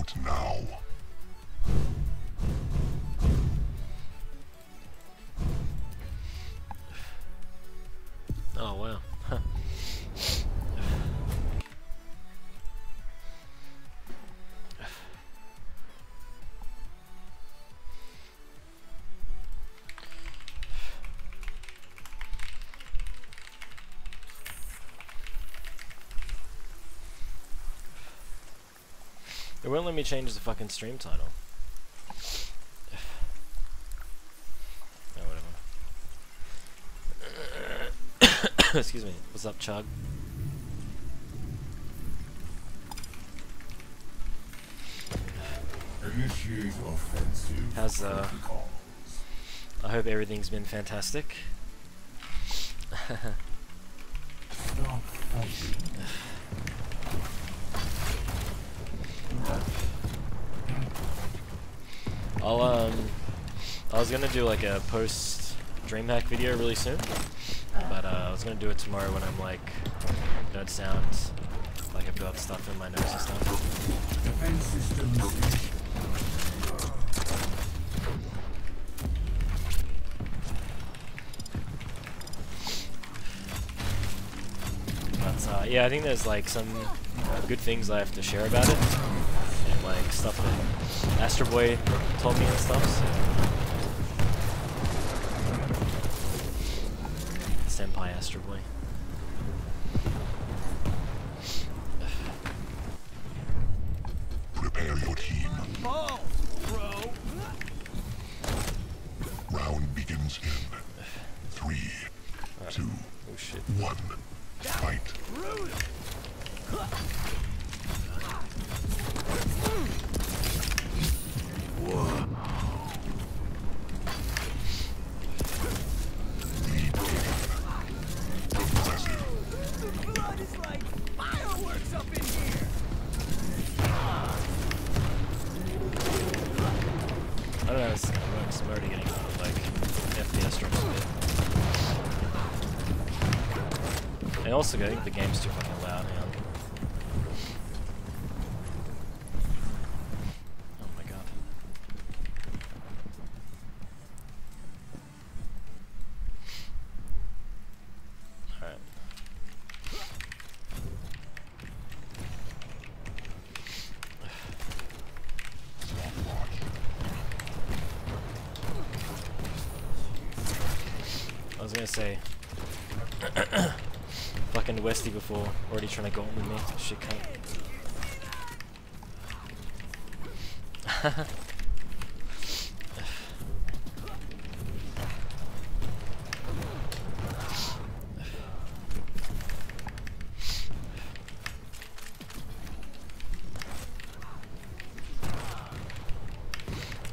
out now. Oh wow. Huh. It won't let me change the fucking stream title. Oh, whatever. Excuse me. What's up, Chug? Initiate offensive. How's I hope everything's been fantastic. Stop fighting. I was gonna do like a post DreamHack video really soon, but I was gonna do it tomorrow when I'm like, don't sound like I've got stuff in my nose and stuff. Defense systems. But yeah, I think there's like some good things I have to share about it, and like stuff that Astro Boy told me and stuff. So. Senpai Astro Boy. Prepare your team. Ball, bro. Round begins in 3, 2, Oh shit. 1. Fight. The blood is like fireworks up in here. I don't know, I'm already getting like FPS drops a bit. And also, I think the game's too fucking loud now. Oh my god. Alright. I was gonna say fucking Westy before, already trying to go on with me. Shit cunt.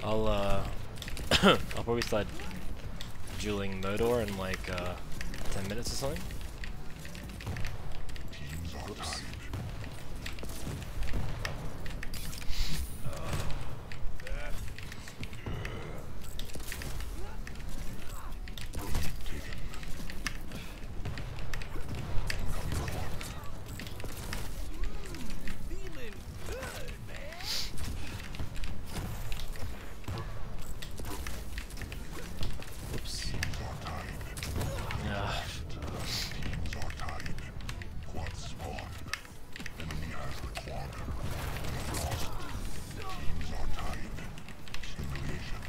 I'll probably start dueling Modor in like 10 minutes or something. Whoops. Feeling good, man. Whoops. Yeah. Teams are tied. Quad spawn. Enemy has the quad. Lost. Teams are tied. Simulation.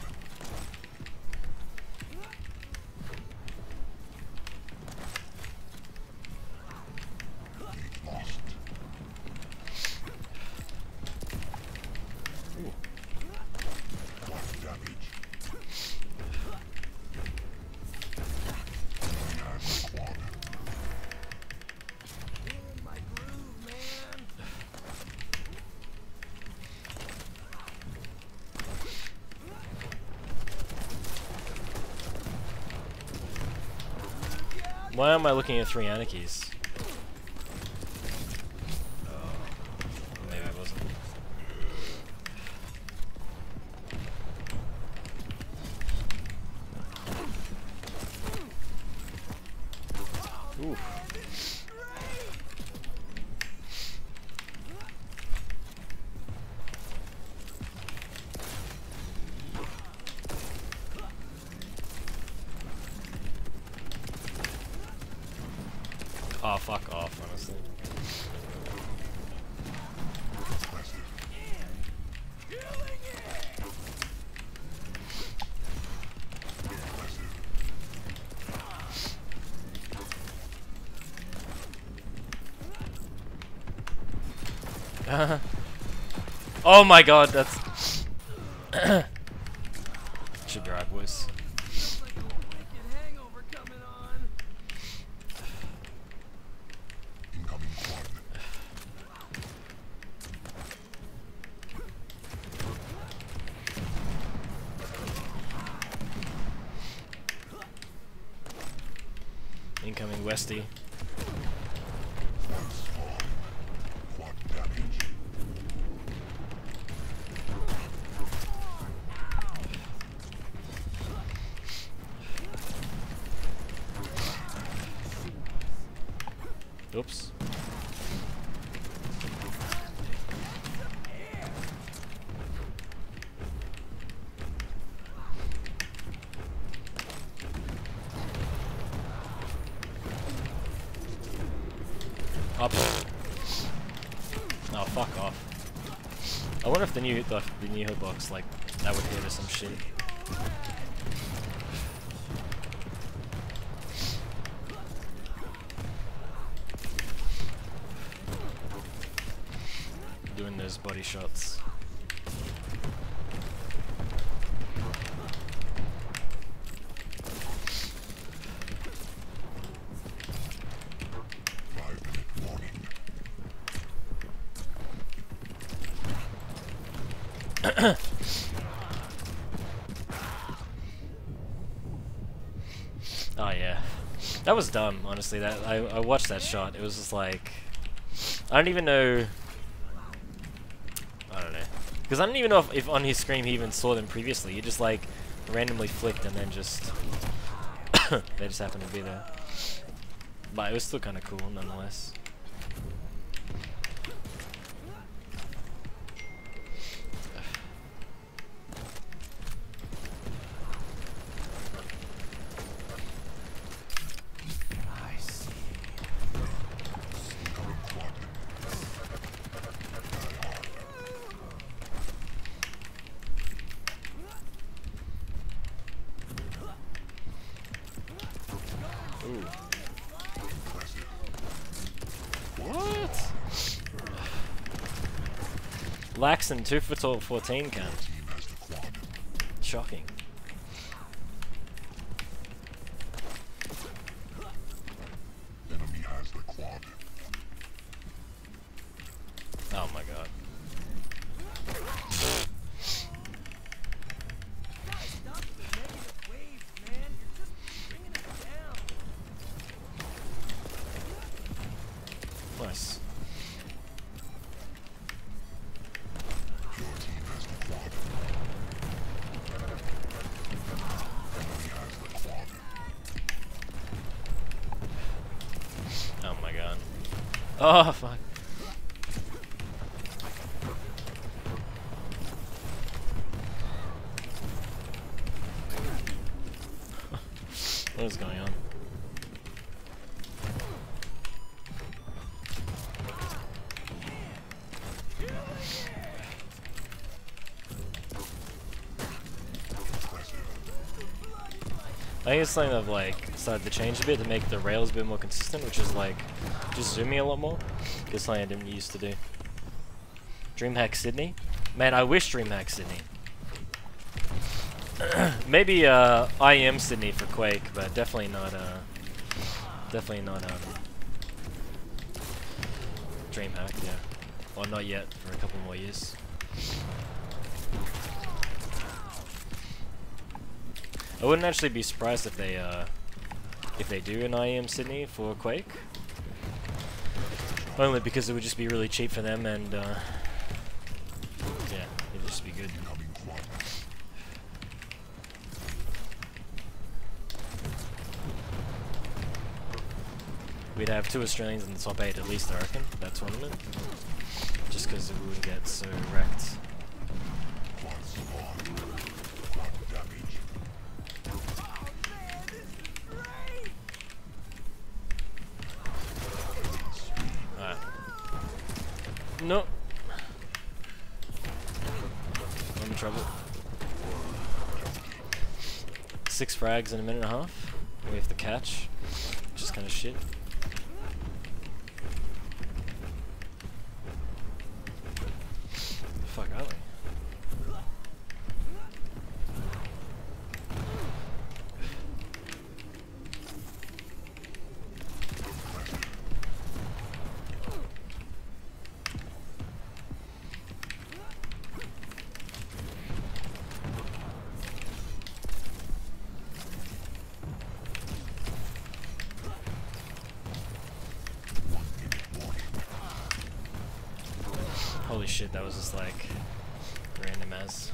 Gate lost. Ooh. Quad damage. Enemy has the quad. In my groove, man. Why am I looking at 3 Anarchies? Maybe I wasn't. Ooh. Oh, fuck off, honestly. Impressive. Oh my god, that's... Should be right, boys. Feels like a wicked hangover coming on. Incoming quad. Incoming Westy. Quad spawn. Quad damage. Oops. Up. Oh, fuck off. I wonder if the new hitbox, like, that would hit or some shit. Doing those body shots. Oh yeah, that was dumb. Honestly, that I watched that shot. It was just like, I don't even know. I don't know, because I don't even know if on his screen he even saw them previously. He just like randomly flicked and then just they just happened to be there. But it was still kind of cool nonetheless. Ooh. What? Laxon 2 for 14 count. Team has the quad. Shocking. Enemy has the quad. Oh my god. Guys, stop the negative waves, man. You're just bringing it down. Nice. Your team has the quad. Enemy has the quad. Oh my god. Oh fuck. What is going on? I think it's something I've like started to change a bit to make the rails a bit more consistent, which is like just zooming a lot more. It's something I didn't used to do. DreamHack Sydney? Man, I wish DreamHack Sydney. Maybe IEM Sydney for Quake, but definitely not DreamHack, yeah. Well, not yet, for a couple more years. I wouldn't actually be surprised if they do an IEM Sydney for Quake. Only because it would just be really cheap for them and yeah, it'd just be good. Incoming quad. We'd have 2 Australians in the top 8 at least, I reckon, that tournament. Just because we wouldn't get so wrecked. Quad spawn. Quad damage. Oh man, this is great. trouble. 6 frags in a minute and a half. We have to catch, which is kind of shit. Fuck are we? Holy shit, that was just like random as.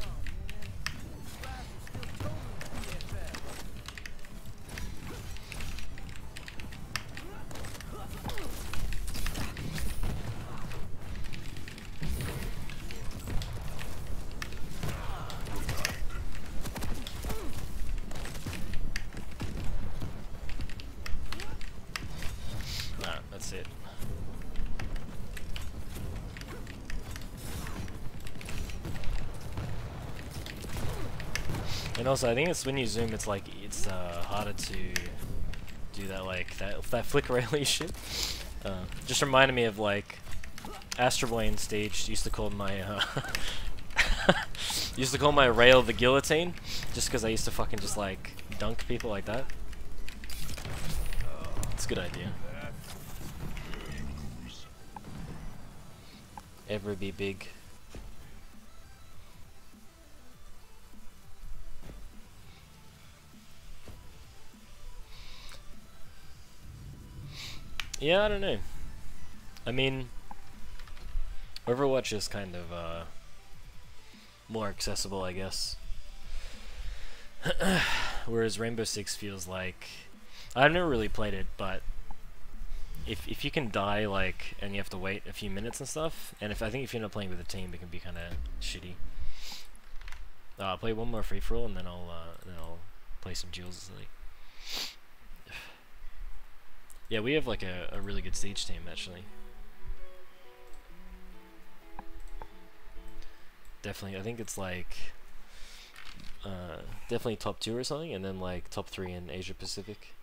Alright, that's it. And also, I think it's when you zoom, it's like it's harder to do that that flicker rally shit. Just reminded me of like Astro Boy in Stage used to call my used to call my rail the guillotine, just because I used to fucking just like dunk people like that. It's a good idea. Ever be big. Yeah, I don't know. I mean, Overwatch is kind of more accessible, I guess. Whereas Rainbow Six feels like I've never really played it, but if you can die like and you have to wait a few minutes and stuff, and I think if you're not playing with a team, it can be kind of shitty. I'll play one more free for all and then I'll play some duels. Like, yeah, we have like a really good Siege team actually. Definitely, I think it's like definitely top 2 or something, and then like top 3 in Asia Pacific.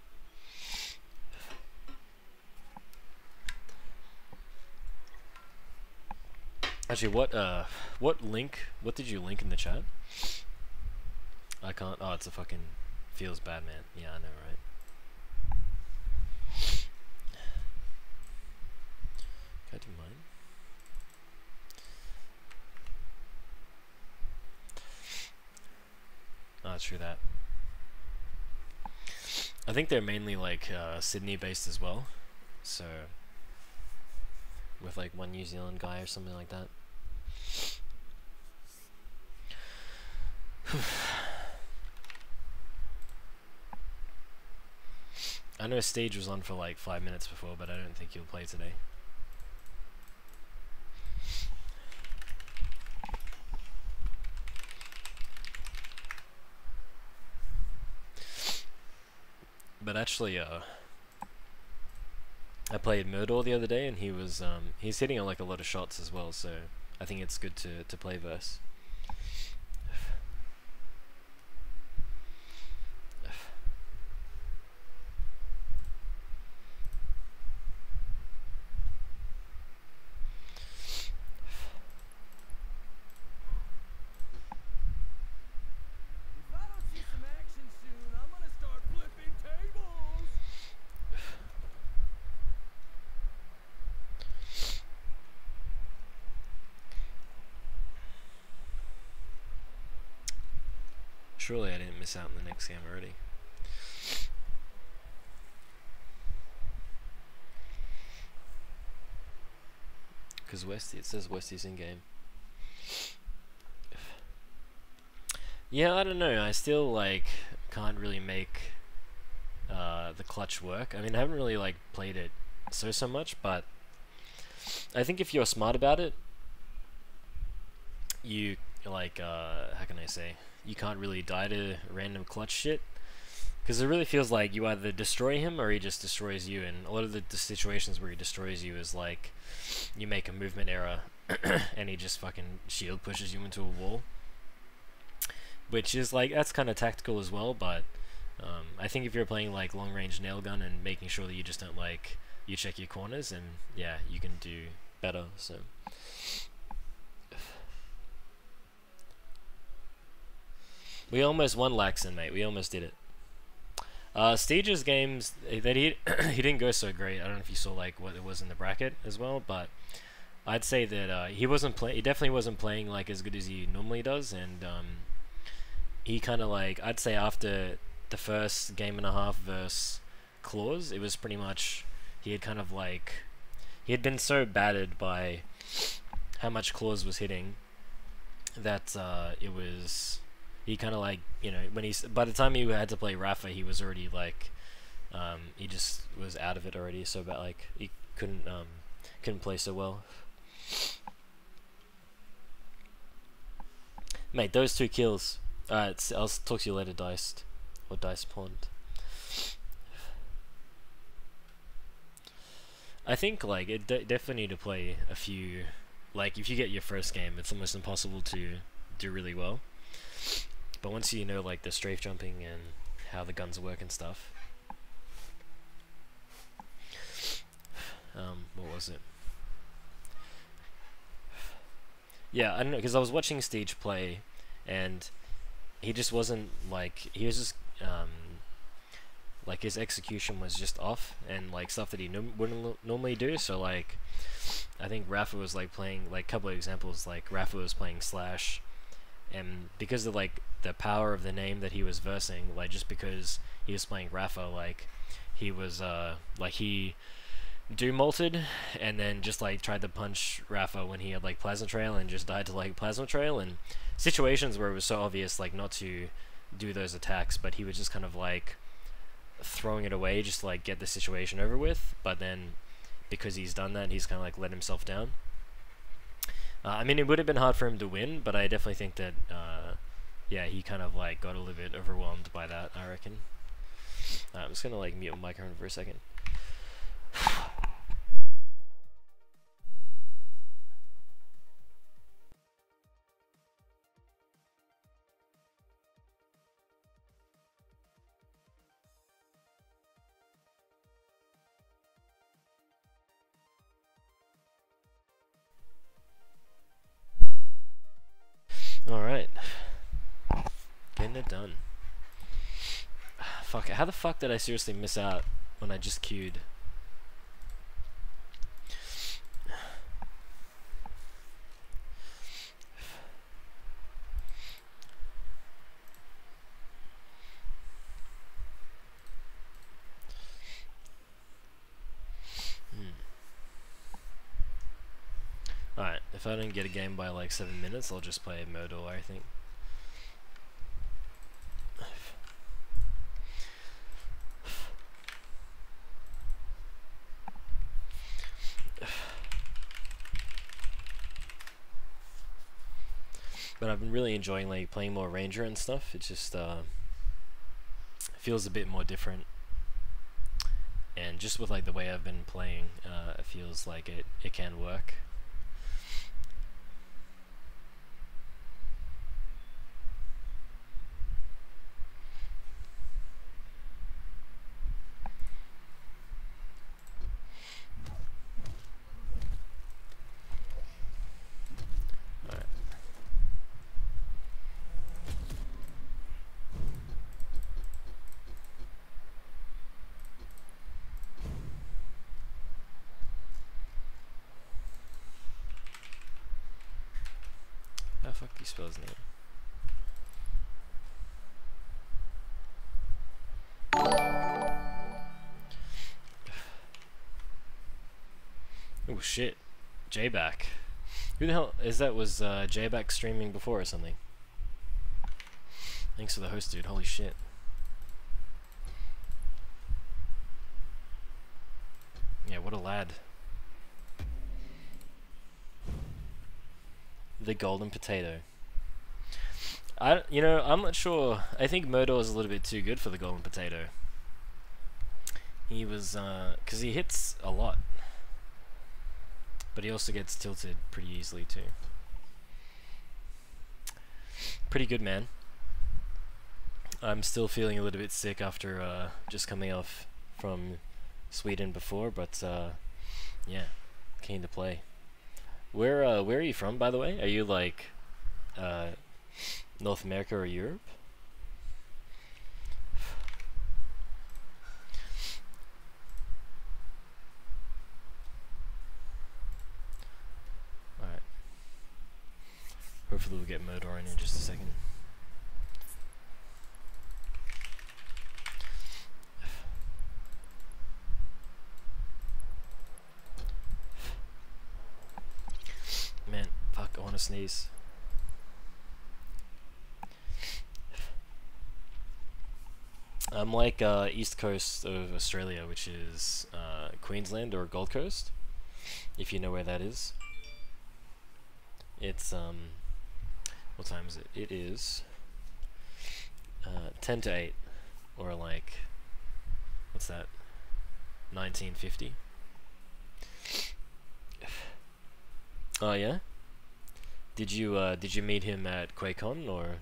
Actually, what did you link in the chat? I can't. Oh, it's a fucking feels bad, man. Yeah, I know, right? Can I do mine? Oh, true that. I think they're mainly like Sydney based as well, so with like one New Zealand guy or something like that. I know Stage was on for like 5 minutes before, but I don't think he'll play today. But actually, I played Murder the other day, and he's hitting on like a lot of shots as well. So I think it's good to play verse. If I don't see some action soon, I'm gonna start flipping tables. Surely I didn't miss out in the next game already. Because Westy, it says Westy's in game. Yeah, I don't know. I still like can't really make the clutch work. I mean, I haven't really like played it so much, but I think if you're smart about it, you like how can I say? You can't really die to random clutch shit, because it really feels like you either destroy him or he just destroys you. And a lot of the situations where he destroys you is like you make a movement error and he just fucking shield pushes you into a wall. which is like that's kind of tactical as well. But I think if you're playing like long range nail gun and making sure that you just don't like you check your corners, and yeah, you can do better. So. We almost won Laxon, mate. We almost did it. Stage's games that he he didn't go so great. I don't know if you saw like what it was in the bracket as well, but I'd say that he wasn't play. He definitely wasn't playing like as good as he normally does, and he kind of like I'd say after the first game and a half versus Claws, it was pretty much he had kind of like he had been so battered by how much Claws was hitting that it was. He kind of like, you know, when he's by the time he had to play Rafa, he was already like, he just was out of it already. So bad, like he couldn't play so well. Mate, those 2 kills. Alright, I'll talk to you later, Diced or Dice Pond. I think like it definitely need to play a few. Like if you get your first game, it's almost impossible to do really well. But once you know like the strafe jumping and how the guns work and stuff, what was it? Yeah, I don't know, because I was watching Stage play, and he just wasn't like he was just like his execution was just off, and like stuff that he wouldn't normally do. So like, I think Rafa was like playing like a couple of examples. Like Rafa was playing Slash. And because of like the power of the name that he was versing, like just because he was playing Rafa, like he was like he do-molted and then just like tried to punch Rafa when he had like Plasma Trail and just died to like Plasma Trail, and situations where it was so obvious like not to do those attacks, but he was just kind of like throwing it away just to like get the situation over with, but then because he's done that, he's kind of like let himself down. I mean, it would have been hard for him to win, but I definitely think that, yeah, he kind of like got a little bit overwhelmed by that, I reckon. I'm just gonna like mute my microphone for a second. Alright. Getting it done. Fuck, how the fuck did I seriously miss out when I just queued? Alright, if I don't get a game by like 7 minutes, I'll just play Modor, I think. But I've been really enjoying like playing more Ranger and stuff. It just feels a bit more different, and just with like the way I've been playing, it feels like it can work. How the fuck do you spell his name? Oh shit. J-Back. Who the hell is that? Was J-Back streaming before or something? Thanks for the host, dude. Holy shit. Yeah, what a lad. The golden potato. You know, I'm not sure. I think Modor is a little bit too good for the golden potato. He was, because he hits a lot. But he also gets tilted pretty easily too. Pretty good, man. I'm still feeling a little bit sick after just coming off from Sweden before, but yeah, keen to play. Where are you from, by the way? Are you like North America or Europe? Alright. Hopefully we'll get Murder in just a second. Man, fuck, I wanna sneeze. I'm like east coast of Australia, which is Queensland or Gold Coast, if you know where that is. It's what time is it? It is 10 to 8, or like, what's that? 1950. Oh yeah? Did you meet him at QuakeCon or?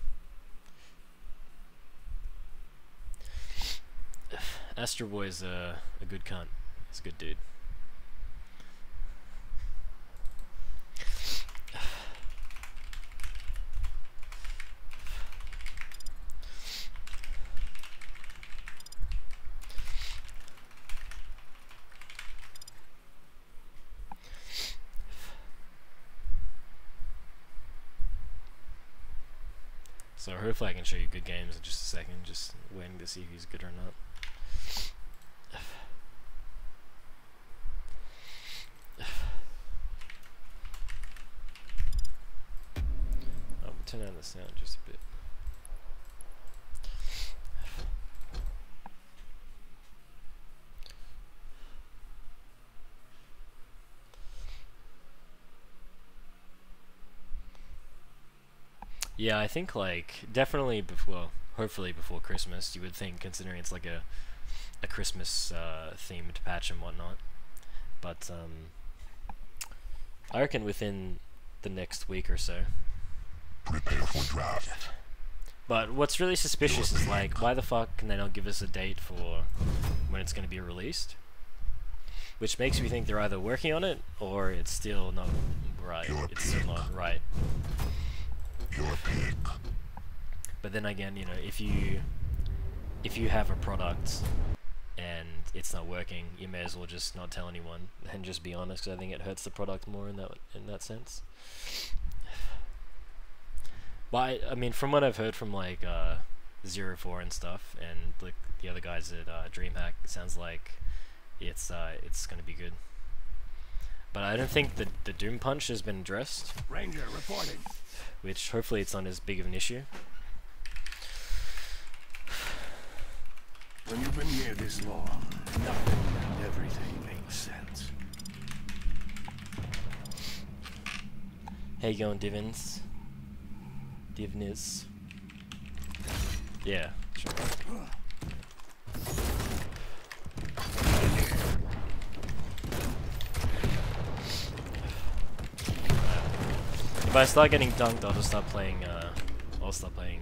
Astro Boy's a good cunt. He's a good dude. So hopefully I can show you good games in just a second, just waiting to see if he's good or not. I'll turn down the sound just a bit. Yeah, I think like definitely well, hopefully before Christmas, you would think, considering it's like a Christmas themed patch and whatnot. But I reckon within the next week or so. Prepare for draft. But what's really suspicious is like, why the fuck can they not give us a date for when it's going to be released? Which makes me think they're either working on it or it's still not right. It's still not right. Your pick. But then again, you know, if you have a product and it's not working, you may as well just not tell anyone and just be honest, because I think it hurts the product more in that sense. But I mean, from what I've heard from like 04 and stuff, and like the other guys at DreamHack, it sounds like it's gonna be good. But I don't think the Doom Punch has been addressed. Ranger reporting. Which hopefully it's not as big of an issue. When you've been here this long, nothing and everything makes sense. How you going, Divins? Divnis. Yeah, sure. If I start getting dunked, I'll just start playing. I'll start playing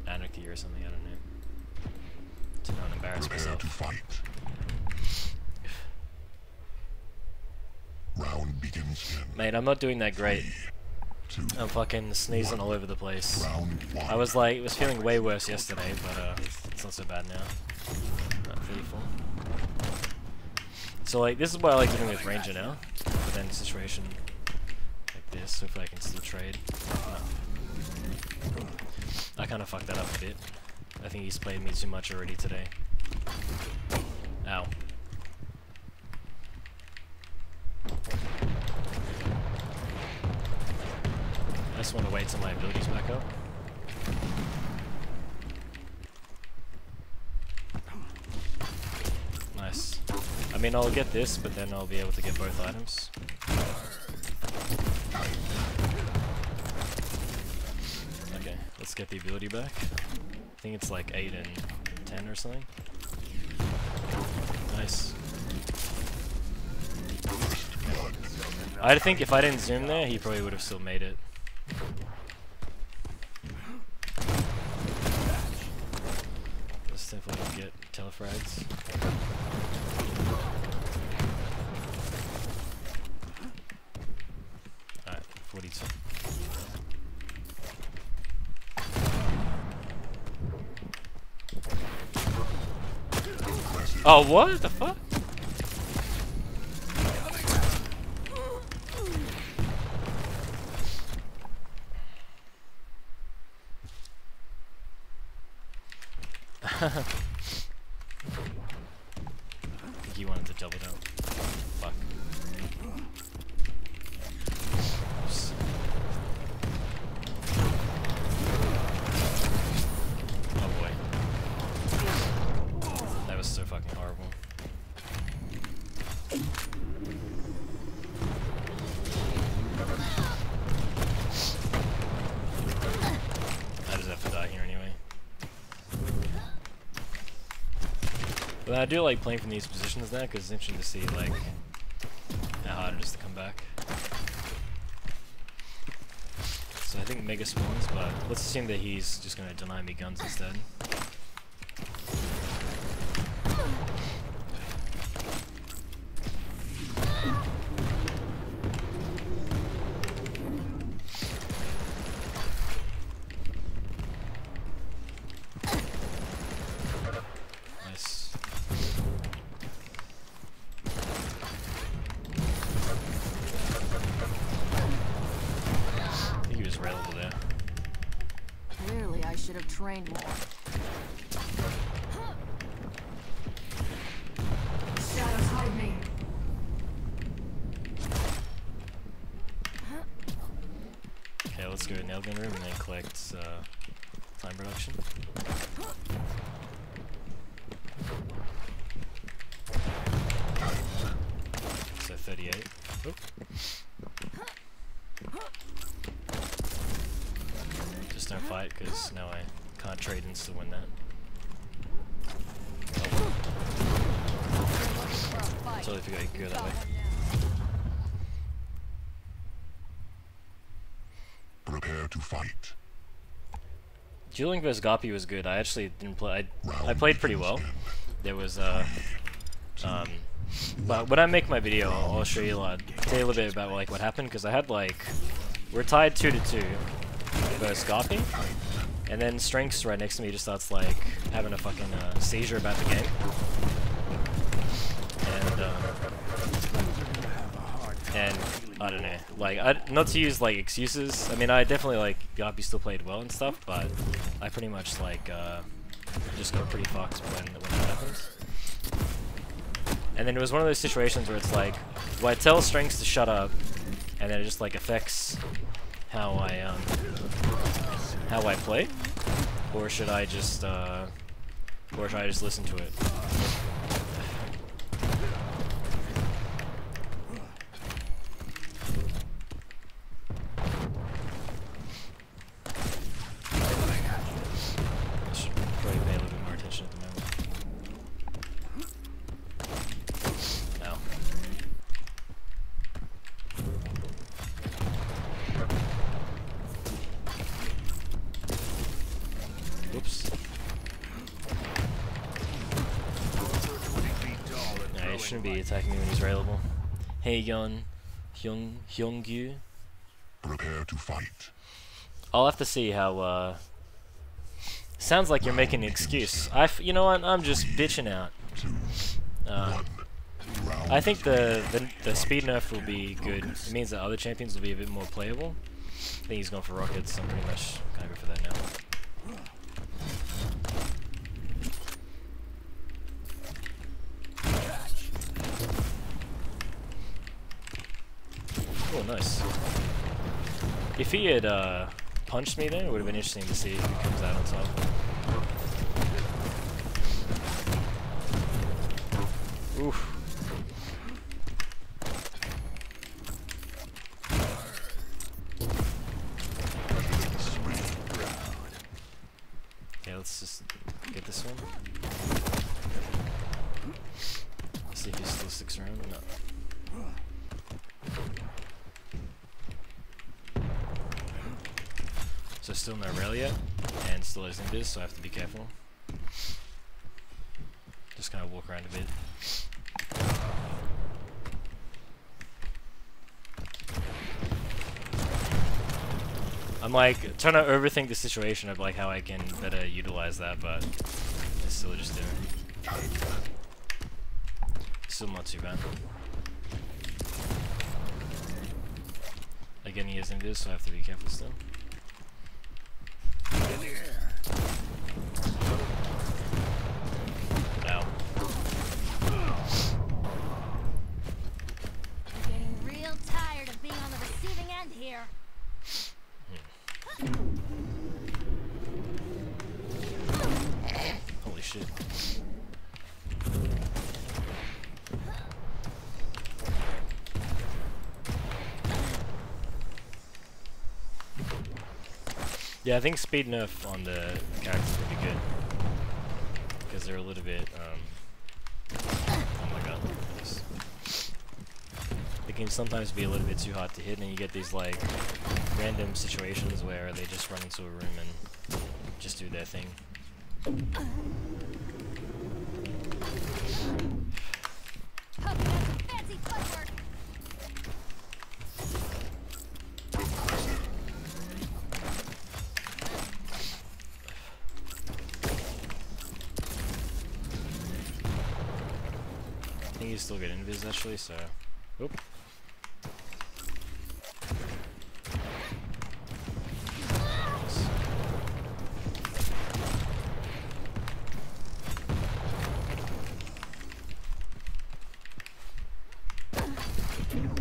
Anarchy or something. I don't know. To not embarrass Prepare myself. to fight. Round begins in. Mate, I'm not doing that great. 2. I'm fucking sneezing all over the place. Round 1. I was feeling way worse yesterday, but it's not so bad now. Not 34. So like, this is what I like doing with Ranger now. But then situation like this, hopefully I can still trade. I kind of fucked that up a bit. I think he's played me too much already today. Ow. I just want to wait till my abilities back up. Nice. I mean, I'll get this, but then I'll be able to get both items. Okay, let's get the ability back. I think it's like 8 and 10 or something. Nice. I think if I didn't zoom there, he probably would have still made it. hopefully I can get telefrags. Alright, 42. Oh, what the fuck? I think he wanted to double down. Fuck. Oops. Oh boy. That was so fucking horrible. I just have to die here anyway. But I do like playing from these positions now because it's interesting to see like how hard it is to come back. So I think Mega spawns, but let's assume that he's just gonna deny me guns instead. Nice. I think he was railable there. Clearly, I should have trained more. Shadows hide me. Okay, let's go to nail gun room and then collect time reduction. So 38. Oh. Just don't fight, because now I can't trade insta win that. Oh. Totally forgot you could go that way. Prepare to fight. Dueling vs Goppy was good. I actually didn't play. I played pretty well. There was but when I make my video, I'll show you tell you a little bit about like what happened, because I had like we're tied 2-2 versus Goppy, and then Strengths right next to me just starts like having a fucking seizure about the game, and I don't know, like not to use like excuses. I mean, I definitely like Goppy still played well and stuff, but I pretty much like just got pretty fucked when that happens. And then it was one of those situations where it's like, well, I tell Strengths to shut up, and then it just like affects how I play, or should I just listen to it? I should probably pay a little bit more attention at the moment. Ow. Whoops. Yeah, he shouldn't be attacking me when he's railable. Hey Hyungyu. Prepare to fight. I'll have to see how sounds like you're making an excuse. You know what, I'm just bitching out. I think the speed nerf will be good. It means that other champions will be a bit more playable. I think he's going for rockets, so I'm pretty much gonna go for that now. Oh, nice. If he had punched me there, it would have been interesting to see who comes out on top. Oof. Okay, let's just get this one. See if he still sticks around. No. So still no rail yet, and still has invis, so I have to be careful. Just kind of walk around a bit. I'm like trying to overthink the situation of like how I can better utilize that, but it's still just doing. Still not too bad. Again, he is in this, so I have to be careful still. Ow. I'm getting real tired of being on the receiving end here. Holy shit. Yeah, I think speed nerf on the characters would be good. Because they're a little bit, oh my god. They can sometimes be a little bit too hard to hit, and you get these, like, random situations where they just run into a room and just do their thing. Hope you have some fancy footwork. I think you still get invis actually, so. Oop.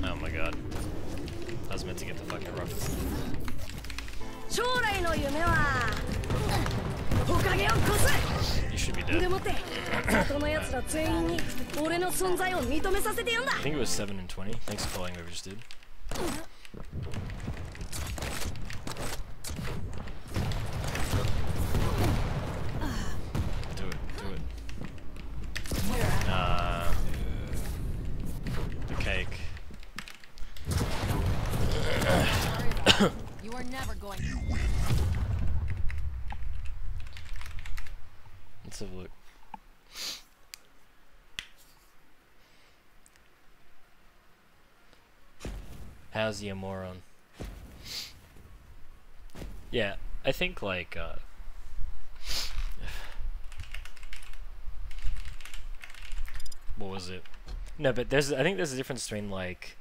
Oh my god. I was meant to get the fucking rockets. 将来の夢は火影を越す You should be で dead. もって里の奴ら全員に俺の存在を認めさせてやんだ I think it was 7 and 20. Thanks for calling whoever just did. Do it, do it. The cake. You are never going to. Let's have a look. How's the moron? Yeah, I think like what was it? No, but I think there's a difference between like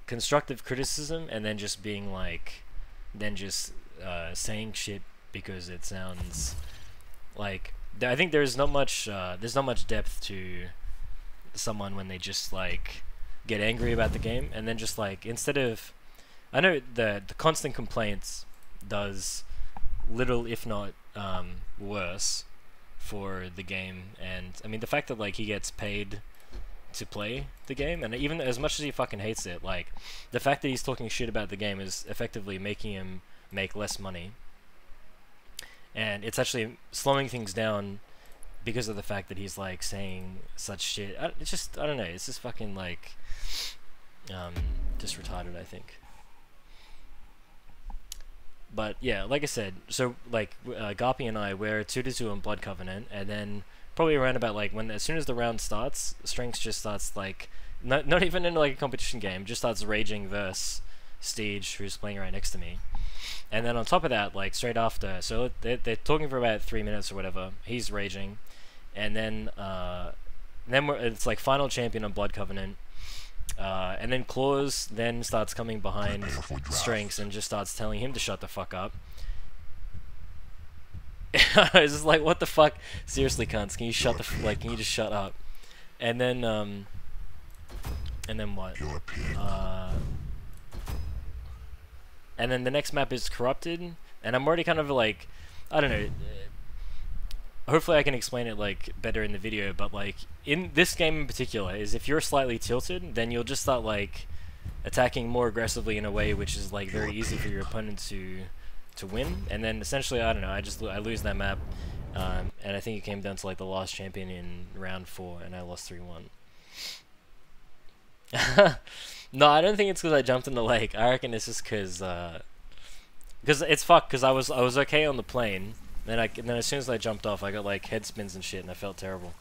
constructive criticism and then just being like saying shit because it sounds like I think there's not much depth to someone when they just like get angry about the game and then just like instead of I know the constant complaints does little if not worse for the game, and I mean the fact that like he gets paid to play the game, and even as much as he fucking hates it, like the fact that he's talking shit about the game is effectively making him make less money, and it's actually slowing things down because of the fact that he's like saying such shit. It's just I don't know, it's just fucking like just retarded, I think. But yeah, like I said, so like Garpy and I, we're 2-2 on Blood Covenant, and then probably around about like as soon as the round starts, Strengths just starts like not even in like a competition game, just starts raging versus Steege, who's playing right next to me. And then on top of that, like straight after, so they're talking for about 3 minutes or whatever. He's raging, and then it's like final champion on Blood Covenant. And then Claws then starts coming behind Strengths and just starts telling him to shut the fuck up. It's just like, what the fuck? Seriously, cunts, can you shut the can you just shut up? And then what? And then the next map is Corrupted, and I'm already kind of like, I don't know. Hopefully I can explain it like better in the video, but like in this game in particular is if you're slightly tilted, then you'll just start like attacking more aggressively in a way which is like very easy for your opponent to win, and then essentially I don't know, I lose that map, and I think it came down to like the last champion in round 4, and I lost 3-1. No, I don't think it's because I jumped in the lake. I reckon it's just because it's fucked, because I was okay on the plane. And then as soon as I jumped off, I got like head spins and shit, and I felt terrible.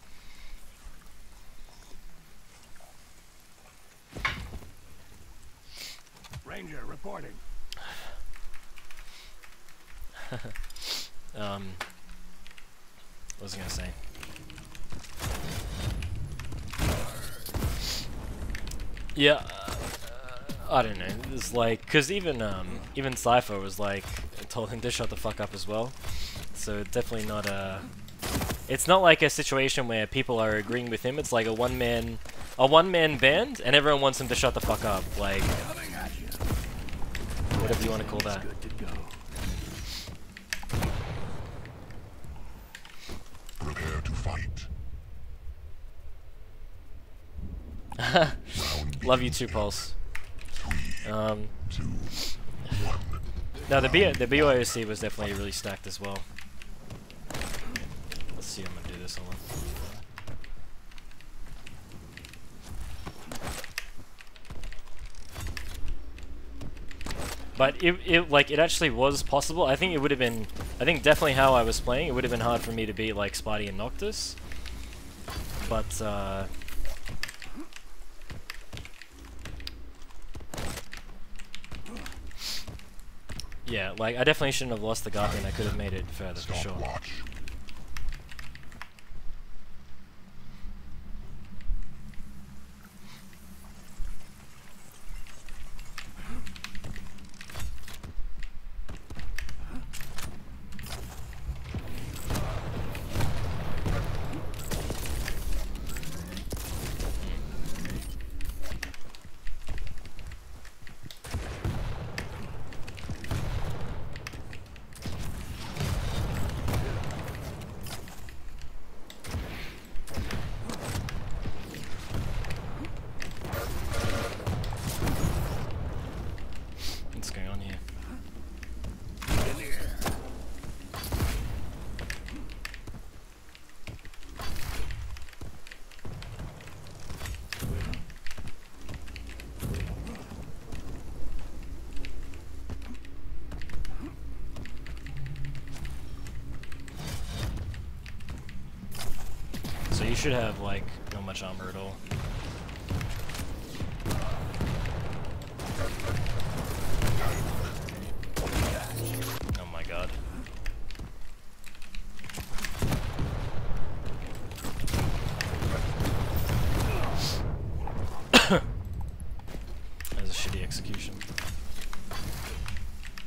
Ranger reporting. What was I gonna say? Yeah, I don't know. It's like, cause even Cypher was like, told him to shut the fuck up as well. So it's definitely not a. It's not like a situation where people are agreeing with him. It's like a one man band, and everyone wants him to shut the fuck up. Like, whatever you want to call that. Good to go. Prepare to fight. Love you too, Pulse. 3, 2, 1. No, the BOC was definitely really stacked as well. Let's see, I'm gonna do this one. But it actually was possible. I think it would have been, I think definitely how I was playing, it would have been hard for me to beat like Spidey and Noctis. But yeah, like I definitely shouldn't have lost the Guardian. I could have made it further for sure. Stopwatch. What's going on here? So you should have like not much armor at all. Oh my god. That was a shitty execution.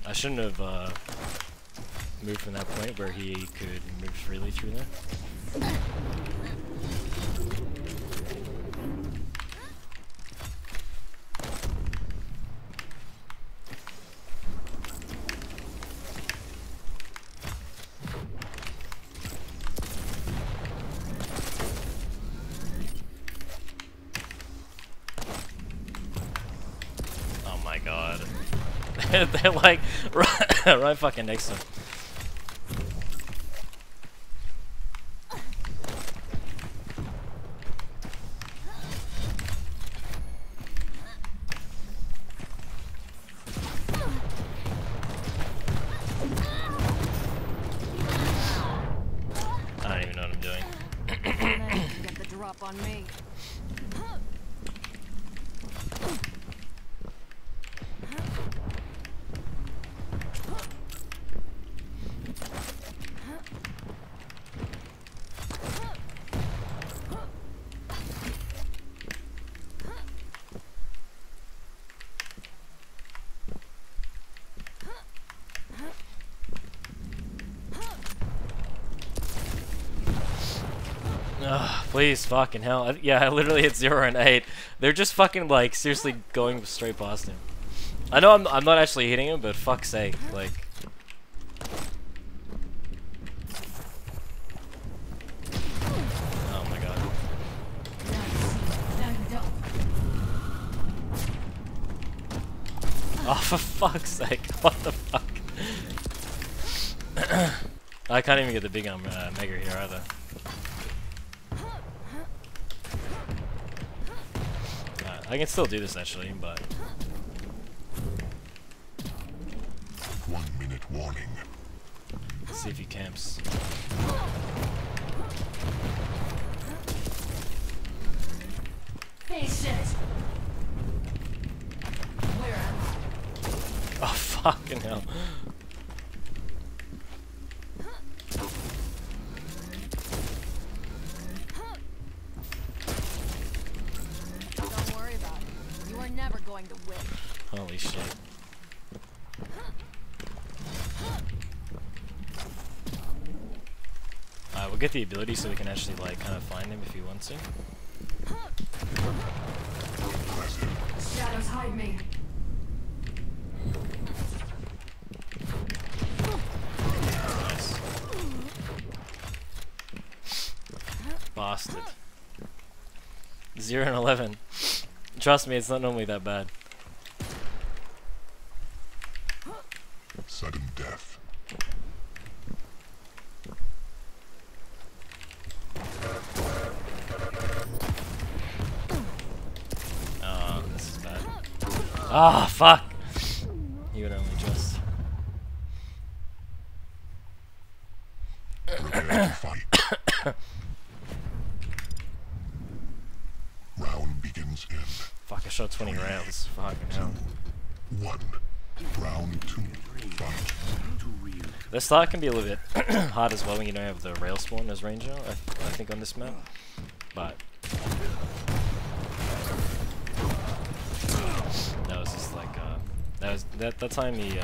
I shouldn't have moved from that point where he could move freely through there. Oh my god. They're like right fucking next to him. I don't even know what I'm doing. Man, get the drop on me. Ugh, please, fucking hell. Yeah, I literally hit 0 and 8. They're just fucking, like, seriously going straight past him. I know I'm not actually hitting him, but fuck's sake, like... Oh my god. Oh, for fuck's sake, what the fuck? I can't even get the big mega here either. I can still do this actually, but 1 minute warning. See if he camps. Face it. Where am I? Oh fucking hell. Don't worry about it. You are never going to win. Holy shit. We'll get the ability so we can actually like kind of find him if he wants to. Shadows hide me. Nice. Bastard. 0 and 11. Trust me, it's not normally that bad. Sudden death. Oh, this is bad. Ah, fuck! You would only just. Prepare to fight. Round begins in Fuck, I shot 20 rails. Fucking hell. 1. Round 2. Fight. The start can be a little bit hard as well when you don't have the rail spawn as ranger, I think on this map. But that was just like that time he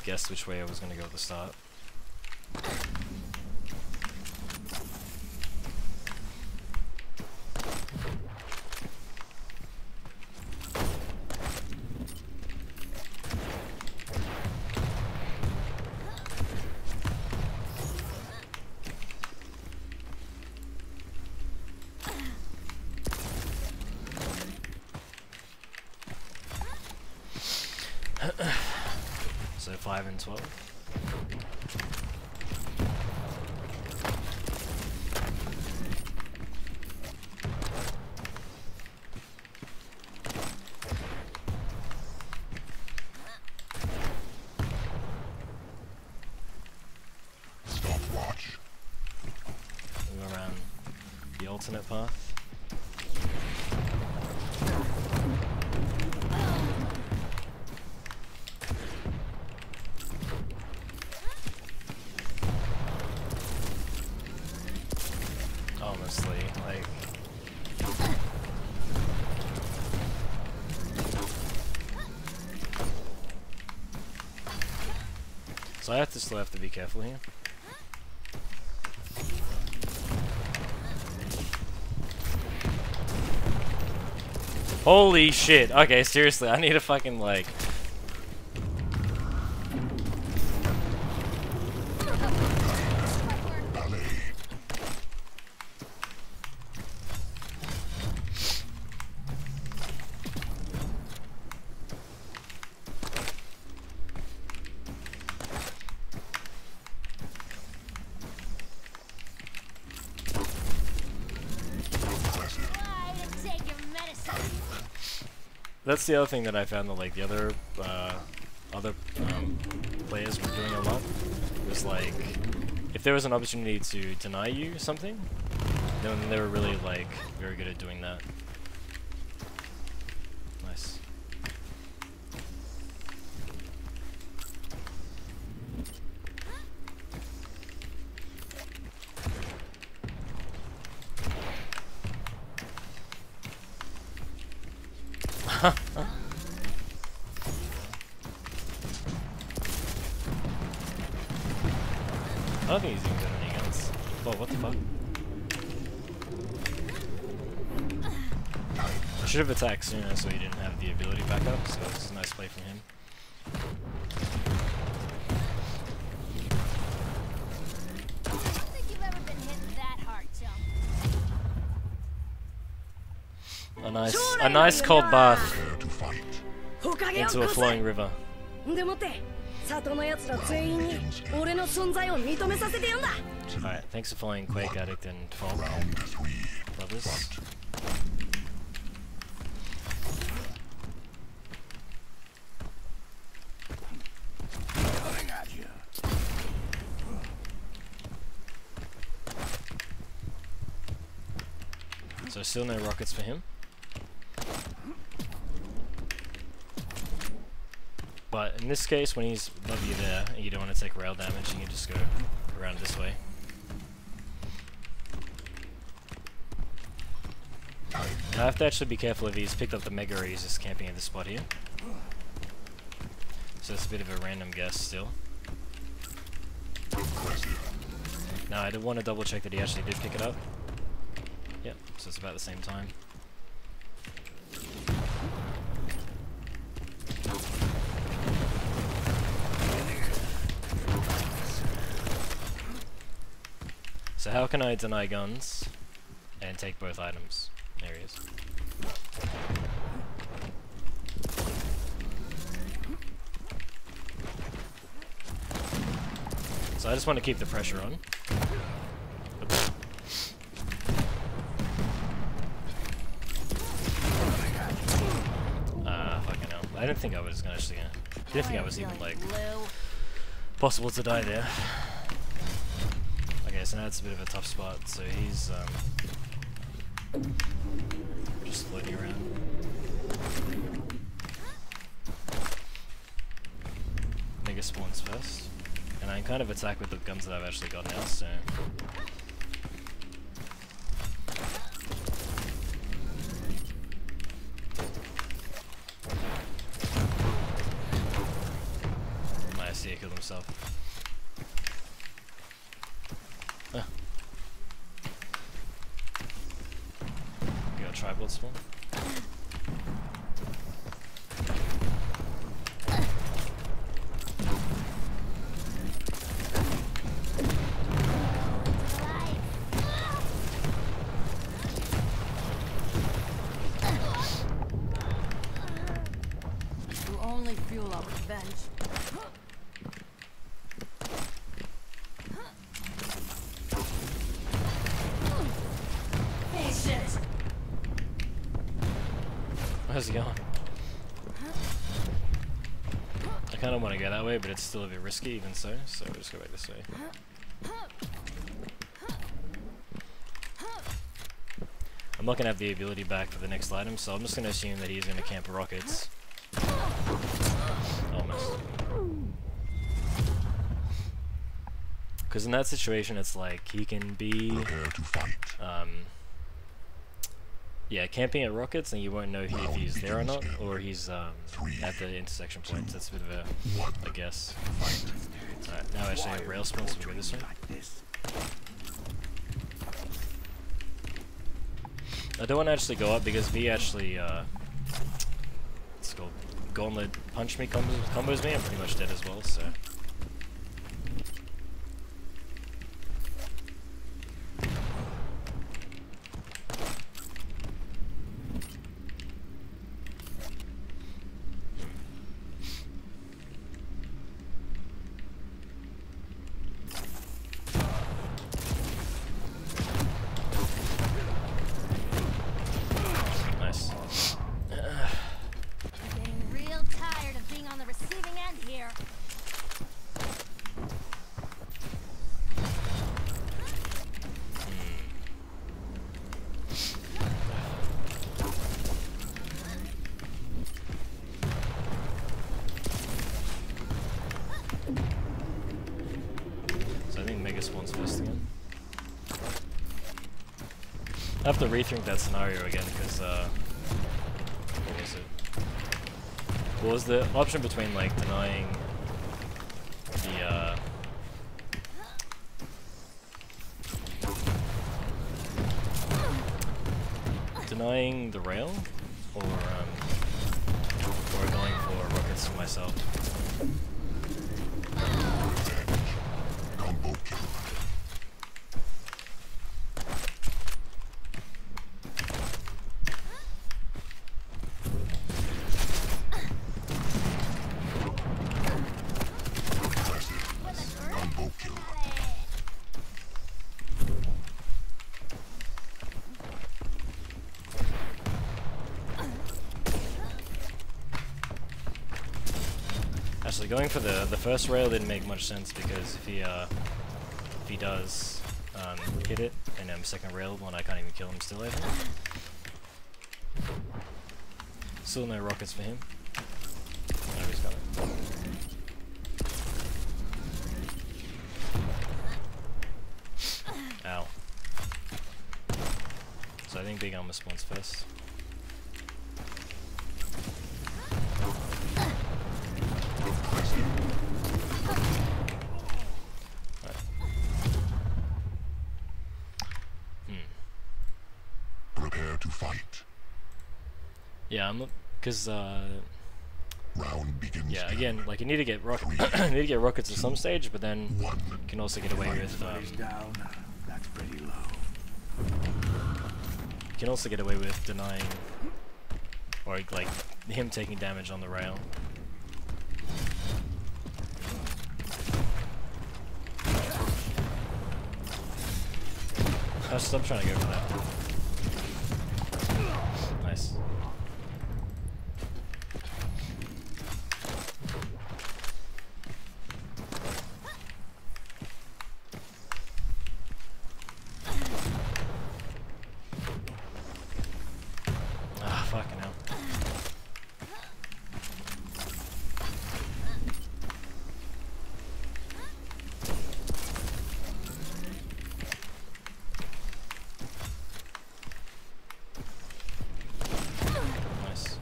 guessed which way I was gonna go at the start. So 5 and 12. Stopwatch. Go around the alternate path. Honestly, like. So I still have to be careful here. Holy shit. Okay, seriously, I need to fucking like. That's the other thing that I found that like the other players were doing a lot was like if there was an opportunity to deny you something, then they were really like very good at doing that. Nice. I don't think he's even got any guns. Oh, what the fuck? I should have attacked sooner so he didn't have the ability back up, so it's a nice play from him. I don't think you've ever been hit that hard, chump. A nice cold bath Prepare to fight. into a flowing river. でもって里の奴ら全員に俺の存在を認めさせてやんだ Alright, thanks for following Quake Addict and Fall Round 3. Brothers. Fight. Coming at you. So still no rockets for him. But in this case, when he's above you there, and you don't want to take rail damage, you can just go around this way. Now I have to actually be careful if he's picked up the mega or he's just camping in this spot here. So it's a bit of a random guess still. Now I did want to double check that he actually did pick it up. Yep, so it's about the same time. So how can I deny guns and take both items? There he is. So I just want to keep the pressure on. Oops. Fucking hell. I didn't think I was gonna actually. Didn't think I was even like possible to die there. Okay, so now it's a bit of a tough spot. So he's just floating around. Mega spawns first. And I can kind of attack with the guns that I've actually got now, so... I see he killed himself. Ah. You got a tribal spawn? Fuel our revenge. Patient. Where's he going? I kind of want to go that way, but it's still a bit risky even so we'll just go back this way. I'm not going to have the ability back for the next item, so I'm just going to assume that he's going to camp rockets. Almost. Because in that situation, it's like he can be, yeah, camping at rockets, and you won't know if he's there or not, or he's at the intersection point. So that's a bit of a guess. Alright, now actually have rail spawns, so we'll go this way. I don't want to actually go up because V actually, it's called Gauntlet Punch Me combos me. I'm pretty much dead as well, so. Spawns first again. I have to rethink that scenario again because what was it? What was the option between like denying the rail or going for rockets for myself? Actually, going for the first rail didn't make much sense because if he does, hit it, and second rail when I can't even kill him still, I think. Still no rockets for him. No, he's got it. Ow. So I think big armor spawns first. Prepare to fight. Yeah, I'm because Round begins. yeah, in again, like you need to get Three, you need to get rockets at some stage, but then you 1. can also get away with down. That's pretty low. you can also get away with denying or like him taking damage on the rail. Stop trying to go for that. Nice. Ah, fucking hell. Nice.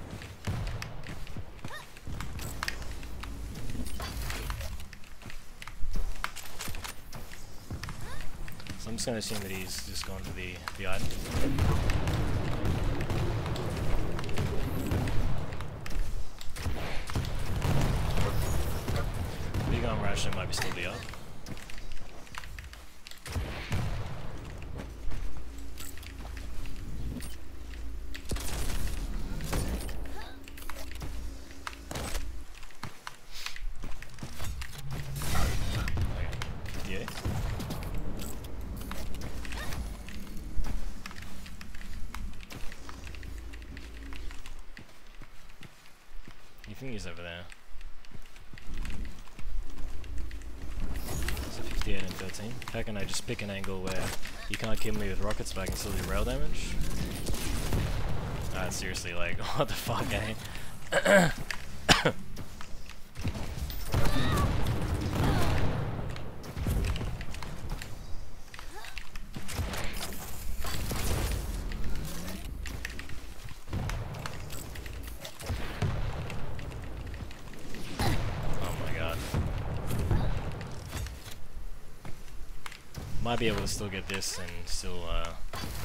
So I'm just gonna assume that he's just gone for the item. Big arm ration might be still be up. Okay. Yeah. You think he's over there? So 58 and 13. How can I just pick an angle where you can't kill me with rockets but I can still do rail damage? Seriously, like, what the fuck, eh? Oh my god. Might be able to still get this and still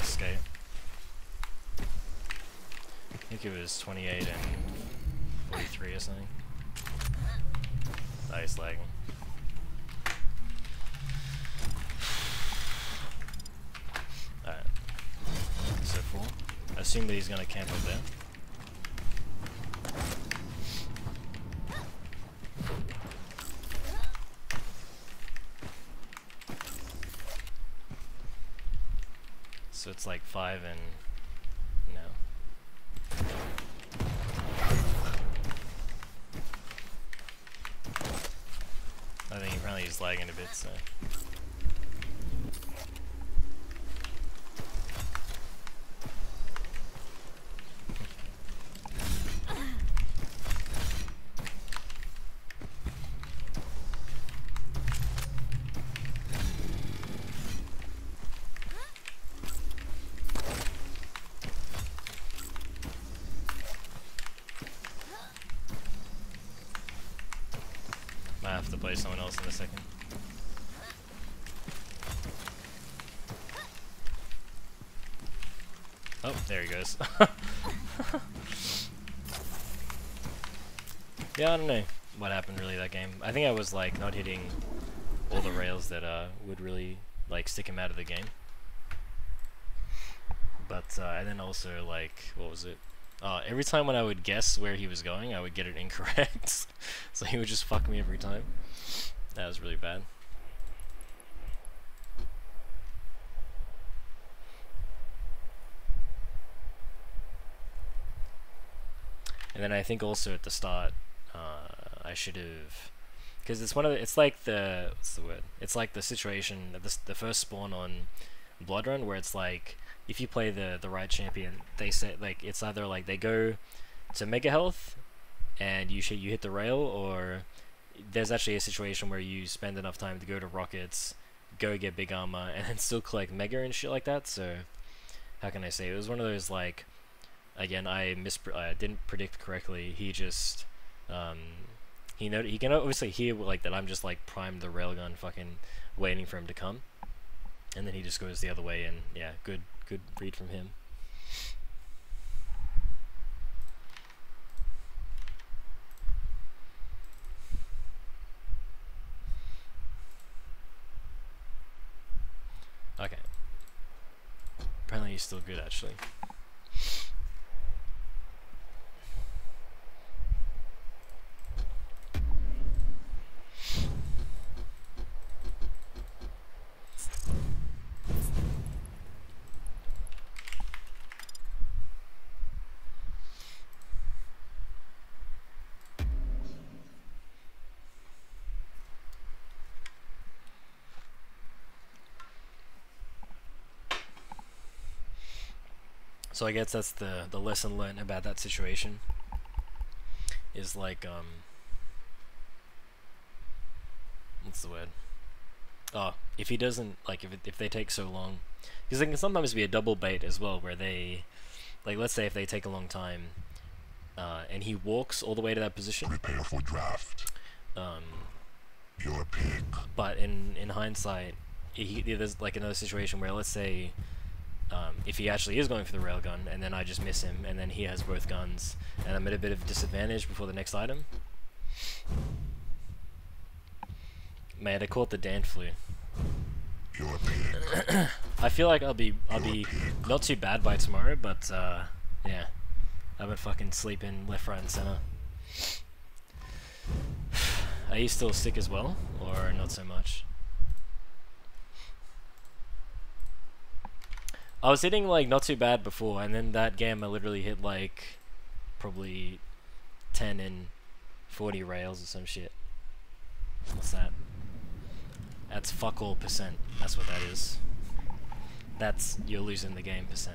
escape. I think it was 28 and 43 or something. Nice lagging. Alright. So 4. I assume that he's gonna camp up there. So it's like 5 and no. I think apparently he's lagging a bit, so. Might have to play someone else in a second. Oh, there he goes. Yeah, I don't know what happened really that game. I think I was like not hitting all the rails that would really like stick him out of the game. But and then also like what was it? Every time when I would guess where he was going, I would get it incorrect. So he would just fuck me every time. That was really bad. And then I think also at the start, I should have Because it's one of the, it's like the, what's the word? It's like the situation, the first spawn on Blood Run, where it's like, if you play the right champion, they say, like, it's either like they go to mega health, and you hit the rail, or there's actually a situation where you spend enough time to go to rockets, go get big armor, and then still collect mega and shit like that. So, how can I say? It was one of those, like, again, I didn't predict correctly. He just, he can obviously hear, like, that I'm just, like, primed the railgun, fucking waiting for him to come. And then he just goes the other way, and yeah, good read from him. Okay. Apparently he's still good, actually. So I guess that's the lesson learned about that situation. Is like, what's the word? Oh, if he doesn't, like, if they take so long, because there can sometimes be a double bait as well, where they, like, let's say if they take a long time, and he walks all the way to that position. Prepare for draft. Your pick. But in hindsight, there's like another situation where, let's say, if he actually is going for the railgun, and then I just miss him, and then he has both guns, and I'm at a bit of disadvantage before the next item. Man, they call it the Dan flu. Your pick. I feel like I'll be not too bad by tomorrow, but yeah, I've been fucking sleeping left, right, and center. Are you still sick as well, or not so much? I was hitting, like, not too bad before, and then that game I literally hit, like, probably 10 and 40 rails or some shit. What's that? That's fuck all %. That's what that is. That's, you're losing the game %.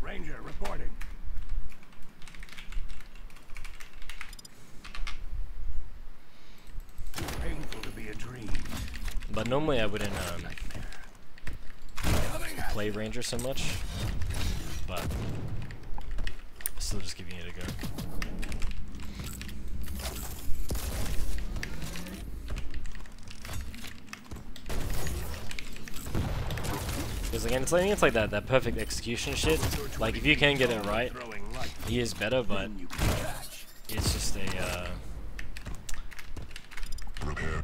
Ranger reporting. Painful to be a dream. But normally I wouldn't play Ranger so much, but still just giving it a go. Because again, it's like that perfect execution shit. Like, if you can get it right, he is better, but it's just a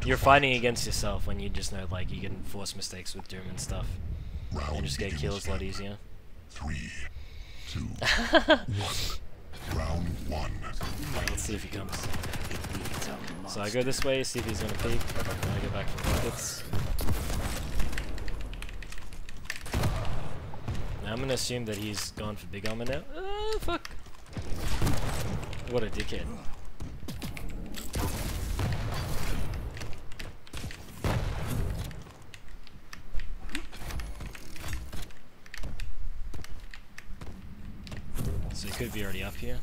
you're fighting against yourself when you just know, like, you can force mistakes with Doom and stuff, and just get kills a lot easier. 3, 2, 1. Round 1. Right, let's see if he comes. So I go this way, see if he's gonna peek. Then I go back for rockets. Now I'm gonna assume that he's gone for big armor now. Fuck! What a dickhead. So he could be already up here.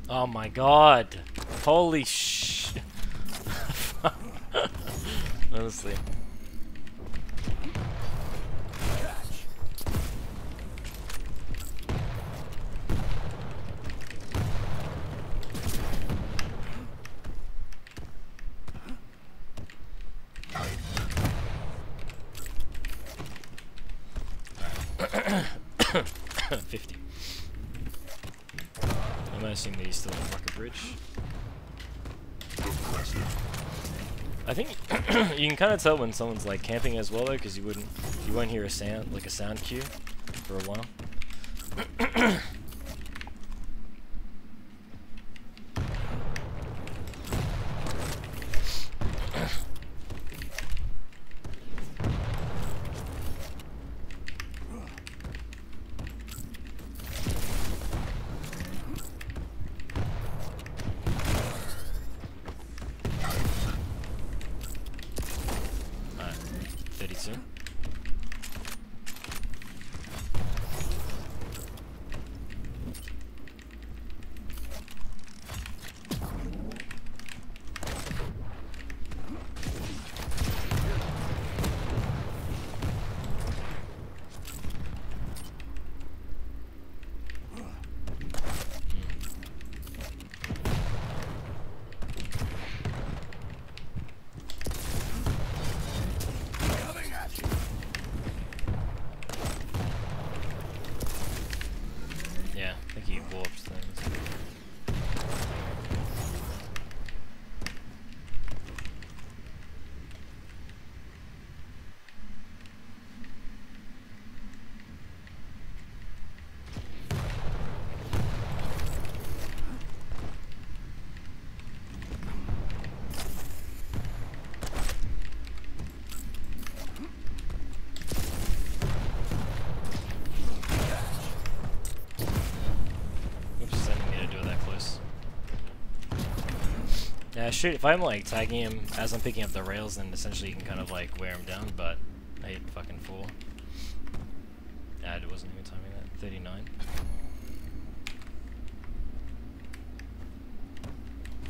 Oh my god! Holy sh! Honestly. Alright. 50. I'm gonna assume that he's still on Rocket Bridge. I think you can kind of tell when someone's like camping as well though, because you won't hear a sound like a sound cue for a while. Alright, 32. Yeah, I think he warped things. Oops, I didn't mean to do it that close. Yeah, shoot, if I'm like tagging him as I'm picking up the rails, then essentially you can kind of like wear him down, but I hit fucking 4. Yeah, it wasn't even timing that. 39.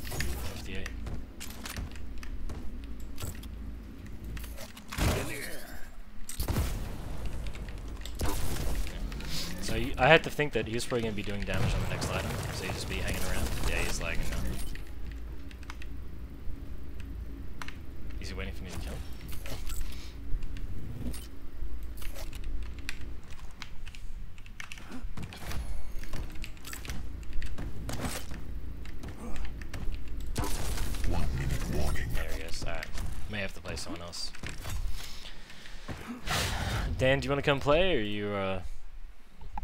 $58. So I had to think that he was probably going to be doing damage on the next item, so he'd just be hanging around. Yeah, he's lagging now. Is he waiting for me to kill? 1 minute warning. There he is. Alright. May have to play someone else. Dan, do you want to come play, or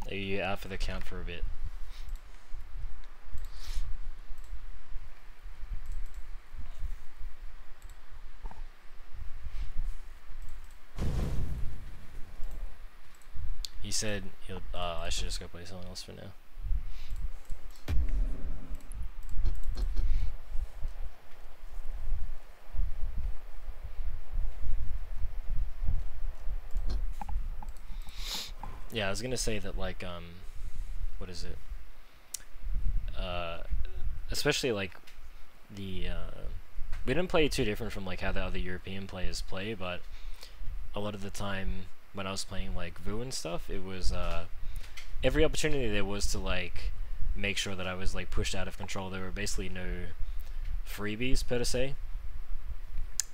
are you out for the count for a bit? He said he'll. I should just go play someone else for now. Yeah, I was gonna say that, like, what is it? Especially like the we didn't play too different from like how the other European players play, but a lot of the time when I was playing like VU and stuff, it was every opportunity there was to like make sure that I was like pushed out of control. There were basically no freebies per se.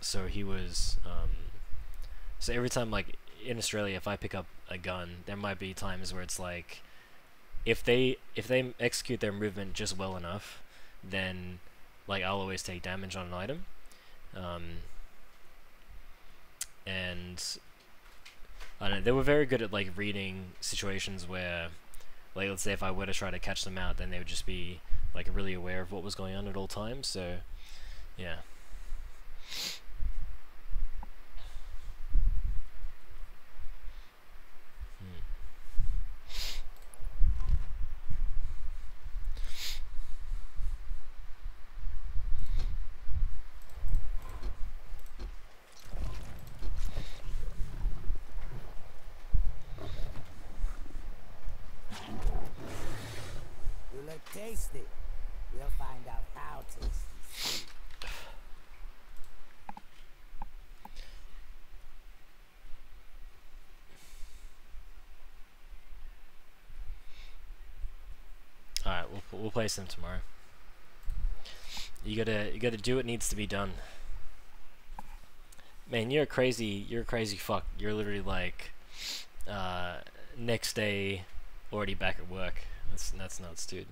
So he was so every time, like in Australia, if I pick up a gun, there might be times where it's like if they execute their movement just well enough, then like I'll always take damage on an item. And I don't know, they were very good at like reading situations where, like, let's say if I were to try to catch them out, then they would just be like really aware of what was going on at all times. So yeah. You look tasty. We'll find out how tasty. soon. Alright, we'll play some tomorrow. You gotta do what needs to be done. Man, you're a crazy fuck. You're literally like next day already back at work. That's nuts, dude.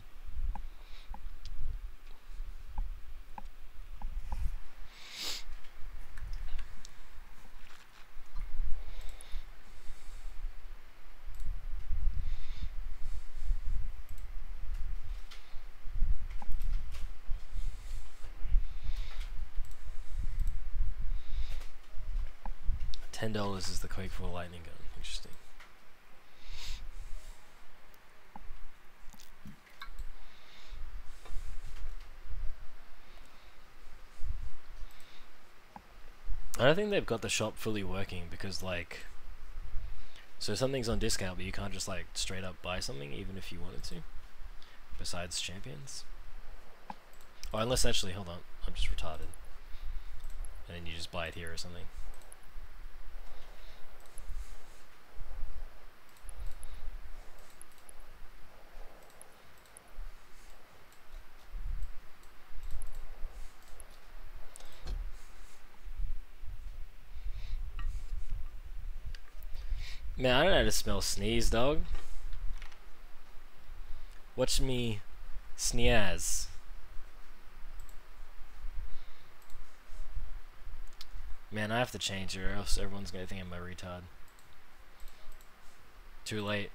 $10 is the Quake 4 lightning gun. Interesting. I don't think they've got the shop fully working because, like, so something's on discount, but you can't just, like, straight up buy something even if you wanted to. Besides champions. Oh, unless actually, hold on, I'm just retarded. And then you just buy it here or something. Man, I don't know how to smell sneeze, dog. Watch me sneeze. Man, I have to change it or else everyone's gonna think I'm a retard. Too late.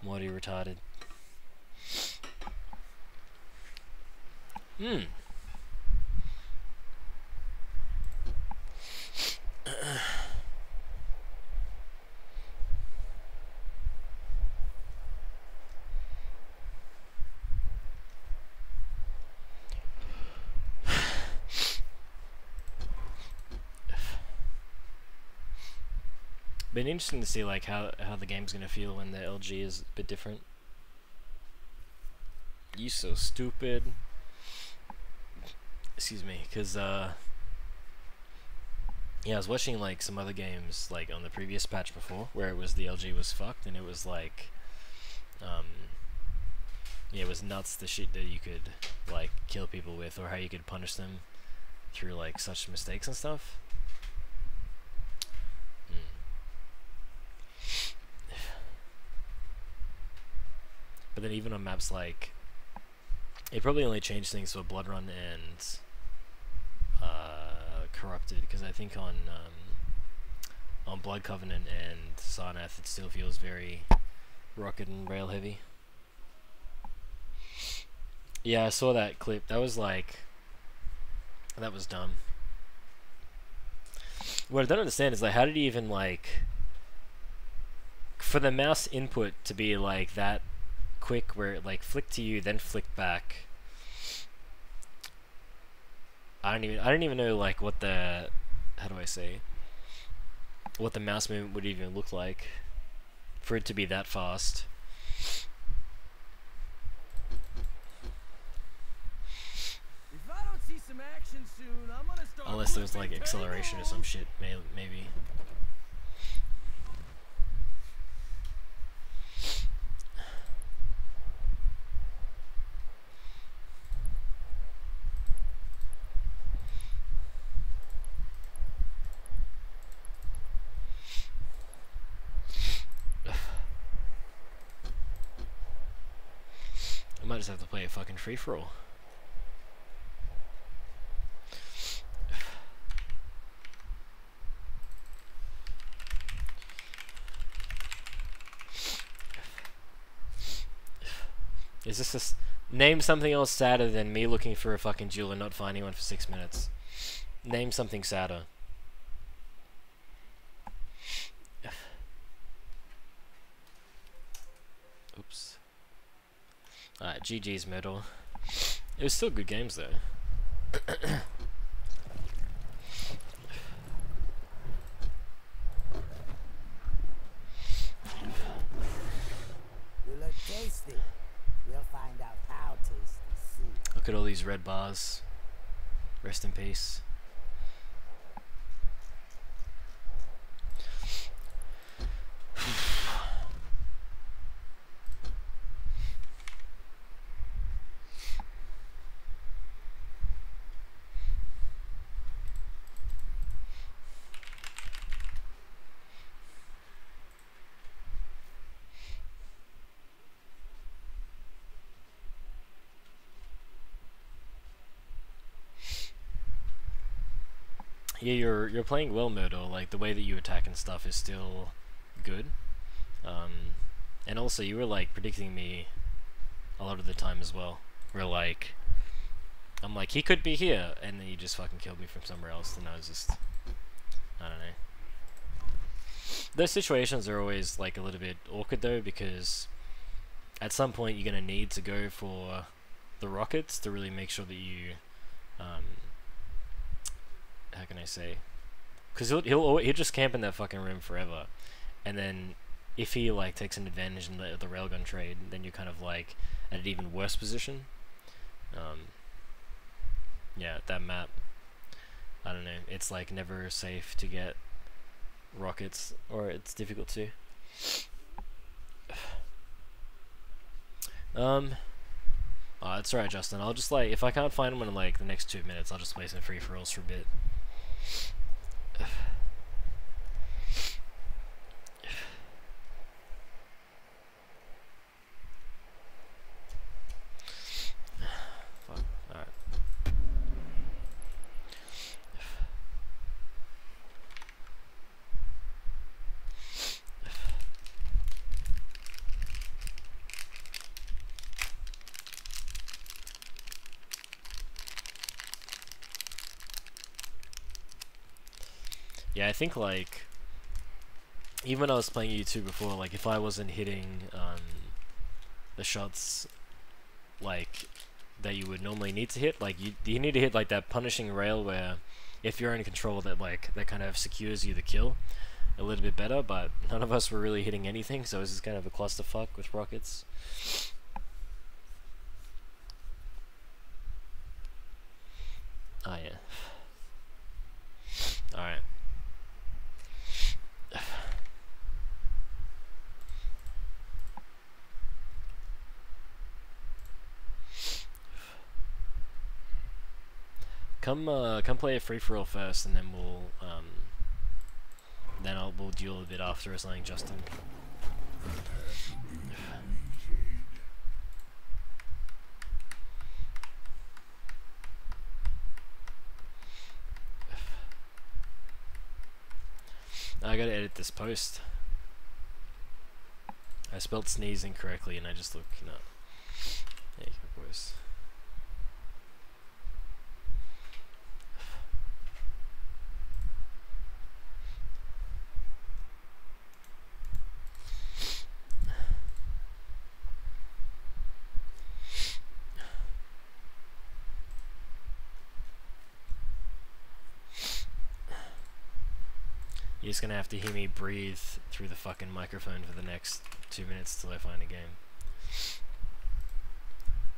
I'm already retarded. Been interesting to see like how the game's gonna feel when the LG is a bit different. You so stupid. Excuse me, cause yeah, I was watching like some other games like on the previous patch before where it was the LG was fucked and it was like yeah, it was nuts the shit that you could like kill people with or how you could punish them through like such mistakes and stuff. But then even on maps like, it probably only changed things for Blood Run and Corrupted, because I think on Blood Covenant and Sarnath it still feels very rocket and rail heavy. Yeah, I saw that clip. That was like, that was dumb. What I don't understand is like, how did he even like, for the mouse input to be like that quick where it like flicked to you then flicked back. I don't even know like what the, how do I say, what the mouse movement would even look like for it to be that fast. If I don't see some action soon, I'm gonna start Unless there's like flipping acceleration or tables. some shit, maybe. I might just have to play a fucking free-for-all. Is this name something else sadder than me looking for a fucking Duel and not finding one for 6 minutes? Name something sadder. Oops. Alright, GG's medal. It was still good games though. You look tasty. We'll find out how tasty soon. Look at all these red bars. Rest in peace. Yeah, you're playing well, Murdo. Like the way that you attack and stuff is still good. And also you were like predicting me a lot of the time as well. Where like I'm like he could be here, and then you just fucking killed me from somewhere else, and I was just I don't know. Those situations are always like a little bit awkward though, because at some point you're gonna need to go for the rockets to really make sure that you, how can I say? Because he'll just camp in that fucking room forever, and then if he like takes an advantage in the railgun trade, then you're kind of like at an even worse position. Yeah, that map, I don't know, it's like never safe to get rockets, or it's difficult to. Oh, that's alright, Justin. I'll just like, if I can't find them in like the next 2 minutes, I'll just play some free-for-alls for a bit. Fuck. Alright. Yeah, I think like even when I was playing U2 before, like if I wasn't hitting the shots like that you would normally need to hit, like you need to hit like that punishing rail where if you're in control, that like that kind of secures you the kill a little bit better. But none of us were really hitting anything, so it was just kind of a clusterfuck with rockets. Oh yeah. Alright. Come play a free-for-all first, and then we'll we'll duel a bit after or something, Justin. I gotta edit this post. I spelled sneeze incorrectly, and I just look, you know. There you go, boys. You're just gonna have to hear me breathe through the fucking microphone for the next 2 minutes till I find a game.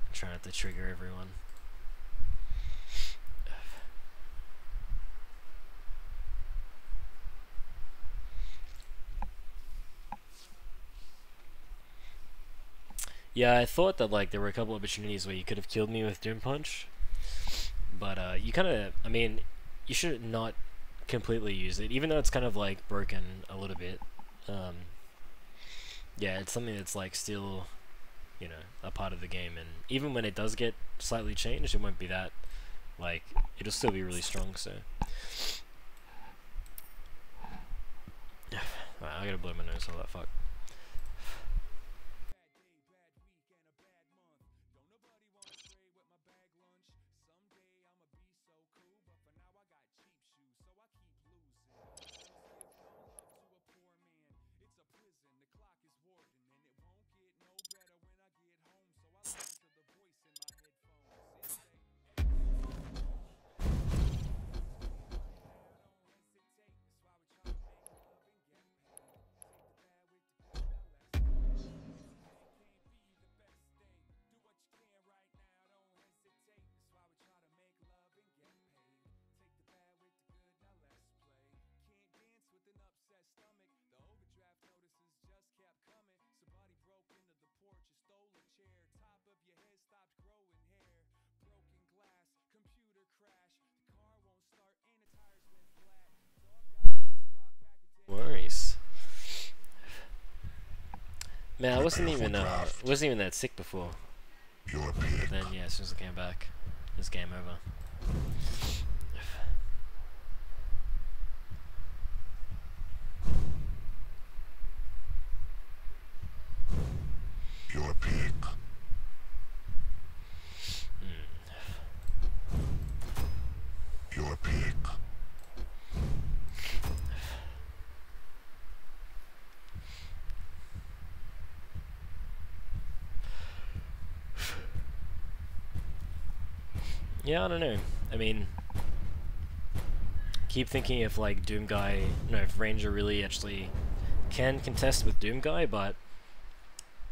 I'm trying not to trigger everyone. Yeah, I thought that like there were a couple opportunities where you could have killed me with Doom Punch, but you kind of, I mean, you should not completely use it, even though it's kind of like broken a little bit. Yeah, it's something that's like still, you know, a part of the game, and even when it does get slightly changed, it won't be that, like, it'll still be really strong. So alright, I gotta blow my nose, all that fuck. Worries. Man, I wasn't even that sick before. Your pick. Then yeah, as soon as I came back, it's game over. Your pick. Your pick. Yeah, I don't know. I mean, keep thinking if like Doom Guy, no, if Ranger really actually can contest with Doom Guy, but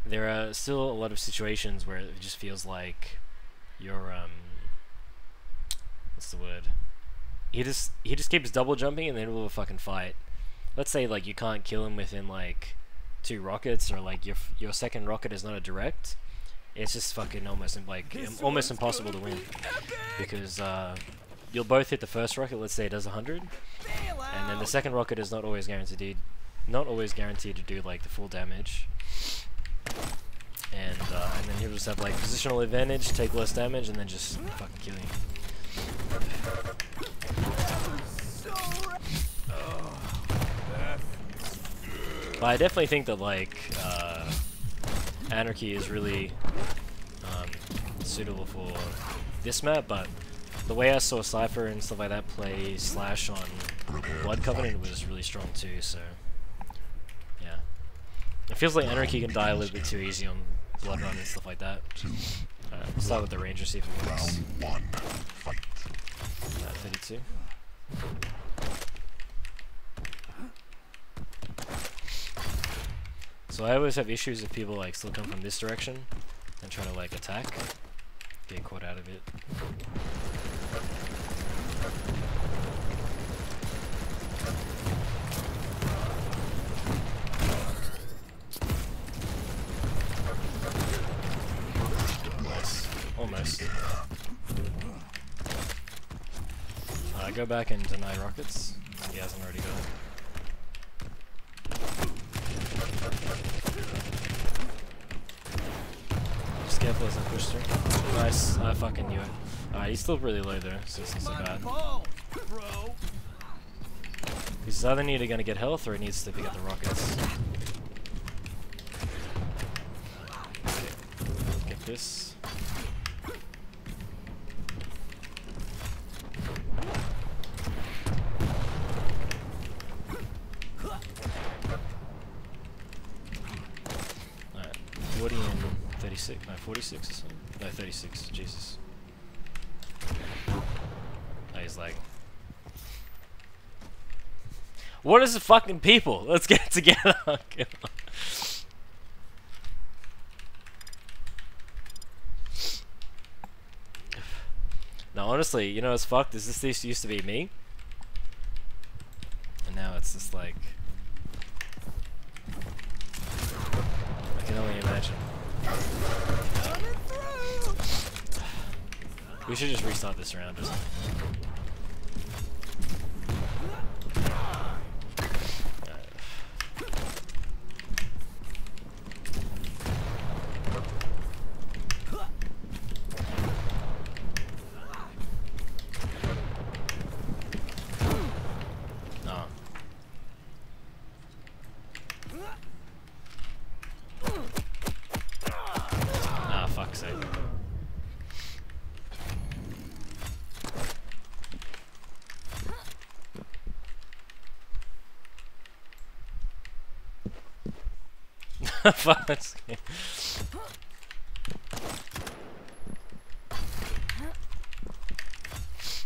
there are still a lot of situations where it just feels like you're what's the word? He just keeps double jumping in the middle of a fucking fight. Let's say like you can't kill him within like 2 rockets, or like your second rocket is not a direct. It's just fucking almost impossible to win, because you'll both hit the first rocket. Let's say it does 100, and then the second rocket is not always guaranteed to do like the full damage. And then he'll just have like positional advantage, take less damage, and then just fucking kill you. But I definitely think that like Anarchy is really suitable for this map, but the way I saw Cypher and stuff like that play Slash on Blood Covenant was really strong too, so yeah. It feels like Anarchy can die a little bit too easy on Blood Run and stuff like that. Alright, we'll start with the Ranger, see if it works. Round 1, fight. 32. So I always have issues if people like still come from this direction and try to like attack, get caught out of it. Nice. Almost. Go back and deny rockets. He hasn't already got it. Just careful as I push through. Nice, I fucking knew it. He's still really low though, so it's not so bad. He's either either gonna get health or he needs to pick up the rockets. Get this. Alright, 40 and 36, no 46 or something? No, 36, Jesus. Oh, he's lagging. What is the fucking people? Let's get it together. No, honestly, you know what's fucked is this used to be me, and now it's just like I can only imagine. We should just restart this round, just. Fuck's sake. Fuck.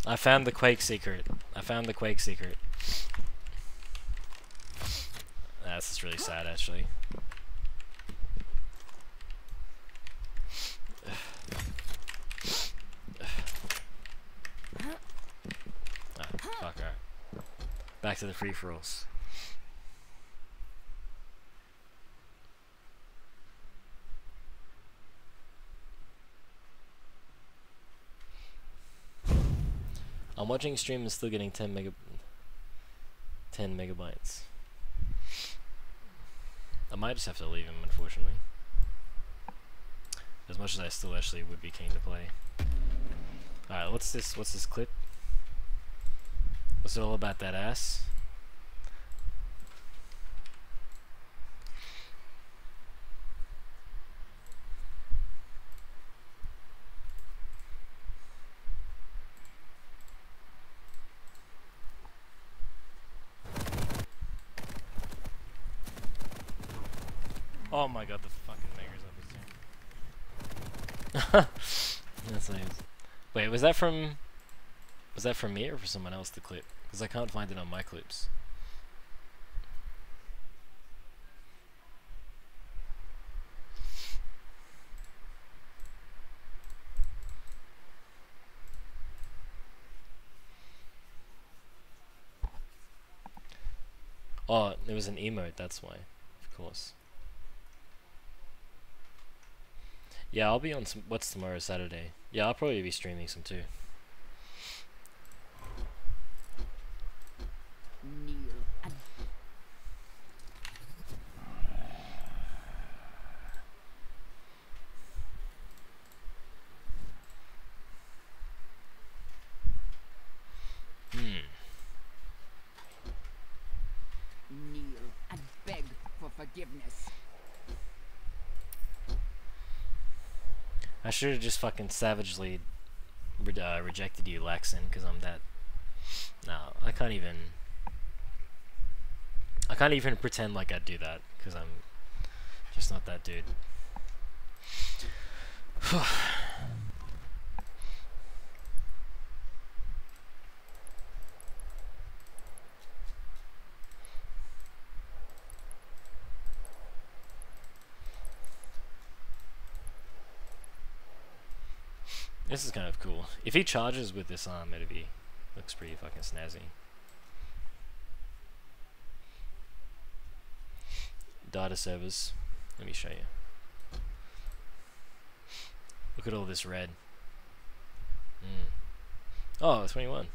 I found the Quake secret. That's just really sad, actually. Fuck, alright. Back to the free-for-alls. I'm watching stream and still getting 10 megabytes. I might just have to leave him, unfortunately. As much as I still actually would be keen to play. Alright, what's this clip? What's it all about, that ass? Oh my god, the fucking mayor's up his turn. That's nice. Wait, was that from me or for someone else, the clip? Because I can't find it on my clips. Oh, it was an emote, that's why. Of course. Yeah, I'll be on some, what's tomorrow, Saturday? Yeah, I'll probably be streaming some too. Kneel and beg for forgiveness. I should have just fucking savagely rejected you, Laxon, because I'm that. No, I can't even pretend like I'd do that, because I'm just not that dude. This is kind of cool. If he charges with this arm, looks pretty fucking snazzy. Data servers. Let me show you. Look at all this red. Oh, 21.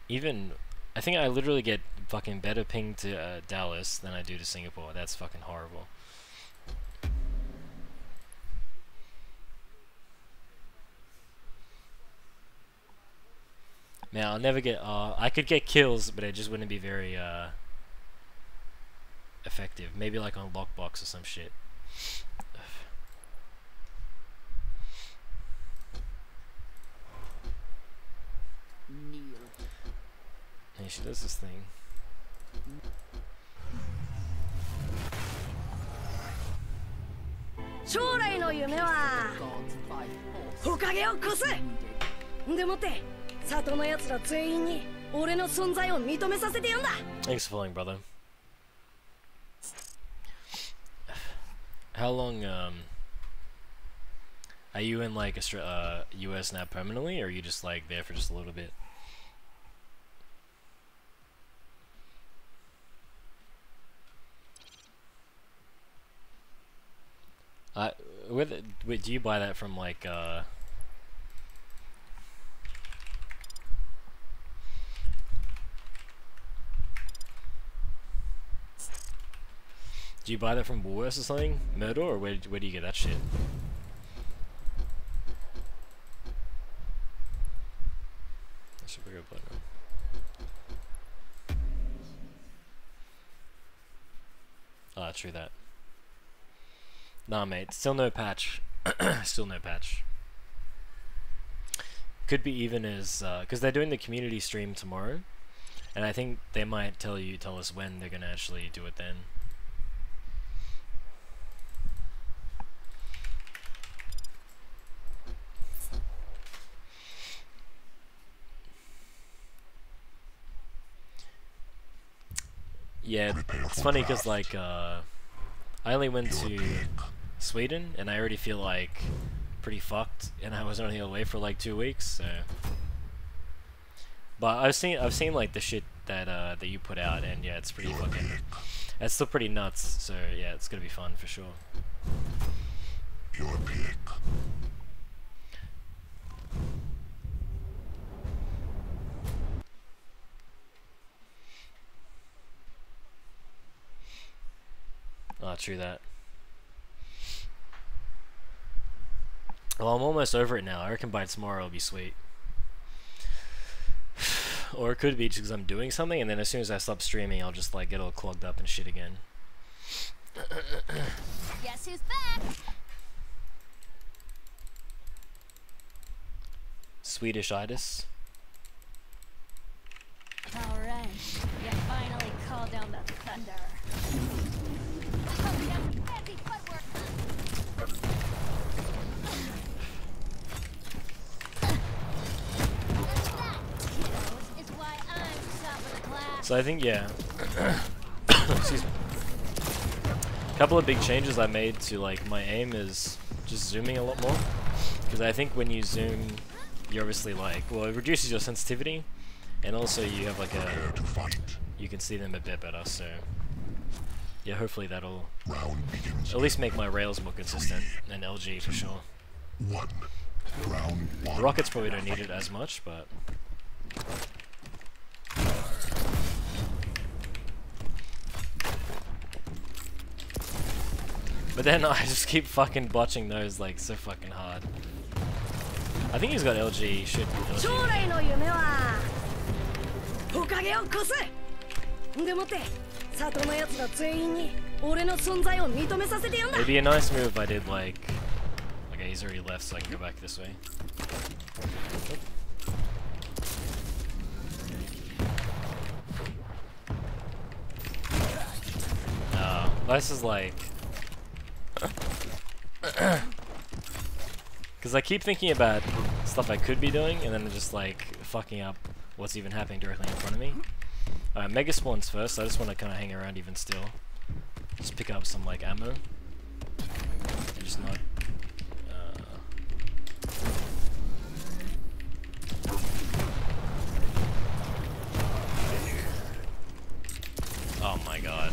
Even, I think I literally get fucking better ping to Dallas than I do to Singapore. That's fucking horrible. Man, I'll never get, I could get kills, but it just wouldn't be very, effective. Maybe like on lockbox or some shit. Hey, she does this thing. Thanks for following, brother. How long, are you in like US now permanently, or are you just like there for just a little bit? Do you buy that from like do you buy that from Woolworths or something? Murder, or where do you get that shit? I should bring a button. Ah, true that. Nah, mate, still no patch. Still no patch. Could be even as because they're doing the community stream tomorrow, and I think they might tell us when they're gonna actually do it then. Yeah, it's funny because like I only went to Sweden and I already feel like pretty fucked, and I was only away for like 2 weeks. So, but I've seen like the shit that that you put out, and yeah, it's pretty fucking. It's still pretty nuts. So yeah, it's gonna be fun for sure. Your pick. Oh, true that. Well, I'm almost over it now. I reckon by tomorrow it'll be sweet. Or it could be just because I'm doing something, and then as soon as I stop streaming, I'll just like get all clogged up and shit again. Guess who's back? Swedish-itis. Alright, you finally called down the thunder. Oh, yes, fancy So I think, yeah. Excuse me. A couple of big changes I made to like my aim is just zooming a lot more. Because I think when you zoom, you obviously like, well, it reduces your sensitivity, and also you have like Prepare to fight. you can see them a bit better. So yeah, hopefully that'll Round begins. at least make my rails more consistent than LG for sure. 1. Round 1. The rockets probably don't need it as much, but then I just keep fucking botching those like so fucking hard. I think he's got LG, should be 将 LG. 来の夢は火影を越せでもって里のやつら全員に俺の存在を認めさせてやんだ It'd be a nice move if I did like... Okay, he's already left, so I can go back this way. No, this is like... Because I keep thinking about stuff I could be doing, and then I'm just like fucking up what's even happening directly in front of me. Alright, Mega Spawns first, I just want to kind of hang around even still. Just pick up some like ammo. And just not... Oh my god.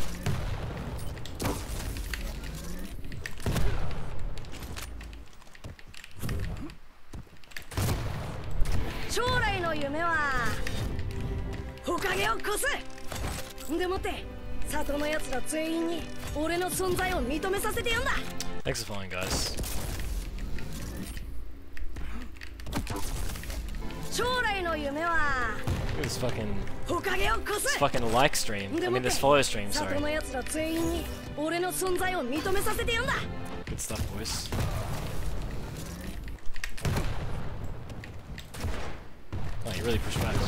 Thanks for following, guys. Look at this fucking like stream. I mean, this follow stream, sorry. Good stuff, boys. Oh, you really pushed back. I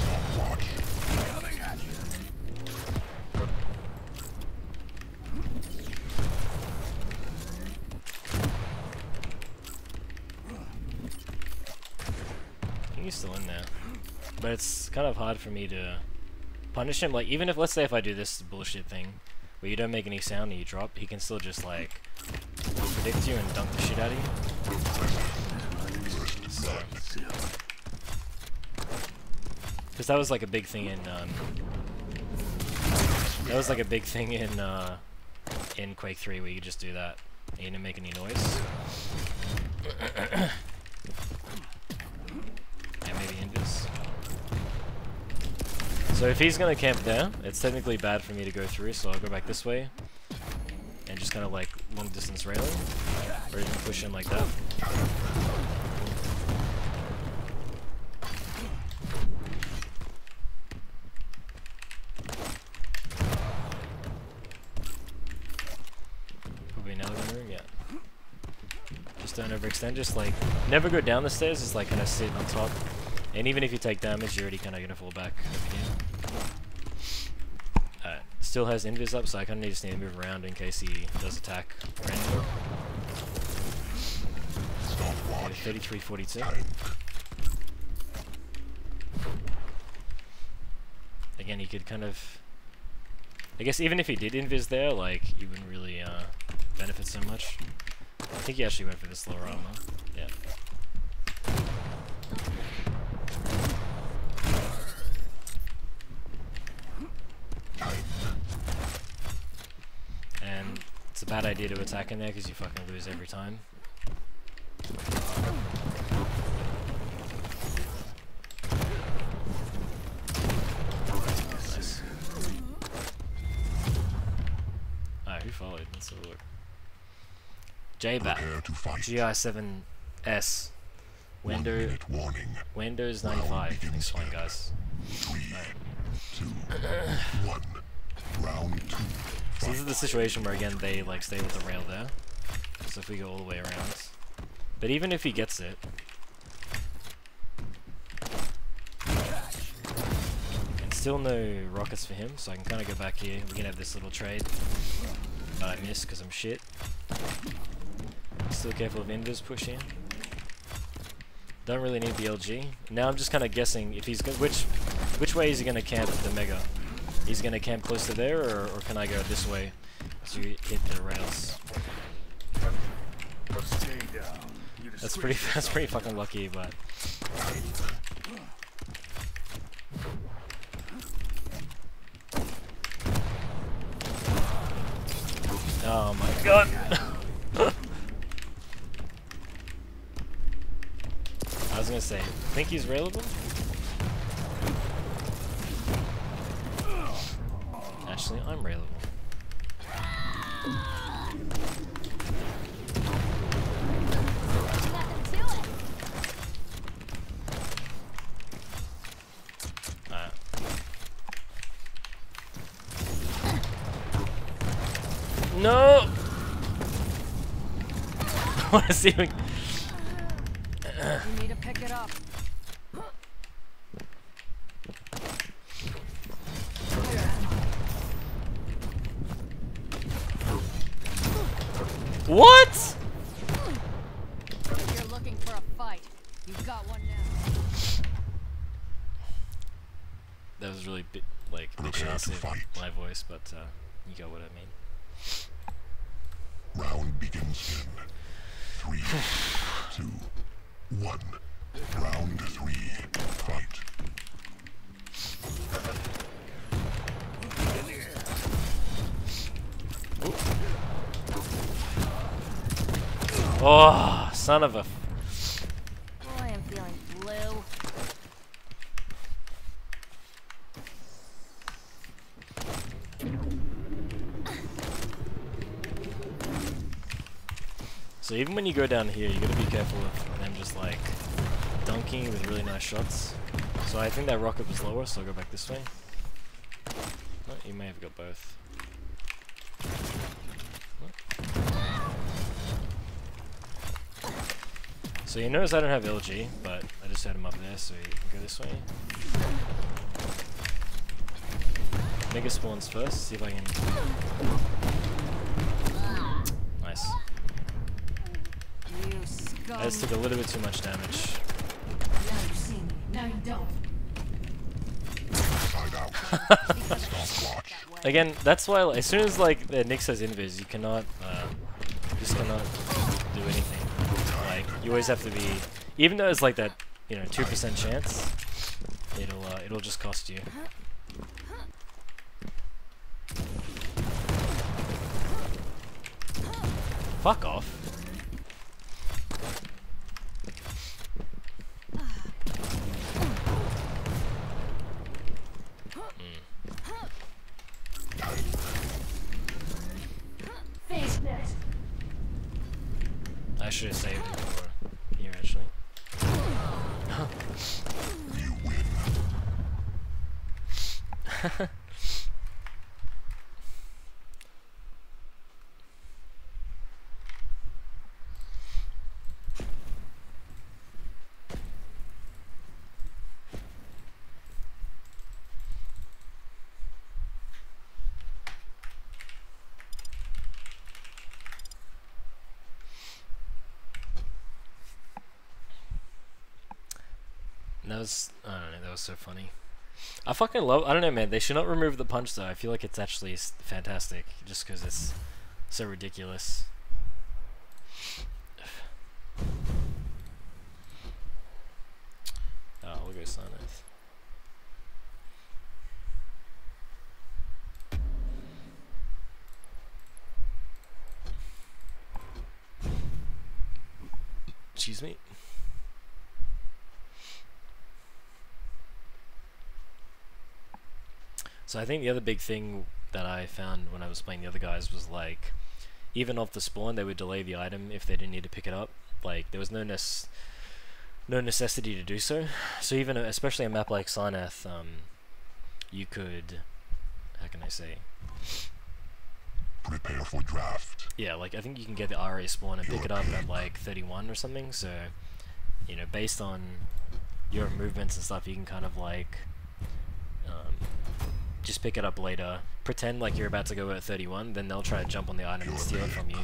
think he's still in there. But it's kind of hard for me to punish him. Like, even if, let's say if I do this bullshit thing, where you don't make any sound and you drop, he can still just, like, predict you and dunk the shit out of you. So. Because that was like a big thing in, in Quake 3 where you could just do that and you didn't make any noise. Yeah, maybe invis. So if he's gonna camp there, it's technically bad for me to go through, so I'll go back this way and just kind of like long distance railing, or even push in like that. Probably another room, yeah. Just don't overextend, just like never go down the stairs, just like kind of sit on top. And even if you take damage, you're already kind of gonna fall back again. Alright, still has invis up, so I kind of just need to move around in case he does attack randomly. 33-42. Again, you could kind of... I guess even if he did invis there, like, you wouldn't really benefit so much. I think he actually went for this lower armor. Yeah. And it's a bad idea to attack in there because you fucking lose every time. Nice. Alright, who followed? Let's have a look. J-Bat. GI7S. Windows 95. Thanks for playing, guys. 3, 2, 1. Round 2. So this is the situation where again they like stay with the rail there. So if we go all the way around. But even if he gets it, and still no rockets for him, so I can kind of go back here. We can have this little trade, but I missed because I'm shit. Still careful of invis pushing. Don't really need the LG. Now I'm just kind of guessing if he's which way is he gonna camp the mega. He's gonna camp close to there, or can I go this way to hit the rails? That's pretty fucking lucky, but. Oh my god! I was gonna say, think he's railable? Actually, I'm railable. No! What is he doing? You need to pick it up. What? If you're looking for a fight, you've got one now. That was really like exhaustive, my voice, but you got what I mean. Round begins in 3, 2, 1. Round 3. Fight. Oh, son of a. Boy, I'm feeling blue. So even when you go down here, you gotta be careful of them just like dunking with really nice shots. So I think that rocket was lower, so I'll go back this way. Oh, you may have got both. So you notice I don't have LG, but I just had him up there, so you can go this way. Mega spawns first, see if I can. Nice. You scum. I just took a little bit too much damage. Now you see me. Now you don't. Side out. Stop watch. Again, that's why as soon as like the Nick says invis, you cannot, just cannot do anything. Like you always have to be, even though it's like that, 2% chance, it'll just cost you. Fuck off. I should have saved it for here, actually. You win. That was, I don't know, that was so funny. I fucking love, I don't know, man, they should not remove the punch though. I feel like it's actually fantastic, just because it's so ridiculous. Oh, we'll go Silence. Excuse me. So I think the other big thing that I found when I was playing the other guys was like, even off the spawn, they would delay the item if they didn't need to pick it up. Like there was no necessity to do so. So even especially a map like Sarnath, you could, how can I say? Prepare for draft. Yeah, like I think you can get the RA spawn and pick it up at like 31 or something. So, based on your movements and stuff, you can kind of like. Just pick it up later, pretend like you're about to go at 31, then they'll try to jump on the item and steal it from you,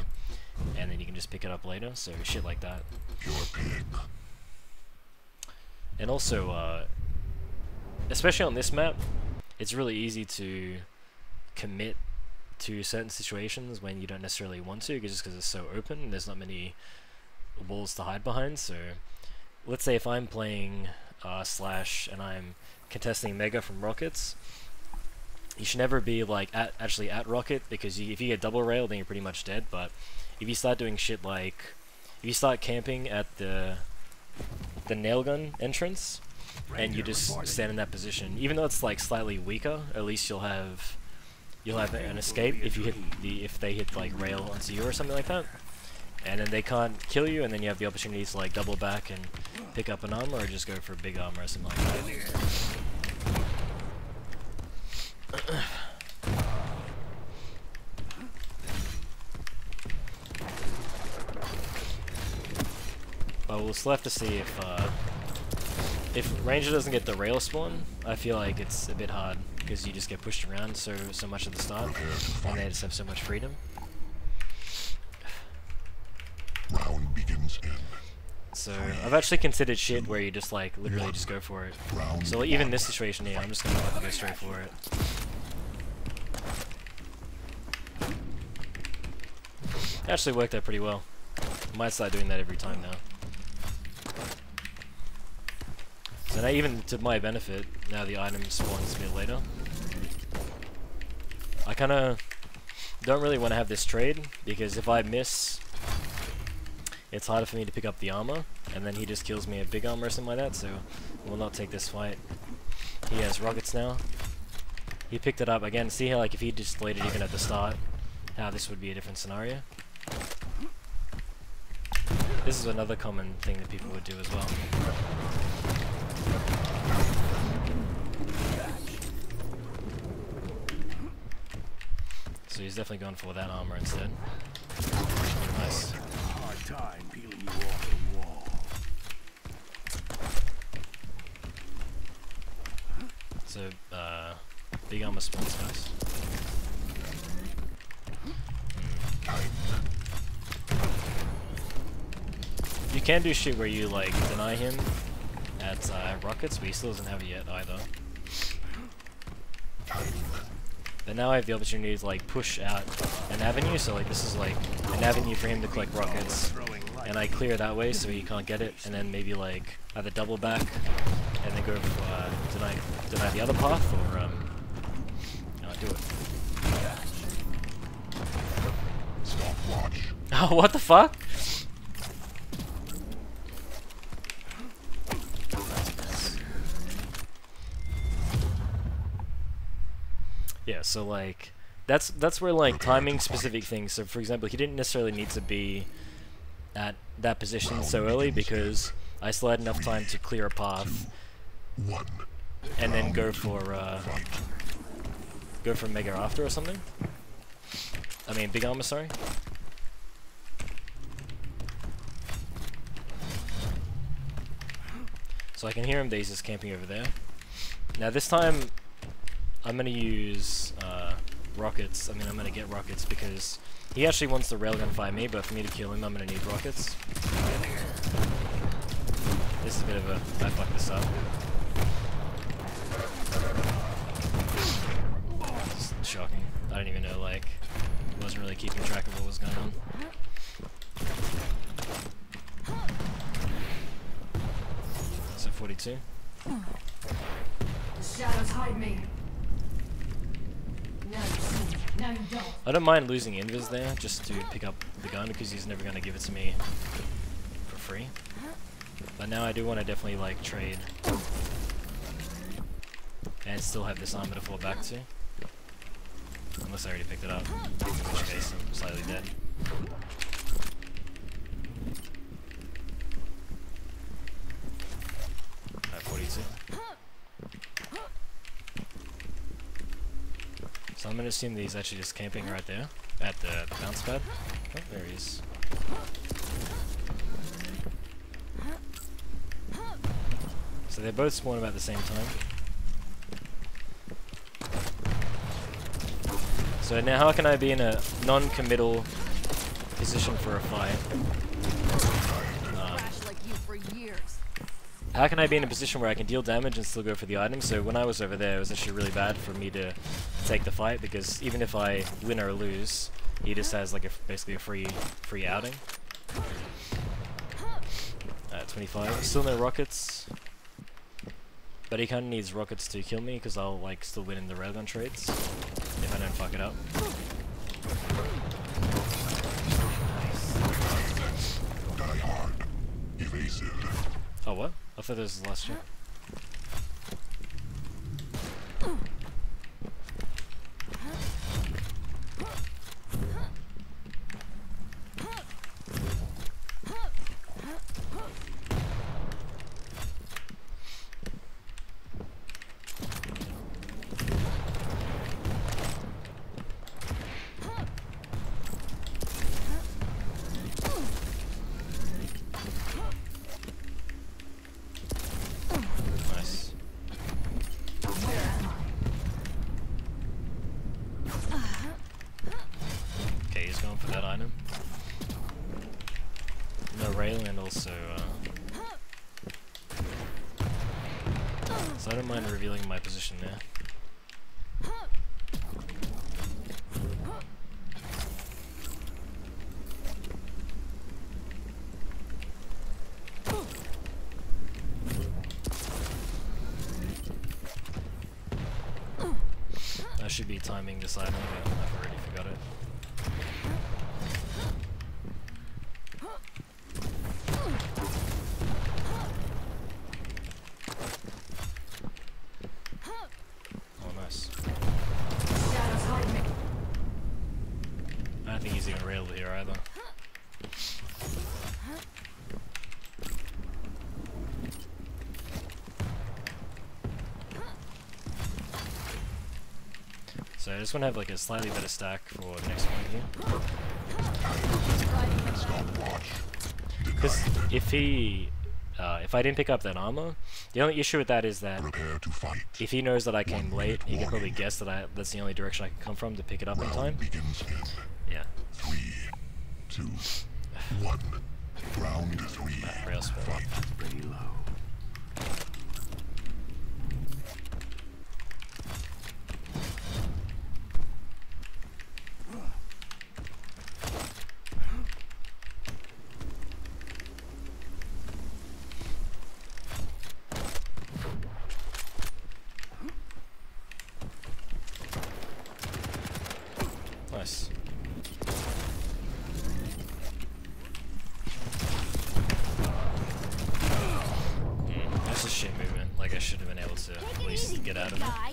and then you can just pick it up later, so shit like that. Your pick. And also, especially on this map, it's really easy to commit to certain situations when you don't necessarily want to, just because it's so open and there's not many walls to hide behind. So let's say if I'm playing Slash and I'm contesting Mega from Rockets, you should never be like actually at Rocket, because if you get double rail then you're pretty much dead. But if you start doing shit like, if you start camping at the nail gun entrance and you just stand in that position, even though it's like slightly weaker, at least you'll have an escape if you hit if they hit like rail onto you or something like that, and then they can't kill you, and then you have the opportunity to like double back and pick up an armor or just go for a big armor or something like that. But we'll still have to see if Ranger doesn't get the rail spawn. I feel like it's a bit hard because you just get pushed around so much at the start, and they just have so much freedom. Round begins in. So I've actually considered shit where you just like literally just go for it. So like, even this situation here, I'm just gonna fucking go straight for it. It actually worked out pretty well. I might start doing that every time now. So now, even to my benefit, now the item spawns a bit later. I kinda don't really want to have this trade, because if I miss, it's harder for me to pick up the armor, and then he just kills me a big armor or something like that, so we'll not take this fight. He has rockets now. He picked it up again. See how like if he just played it even at the start, how this would be a different scenario. This is another common thing that people would do as well. So he's definitely going for that armor instead. Nice. Hard time peeling you off the wall. So, big armor spawns, guys. You can do shit where you like deny him at rockets, but he still doesn't have it yet either. But now I have the opportunity to like push out an avenue, so like this is like an avenue for him to collect rockets, and I clear that way so he can't get it, and then maybe like either double back and then go for deny the other path, or do it. Stopwatch. Oh, what the fuck? Yeah, so like that's where like timing specific things. So for example, he didn't necessarily need to be at that position so early, because I still had enough time to clear a path and then go for Mega after or something. I mean big armor, sorry. So I can hear him that he's just camping over there. Now this time I'm gonna use rockets. I mean, I'm gonna get rockets because he actually wants to railgun fight me, but for me to kill him, I'm gonna need rockets. This is a bit of a... I fucked this up. This is shocking. I don't even know, like... I wasn't really keeping track of what was going on. So 42. Shadows hide me. Now you don't. I don't mind losing invis there, just to pick up the gun, because he's never going to give it to me for free. But now I do want to definitely like trade and still have this armor to fall back to. Unless I already picked it up, in which case I'm slightly dead. Alright, 42. So I'm gonna assume that he's actually just camping right there at the bounce pad. Oh, there he is. So they both spawn about the same time. So now how can I be in a non-committal position for a fight? Crash like you for years. how can I be in a position where I can deal damage and still go for the item? So when I was over there, it was actually really bad for me to take the fight, because even if I win or lose, he just has like basically a free outing. 25. Still no rockets. But he kind of needs rockets to kill me, because I'll like still win in the railgun trades if I don't fuck it up. Die hard. Evasive. Oh, what? I thought this was the last year. Nice. Okay, he's going for that item. No rail, and also so I don't mind revealing my position there. I should be timing this item, but I've already forgot it. Oh, nice. I don't think he's even railed here either. So I just want to have like a slightly better stack for the next one here. Because if I didn't pick up that armor, the only issue with that is that Prepare to fight. if he knows that I came late, he can probably guess that that's the only direction I can come from to pick it up in time. Round begins in Yeah. 3, 2, 1. Round 3. Rail spell. Lay low. Nice. That's a shit movement. Like, I should have been able to at least get out of it. Guy.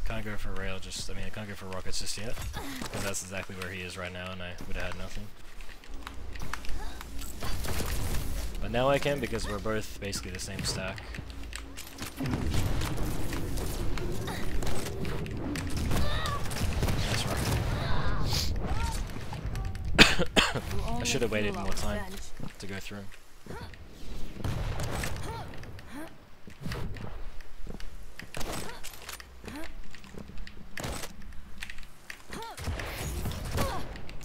Can't go for rail, I mean, I can't go for rockets just yet. Because that's exactly where he is right now, and I would have had nothing. But now I can, because we're both basically the same stack. That's right. I should have waited more time to go through.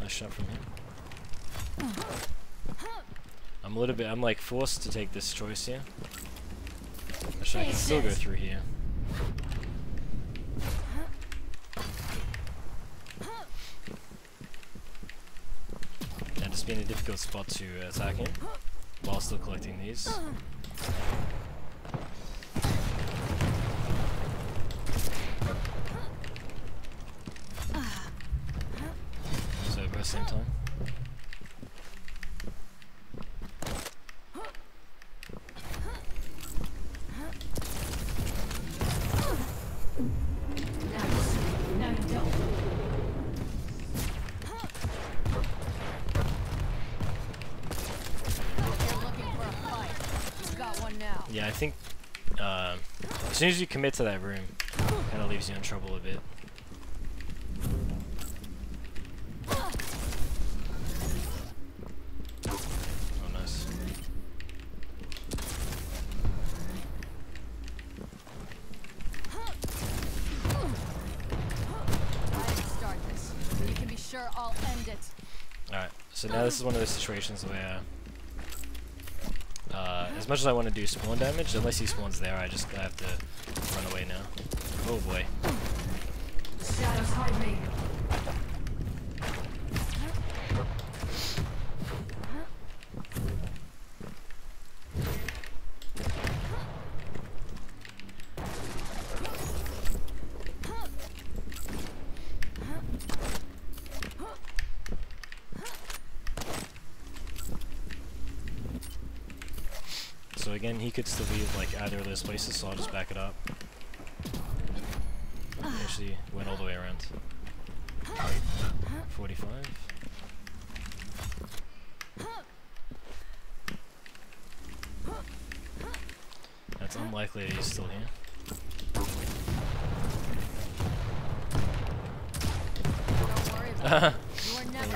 Nice shot from him. I'm like forced to take this choice here. Actually, I can still go through here. And just be in a difficult spot to attack him while still collecting these. So both same time. Yeah, I think as soon as you commit to that room, it kind of leaves you in trouble a bit. Oh, nice. I start this. You can be sure I'll end it. Alright, so now this is one of those situations where as much as I want to do spawn damage, unless he spawns there, I have to run away now. Oh boy. Shadows hide me. So again, he could still be like either of those places, so I'll just back it up. Actually, went all the way around. 45. That's unlikely that he's still here. Don't worry about it. You are never.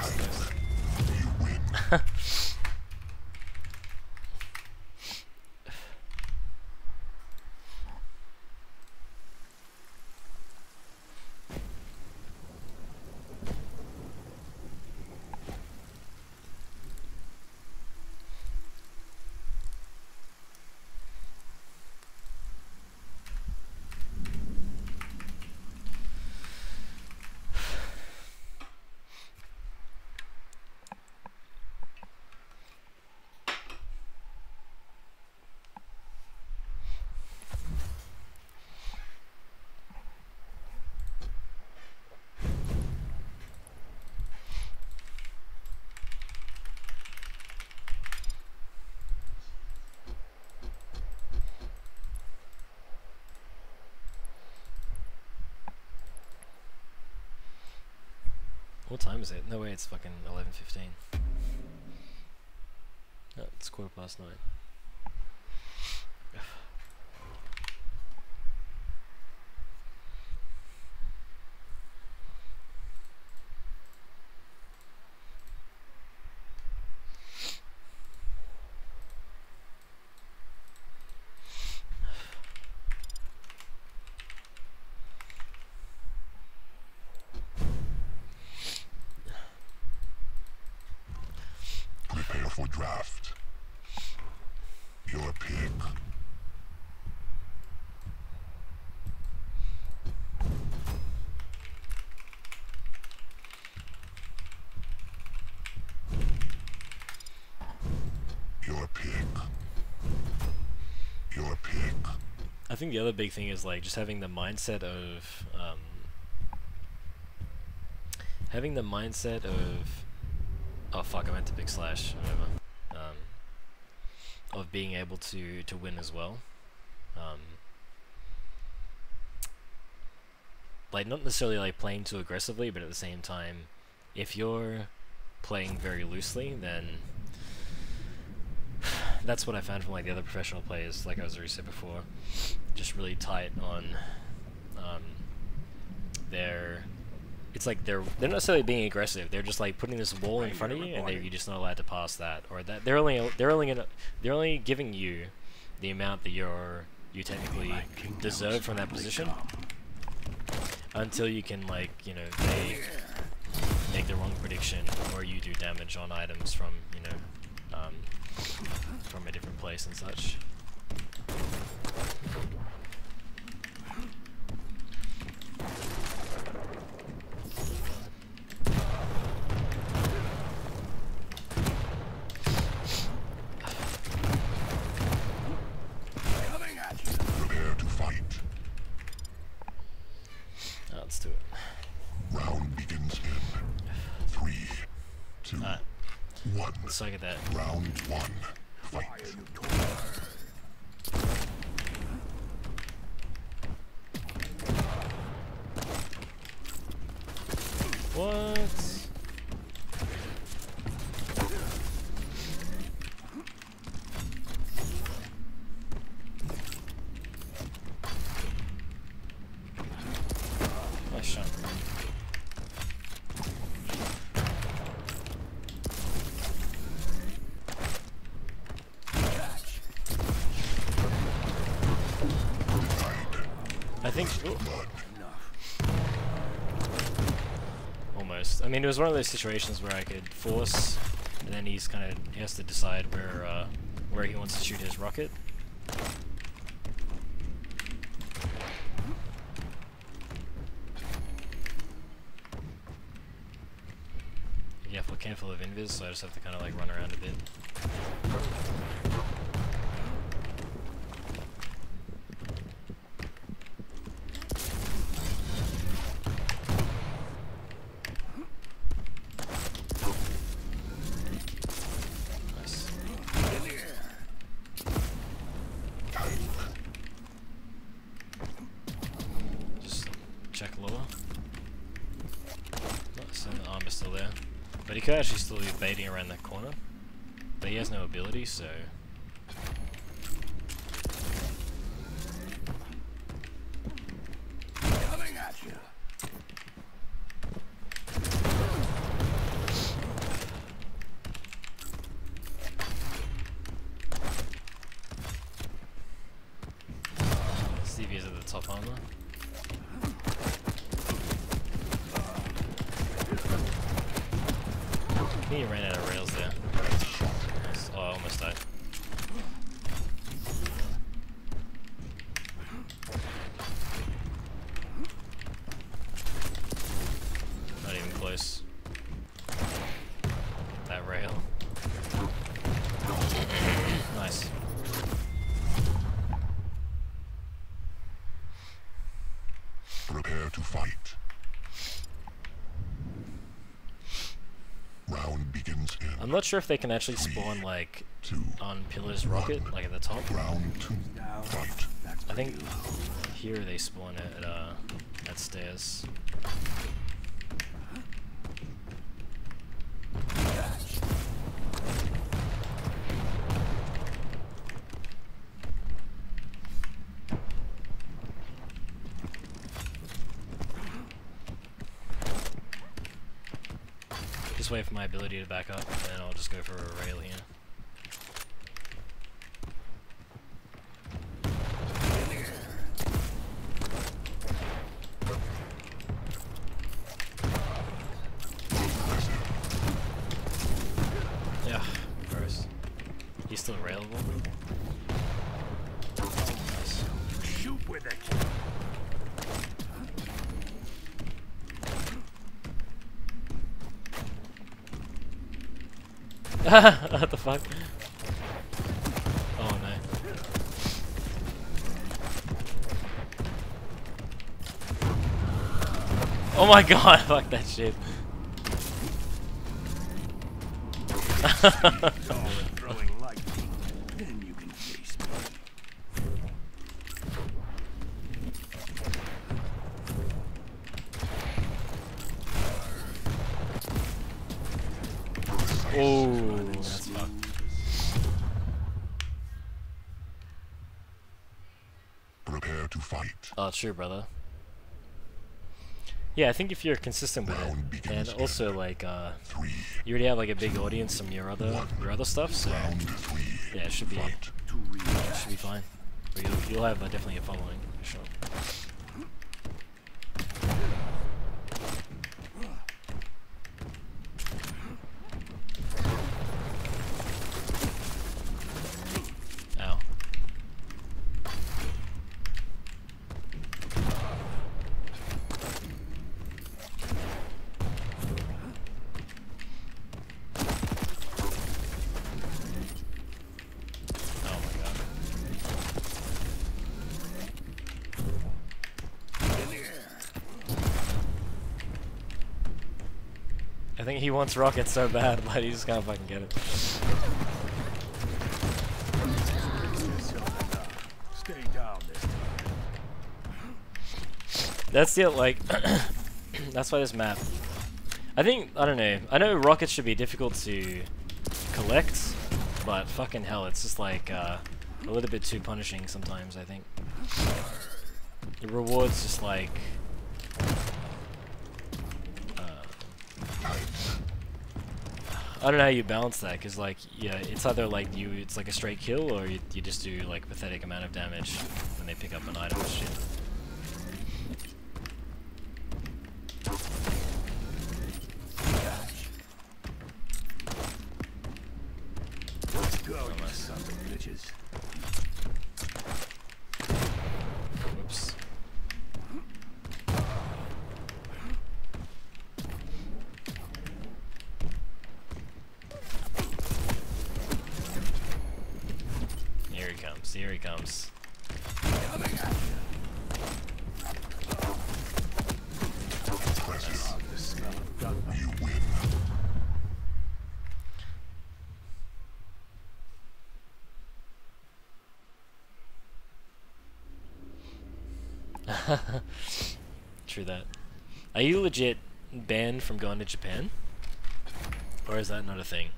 What time is it? No way, it's fucking 11:15. Oh, it's 9:15. Prepare for draft. Your pick. Your pick. Your pick. I think the other big thing is like just having the mindset of oh fuck, I meant to big slash, whatever. Of being able to win as well. Like not necessarily like playing too aggressively, but at the same time, if you're playing very loosely, then that's what I found from like the other professional players, like I was already said before, just really tight on it's like they're not necessarily being aggressive. They're just like putting this wall in front of you, and you're just not allowed to pass that, or that they're only giving you the amount that you technically deserve from that position, until you can like make the wrong prediction, or you do damage on items from from a different place and such. Prepare to fight. Let's do it. Round begins in 3, 2, Alright. 1. So I get that. Round 1. Fight. What? Nice shot. I think. Ooh. Almost. almost. I mean, it was one of those situations where I could force, and then he has to decide where he wants to shoot his rocket. Yeah, we're careful of invis, so I just have to kind of like run around a bit. Nice. Just check lower. Nice, and the armor's still there. But he could actually still be baiting around that corner. But he has no ability, so... Coming at you. Stevie's at the top armor. I think he ran out of rails there. Nice. Oh, I almost died. Not even close. That rail. Nice. Prepare to fight. Round begins in. I'm not sure if they can actually spawn like 2, on Pillar's rocket, like at the top. round 2, fight. I think here they spawn at stairs. Just wait for my ability to back up, and then I'll just go for a rail here. Yeah, gross. He's still railable. Nice. Shoot with it. What the fuck? Oh no. Oh my god, fuck that shit. Throwing lightning. Then you can face me. Oh, that's fucked. Prepare to fight. Oh, true, brother. Yeah, I think if you're consistent with Round it, begins and also in like 3, you already have like a big audience from your other stuff, so round 3, yeah, it should be fight. fine. But you'll have definitely a following for sure. Ow. Oh my god. I think he wants rockets so bad, but he just can't fucking get it. Stay down this time. That's the like. That's why this map. I don't know. I know rockets should be difficult to collect, but fucking hell, it's just like a little bit too punishing sometimes. I think the rewards just like. I don't know how you balance that, because like, yeah, it's either like it's like a straight kill, or you just do like pathetic amount of damage when they pick up an item and shit. Go, you sons of bitches. Whoops. Here he comes, here he comes. You win. True that. Are you legit banned from going to Japan? Or is that not a thing?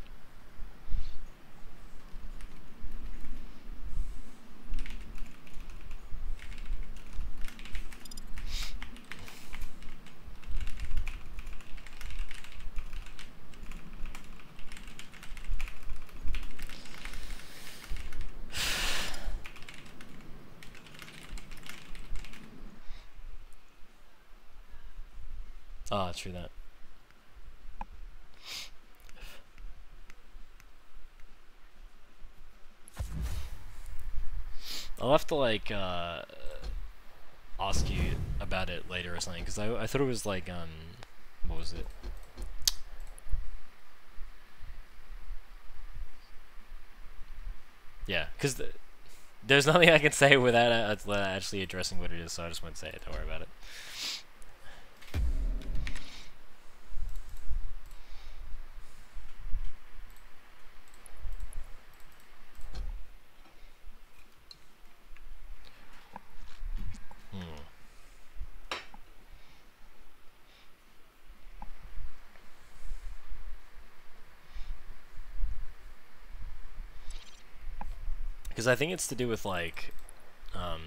Ah, true that. I'll have to like ask you about it later or something, because I thought it was like what was it? Yeah, because there's nothing I can say without actually addressing what it is, so I just won't say it. Don't worry about it. Because I think it's to do with like, how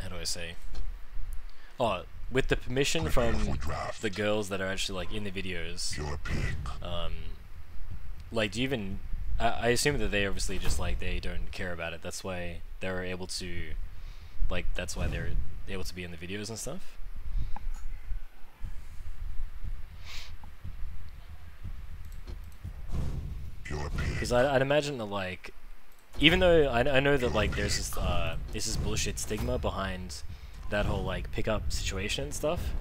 do I say? Oh, with the permission from the girls that are actually like in the videos. You're a pig. Like, do you even? I assume that they obviously just like they don't care about it. That's why they're able to, like, that's why they're able to be in the videos and stuff. Because I'd imagine that, like, even though I know that like there's this bullshit stigma behind that whole like pickup situation and stuff,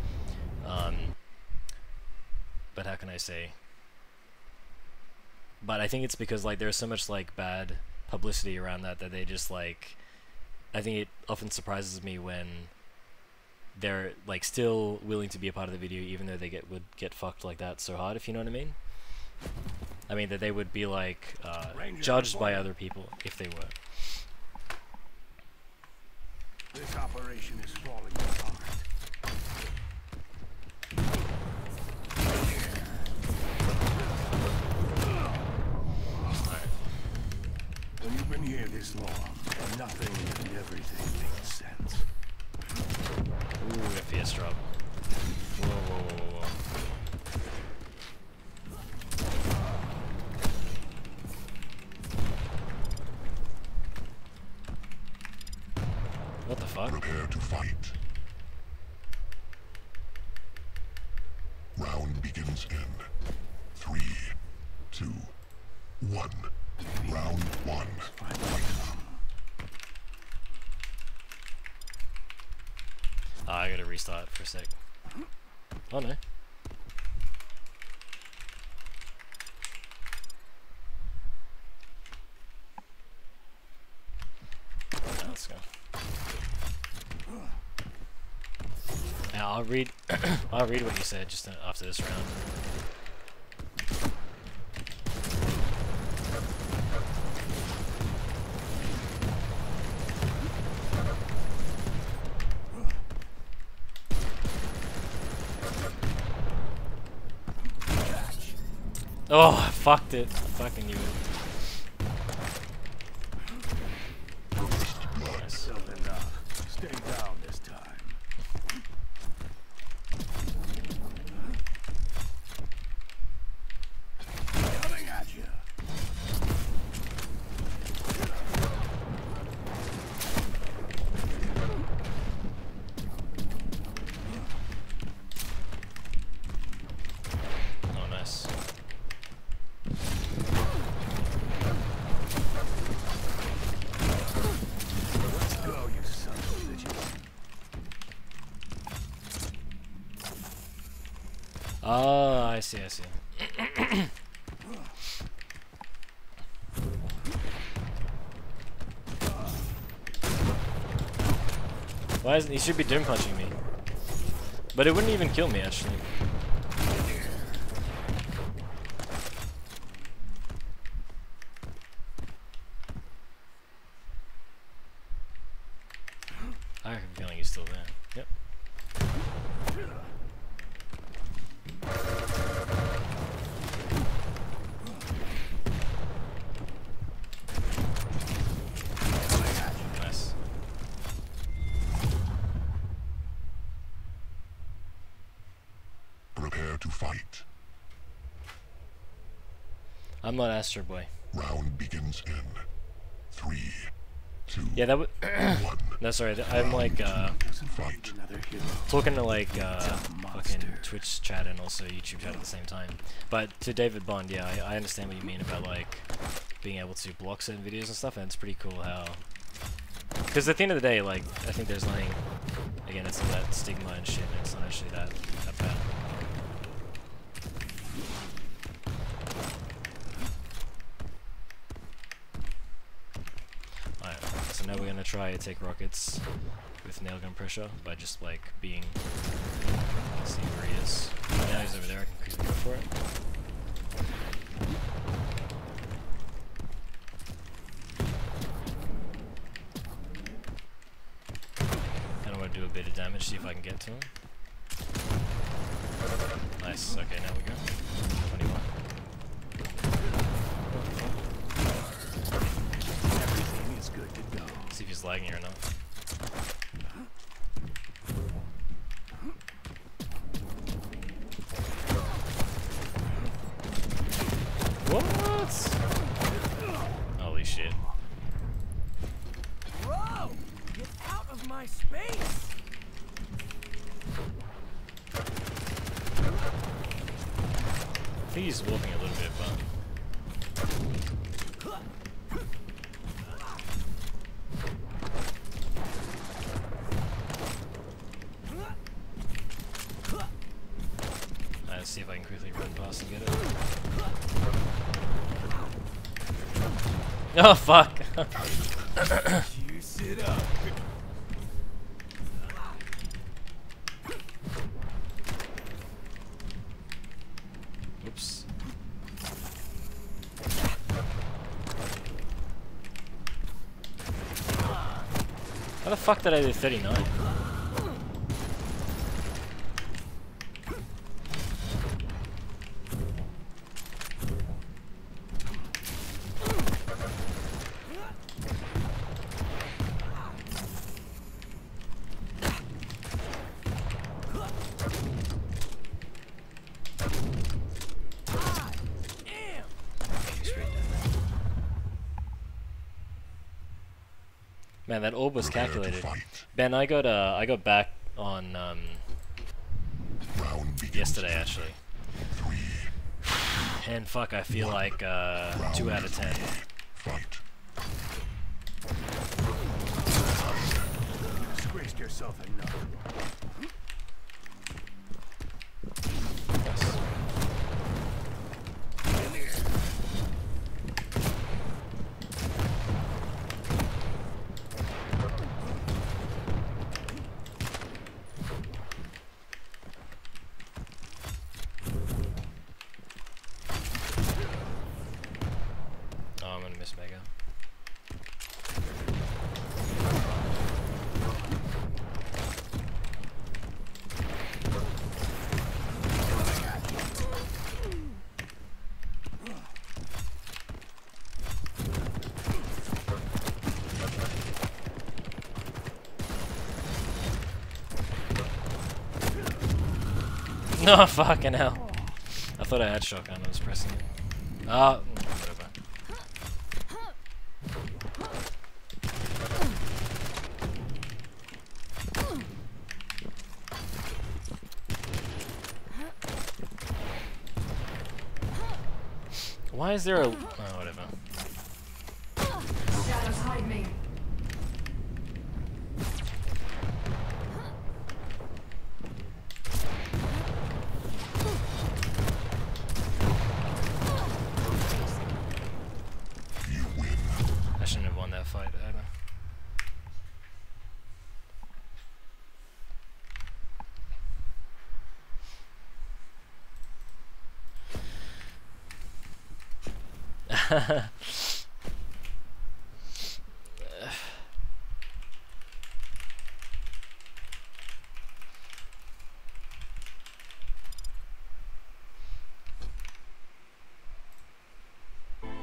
but how can I say? But I think it's because like there's so much like bad publicity around that they just like, I think it often surprises me when they're like still willing to be a part of the video even though they would get fucked like that so hard, if you know what I mean. I mean that they would be like judged by other people if they were. This operation is falling apart. When you've been here this long, nothing and everything makes sense. Ooh, FPS drop. Whoa, whoa, whoa, whoa. What the fuck? Prepare to fight. Round begins in 3, 2, 1. Round 1. I gotta restart for a sec. Oh no. Let's go. Now I'll read I'll read what you said just after this round. Oh, I fucked it. I fucking knew it. Nice. Stay down this time. Coming at you. Oh, nice. Oh, I see, I see. Why isn't he should be doom punching me? But it wouldn't even kill me actually. I have a feeling he's still there. Yep. Nice. Prepare to fight. I'm not Astro Boy. Round begins in 3, 2, Yeah, that would. 1. No, sorry. I'm like Fight. talking to like fucking Twitch chat and also YouTube chat at the same time. But to David Bond, yeah, I understand what you mean about like being able to block certain videos and stuff, and it's pretty cool how. Because at the end of the day, like I think there's nothing. Again, it's all that stigma and shit, and it's not actually that bad. Alright, so now we're gonna try to take rockets with nail gun pressure by just like being. See where he is. Now he's over there. I can quickly go for it. And I want to do a bit of damage. See if I can get to him. Nice. Okay, now we go. 21. Everything is good to go. See if he's lagging or not. What? Holy shit. Bro! Get out of my space! I think he's walking a little bit, but. Let's see if I can quickly run past and get it. Oh fuck! You sit up. Oops. How the fuck did I do 39? Man, that orb was calculated. Ben, I got back on yesterday actually, and fuck, I feel like 2 out of 10. Fight. Disgraced yourself enough. Oh, I'm gonna miss Mega. No, fucking hell. I thought I had shotgun, I was pressing it. Ah, whatever. Why is there a... Oh, whatever. Shadows hide me.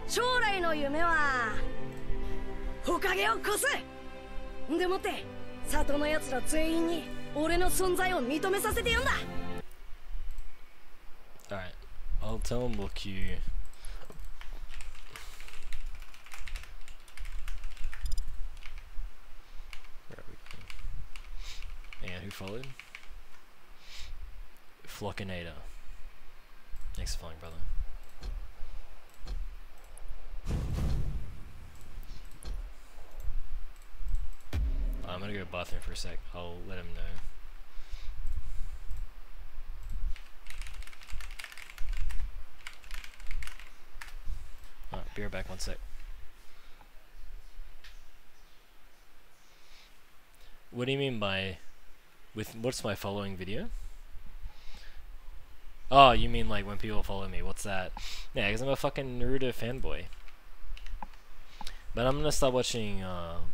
将来の夢は火影を越すでもって里の奴ら全員に俺の存在を認めさせてやんだ。 Alright, I'll tell him we'll queue. Where are we? And who followed? Flockinator. Thanks for following, brother. I'm gonna go to the bathroom for a sec. I'll let him know. Alright, be right back, one sec. What do you mean by with what's my following video? Oh, you mean like when people follow me? What's that? Yeah, because I'm a fucking Naruto fanboy. But I'm gonna start watching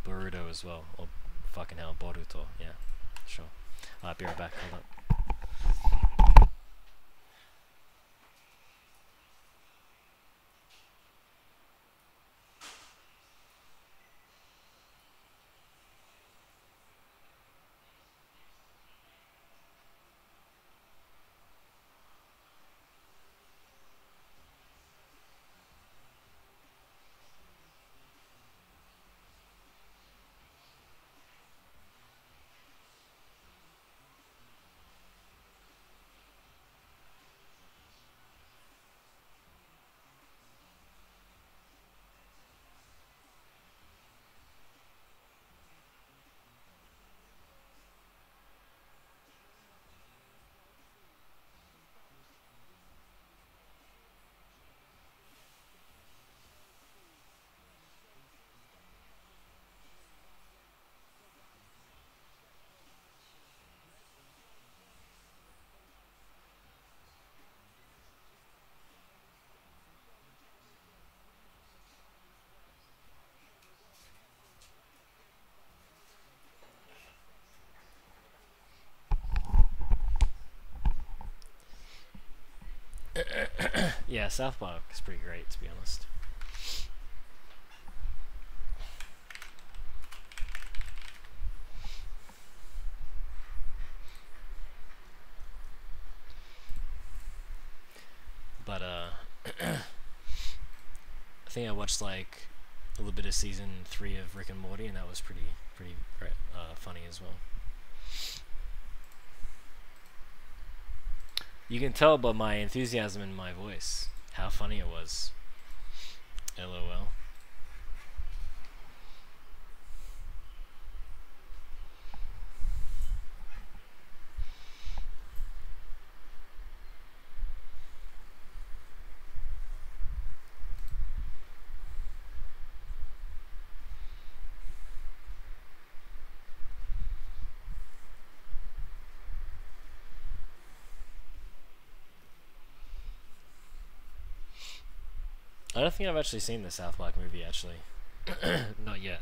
Boruto as well. Or fucking hell, Boruto. Yeah, sure. I'll be right back. Hold on. Yeah, South Park is pretty great, to be honest. But I think I watched like a little bit of season 3 of Rick and Morty, and that was pretty great, funny as well. You can tell by my enthusiasm in my voice how funny it was. LOL. I don't think I've actually seen the South Park movie, actually. Not yet.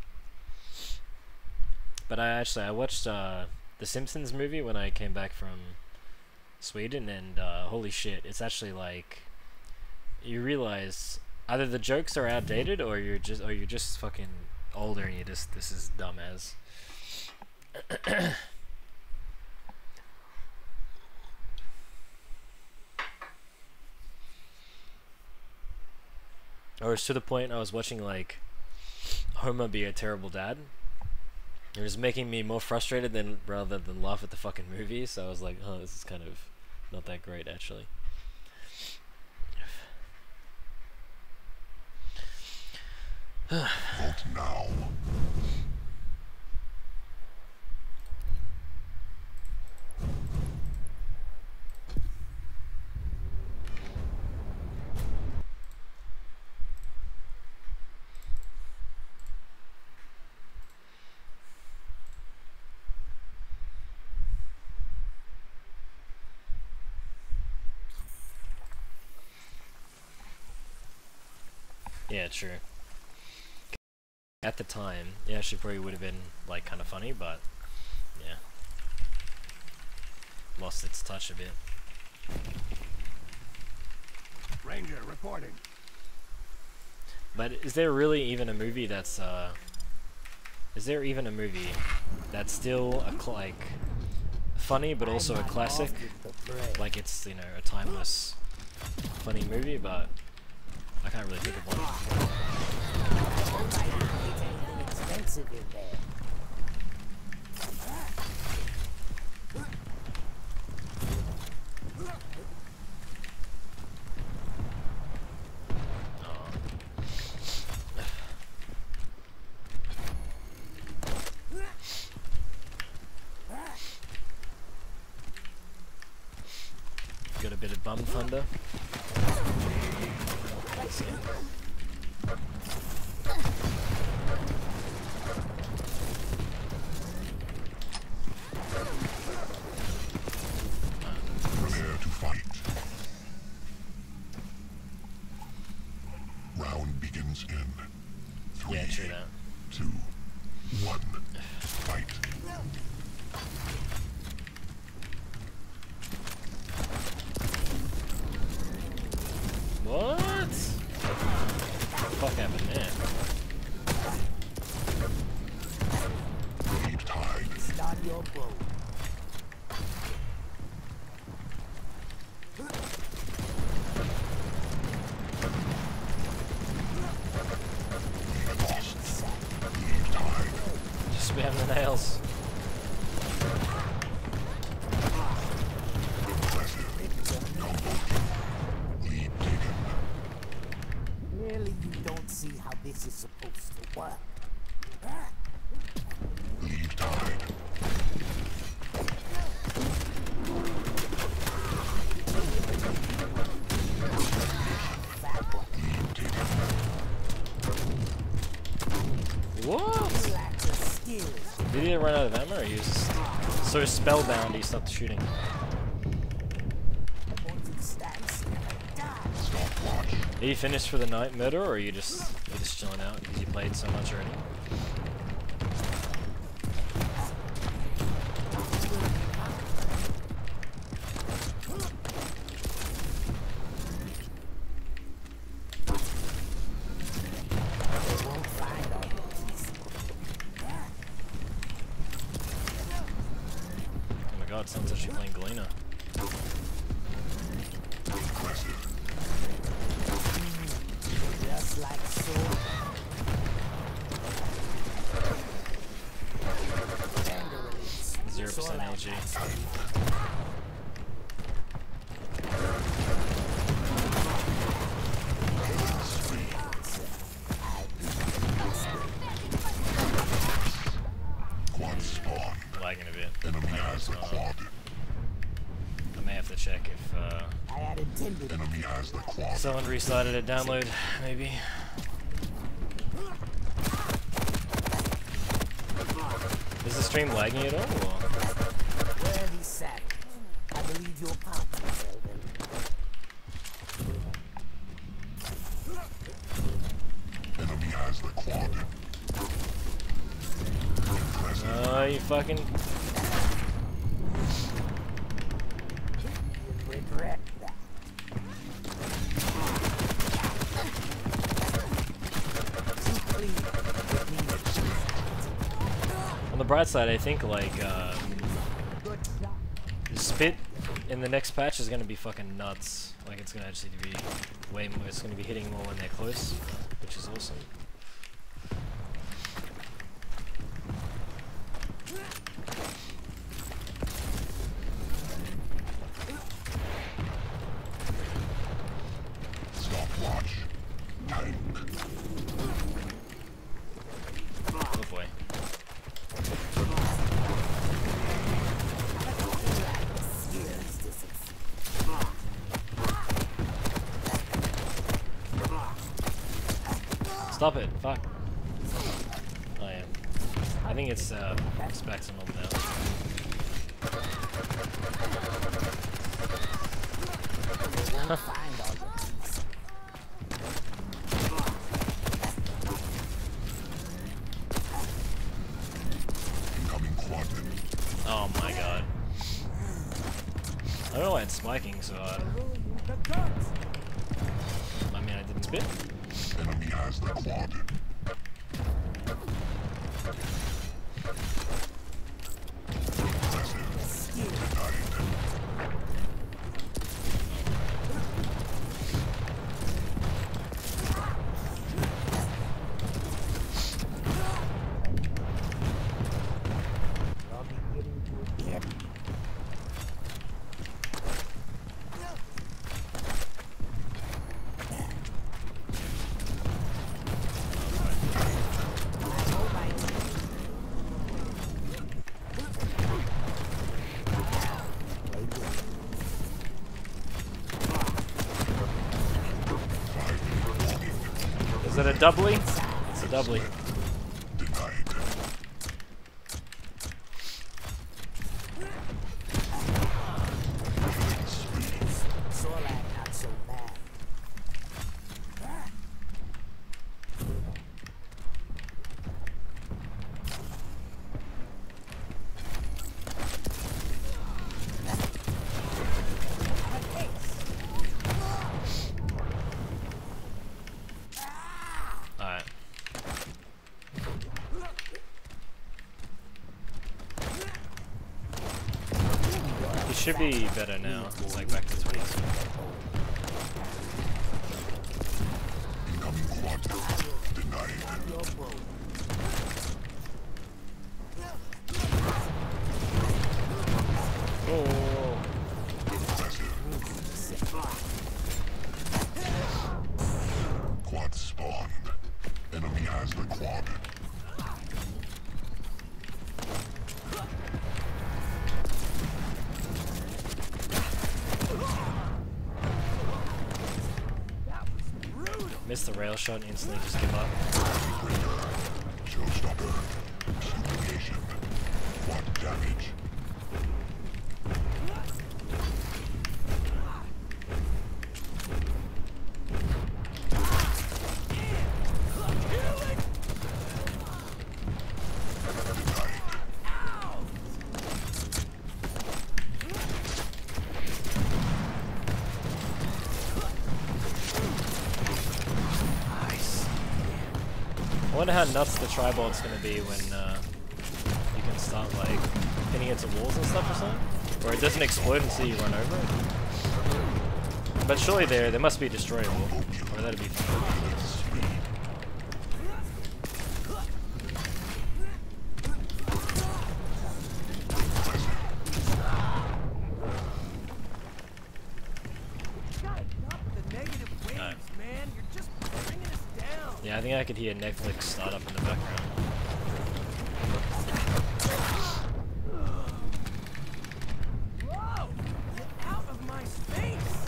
But I watched the Simpsons movie when I came back from Sweden, and holy shit, it's actually like you realize either the jokes are outdated or you're just fucking older and this is dumb as. Or it's to the point I was watching like Homer be a terrible dad. It was making me more frustrated rather than laugh at the fucking movie, so I was like, oh, this is kind of not that great actually. Vote now. Yeah, true. At the time, it actually probably would have been like kind of funny, but yeah, lost its touch a bit. Ranger reporting. But is there really even a movie that's is there even a movie that's still a like funny but also a classic? Like it's, you know, a timeless funny movie, but I can't really think of one. Expensive in there. Got a bit of bum thunder. Let's see. Prepare to fight. Round begins in 3, Yeah, true that. 2, 1. Fight. What? What the fuck happened there? Lead tide. Start your bow. Lost. Lead tide. Just spam the nails. Impressive. Combo. Lead taken. Really, you don't see how this is supposed to work. Lead tide. Lead taken. What? Lack of skills. Did he run out of ammo or he was just so spellbound he stopped shooting? Won't you stand still and die? Stopwatch. Are you finished for the night, Murder, or are you just chilling out because you played so much already? They won't find all your pieces. Oh my god, someone's actually playing Galena. Impressive. Just like so. 0% LG. Quad spawn. Lagging a bit. Enemy has the quad. I may have to check if I had intended. Enemy has the quad. someone restarted a download, maybe. Is the stream lagging at all? Or? Where he sat. I believe your party, Selvin. Enemy has the quad. Impressive. Oh, you fucking. You regret that. On the bright side, I think like the spit in the next patch is gonna be fucking nuts. Like it's gonna actually be way more. It's gonna be hitting more when they're close, which is awesome. Stopwatch. Tank. Oh boy. Stop it! Fuck. Oh yeah. I think it's back to normal now. Find all your pieces. tried spiking, so I mean I didn't spit. Enemy has the quad. Is it a doubly? It's a doubly. Alright. It should be better now. It's like back to 20s. Incoming quad. Denied. Oh. Quad spawned. Enemy has the quad. Missed the rail shot and instantly just give up. Showstopper. Humiliation. Quad damage. I wonder how nuts the tribolt's gonna be when you can start like hitting into walls and stuff or something, where it doesn't explode until you run over it. But surely there must be destroyable, or that'd be fun. Yeah, I think I could hear Netflix start up in the background. Whoa! Get out of my space!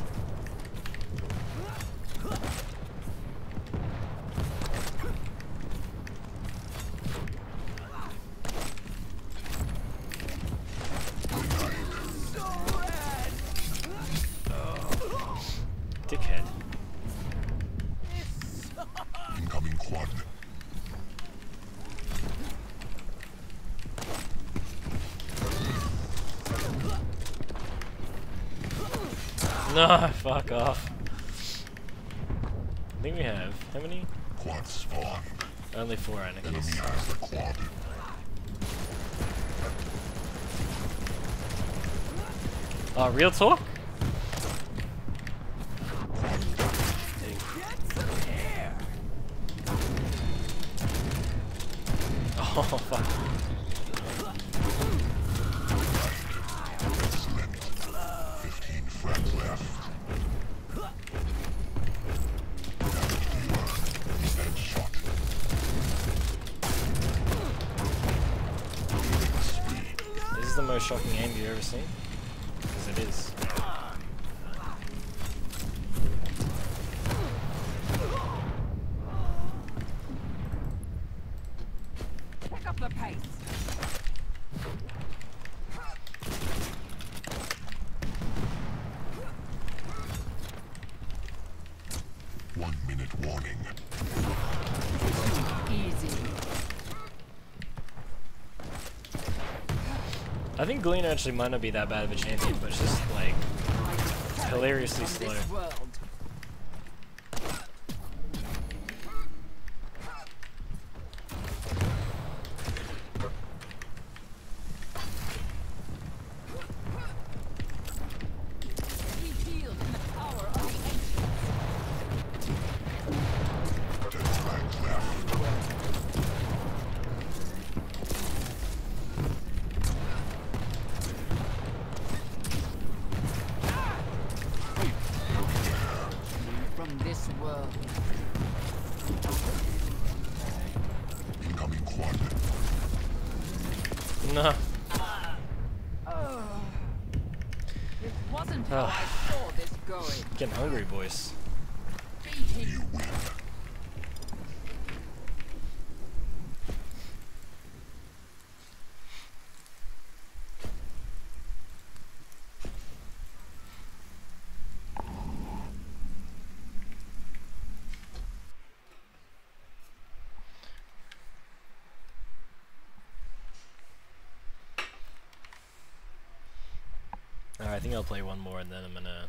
So rad! Dickhead. Incoming quad. No, fuck off. I think we have, how many? Quad spawned. Only 4 Enemy enemies. has the quad. Oh, real talk? Oh, fuck. Excellent. 15 frags left. Headshot. This is the most shocking aim you've ever seen? Because it is. Pick up the pace! 1 minute warning. I think Galena actually might not be that bad of a champion, but it's just like hilariously slow. This world. Be healed in the power of the ancients. From this world. Incoming quad. No. It wasn't how I saw this going. Getting hungry, boys. Beating. You win. Alright, I think I'll play one more and then I'm gonna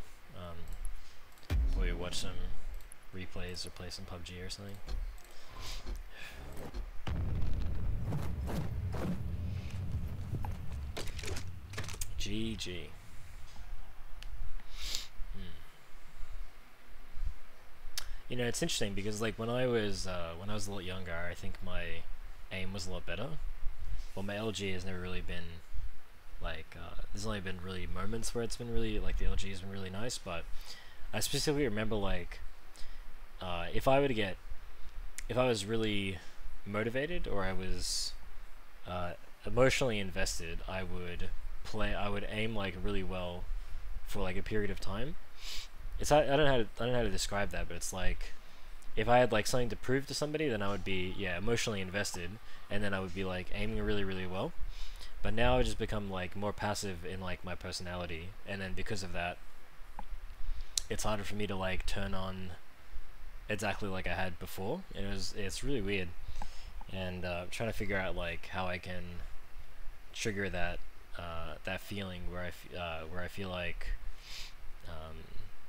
probably watch some replays or play some PUBG or something. GG. You know, it's interesting because like when I was a lot younger, I think my aim was a lot better. Well, my LG has never really been like there's only been really moments where it's been really like the LG has been really nice, but I specifically remember like if I was really motivated or I was emotionally invested, I would aim like really well for like a period of time. I don't know how to describe that, but it's like if I had like something to prove to somebody, then I would be emotionally invested, and then I would be like aiming really really well. But now I've just become like more passive in like my personality, and then because of that, it's harder for me to like turn on exactly like I had before, and it's really weird. And I'm trying to figure out like how I can trigger that that feeling where I feel like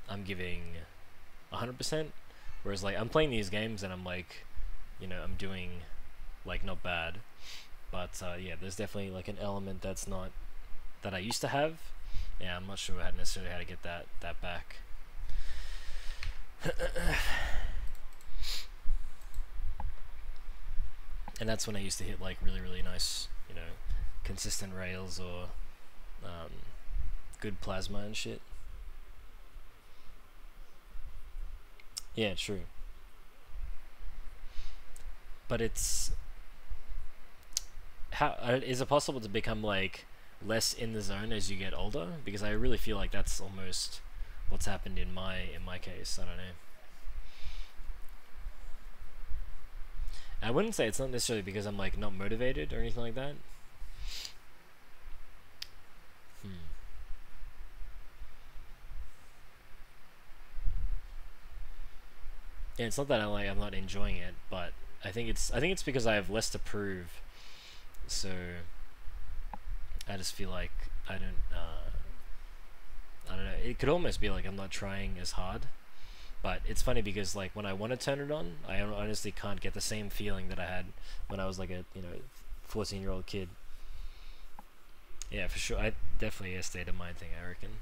I'm giving 100%, whereas like I'm playing these games and I'm like, you know, I'm doing like not bad. But yeah, there's definitely like an element that's not that I used to have. Yeah, I'm not sure necessarily how to get that back. And that's when I used to hit like really really nice, you know, consistent rails or good plasma and shit. Yeah, true. But it's how is it possible to become like less in the zone as you get older? Because I really feel like that's almost what's happened in my case. I don't know. I wouldn't say it's not necessarily because I'm like not motivated or anything like that. Yeah, it's not that I'm not enjoying it, but I think it's because I have less to prove. So I just feel like I don't know. It could almost be like I'm not trying as hard. But it's funny because like when I want to turn it on, I honestly can't get the same feeling that I had when I was like a 14-year-old kid. Yeah, for sure. I definitely a state of mind thing, I reckon.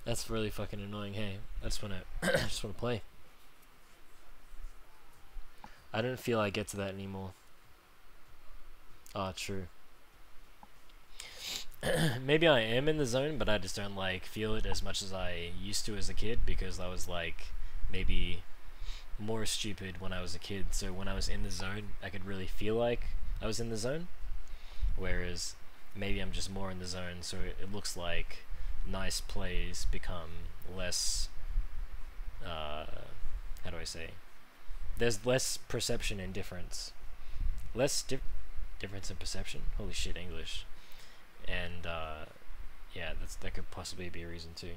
That's really fucking annoying. Hey, I just wanna just wanna play. I don't feel I get to that anymore. Ah, true. maybe I am in the zone, but I just don't like feel it as much as I used to as a kid, because I was like maybe more stupid when I was a kid. So when I was in the zone, I could really feel like I was in the zone, whereas maybe I'm just more in the zone, so it looks like nice plays become less, how do I say, there's less perception and difference, less difference in perception, holy shit, English, and yeah, that could possibly be a reason too.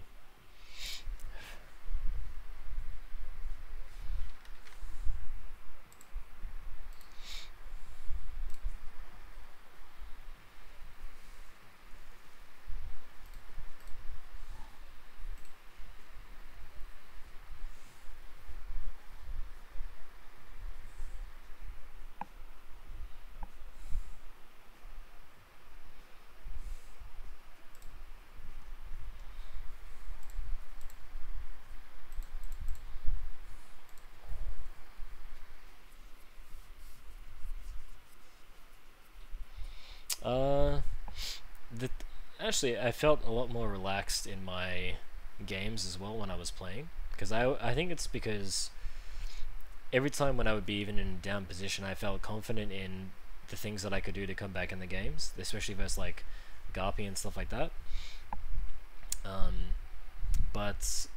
Uh, the actually, I felt a lot more relaxed in my games as well when I was playing, because I think it's because every time when I would be even in a down position, I felt confident in the things that I could do to come back in the games, especially versus like Garpy and stuff like that. But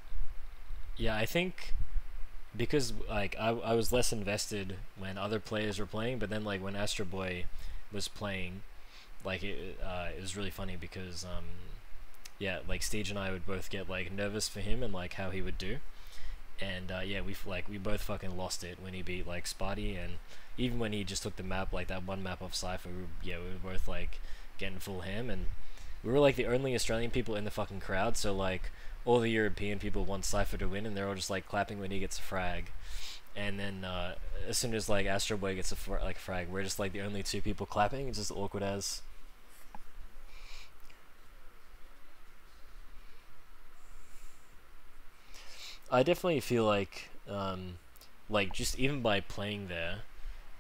yeah, I think because like I was less invested when other players were playing, but then like when Astro Boy was playing, like it was really funny because yeah, like Stage and I would both get like nervous for him and like how he would do, and yeah, we both fucking lost it when he beat like Spotty, and even when he just took the map, like that one map off Cypher, we were both like getting full ham, and we were like the only Australian people in the fucking crowd, so like all the European people want Cypher to win, and they're all just like clapping when he gets a frag. And then as soon as like Astro Boy gets a frag, we're just like the only two people clapping. It's just awkward as. I definitely feel like just even by playing there,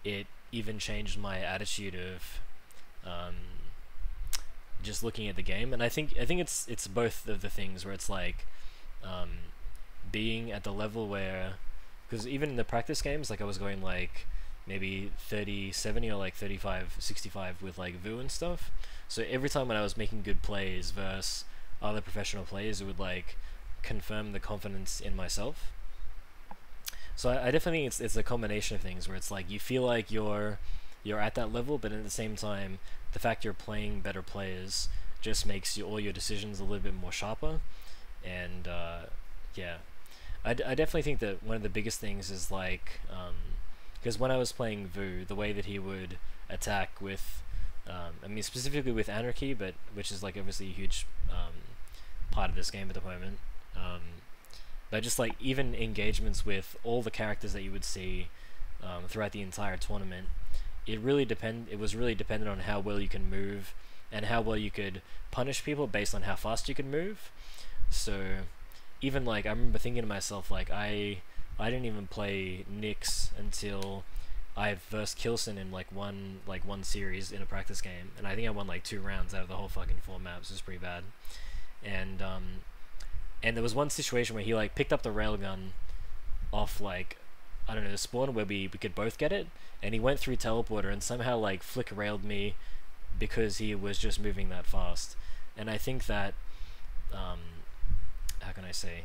it even changed my attitude of just looking at the game. And I think it's both of the things where it's like being at the level where, because even in the practice games, like I was going like maybe 30-70 or like 35-65 with like VU and stuff. So every time when I was making good plays versus other professional players, it would like confirm the confidence in myself. So I definitely think it's a combination of things where it's like you feel like you're at that level, but at the same time, the fact you're playing better players just makes all your decisions a little bit more sharper. And yeah, I definitely think that one of the biggest things is like, because when I was playing VU, the way that he would attack with, I mean specifically with Anarchy, but which is like obviously a huge part of this game at the moment. But just like even engagements with all the characters that you would see throughout the entire tournament, it was really dependent on how well you can move and how well you could punish people based on how fast you could move. So even like I remember thinking to myself, like I didn't even play Nyx until I versed Kilson in like one series in a practice game, and I think I won like 2 rounds out of the whole fucking 4 maps. It was pretty bad. And there was one situation where he like picked up the railgun off like, I don't know, the spawn where we could both get it, and he went through teleporter and somehow like flick railed me because he was just moving that fast. And I think that how can I say,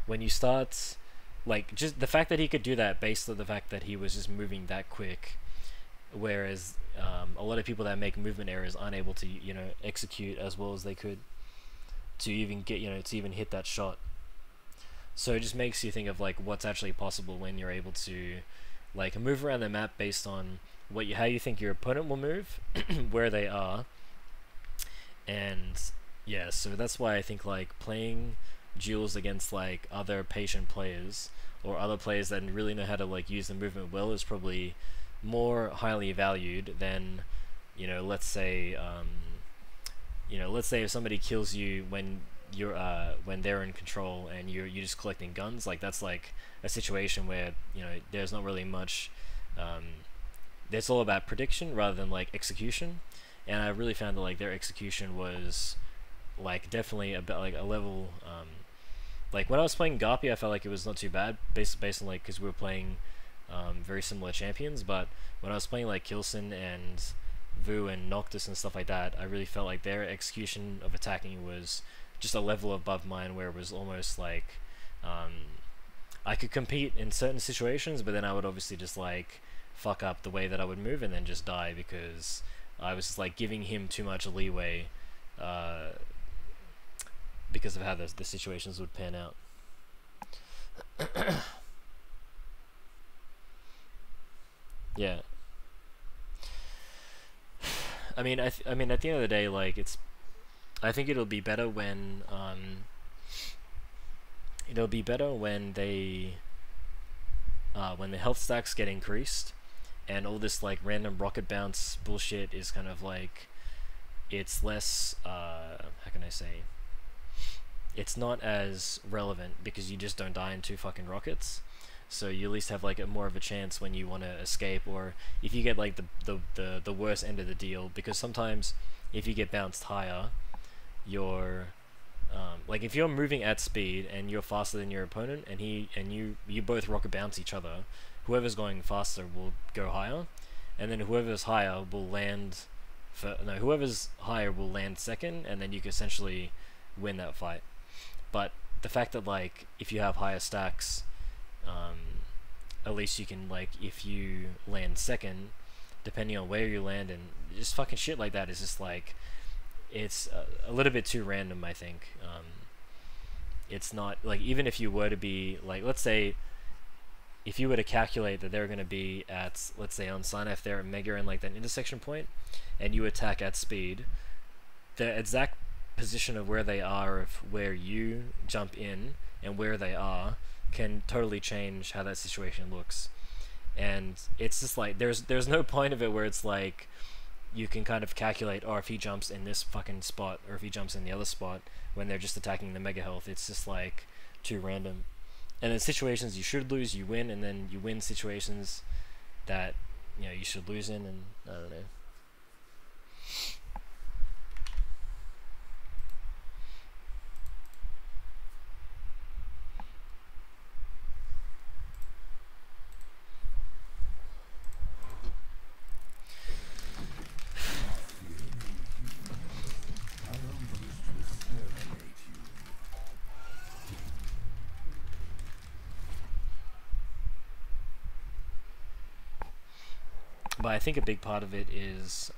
when you start like just the fact that he could do that based on the fact that he was just moving that quick, whereas a lot of people that make movement errors aren't able to, you know, execute as well as they could to even get, you know, to even hit that shot. So it just makes you think of like what's actually possible when you're able to like move around the map based on how you think your opponent will move, where they are. And yeah, so that's why I think like playing duels against like other patient players or other players that really know how to like use the movement well is probably more highly valued than, you know, let's say if somebody kills you when you're when they're in control and you're just collecting guns. Like that's like a situation where, you know, there's not really much, it's all about prediction rather than like execution. and I really found that like their execution was like definitely about like a level. Like when I was playing Garpy, I felt like it was not too bad, based on like because we were playing very similar champions. But when I was playing like Kilson and Vu and Noctis and stuff like that, I really felt like their execution of attacking was just a level above mine, where it was almost like I could compete in certain situations, but then I would obviously just like fuck up the way that I would move and then just die because I was just like giving him too much leeway because of how the situations would pan out. Yeah. I mean, I mean, at the end of the day, like I think it'll be better when when the health stacks get increased, and all this like random rocket bounce bullshit is kind of like, it's less how can I say, it's not as relevant because you just don't die in 2 fucking rockets. So you at least have like more of a chance when you want to escape, or if you get like the worst end of the deal, because sometimes if you get bounced higher, you're like if you're moving at speed and you're faster than your opponent, and you both rocket bounce each other, whoever's going faster will go higher, and then whoever's higher will land whoever's higher will land second, and then you can essentially win that fight. But the fact that like if you have higher stacks, at least you can, like, if you land second, depending on where you land, and just fucking shit like that is just like, it's a little bit too random, I think. It's not like, even if you were to be like, let's say if you were to calculate that they're going to be at, let's say on sign F there at Mega in like that intersection point, and you attack at speed, the exact position of where they are, of where you jump in and where they are, can totally change how that situation looks. And it's just like, there's no point of it where it's like you can kind of calculate, oh, if he jumps in this fucking spot, or if he jumps in the other spot, when they're just attacking the mega health. It's just like too random. And in situations you should lose, you win, and then you win situations that, you know, you should lose in, and I don't know. But I think a big part of it is,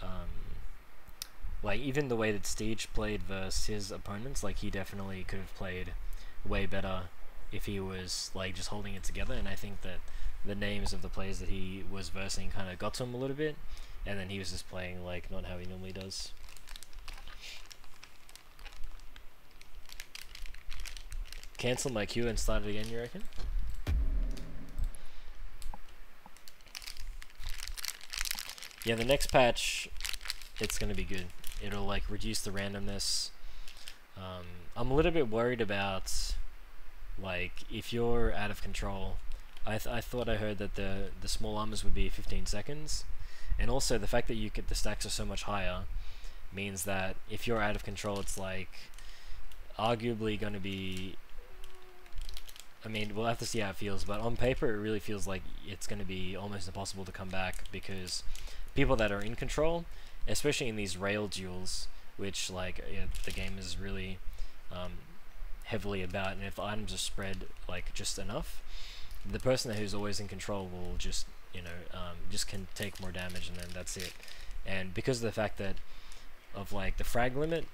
like, even the way that Stage played versus his opponents, like, he definitely could have played way better if he was, like, just holding it together. And I think that the names of the players that he was versing kind of got to him a little bit, and then he was just playing, like, not how he normally does. Cancel my queue and start it again, you reckon? Yeah, the next patch, it's gonna be good. It'll like reduce the randomness. I'm a little bit worried about, like, if you're out of control. I thought I heard that the small armors would be 15 seconds, and also the fact that you get the stacks are so much higher means that if you're out of control, it's like arguably gonna be. I mean, we'll have to see how it feels, but on paper, it really feels like it's gonna be almost impossible to come back, because people that are in control, especially in these rail duels, which, like, the game is really heavily about, and if items are spread like just enough, the person who's always in control will just, you know, just can take more damage, and then that's it. And because of the fact that of like the frag limit,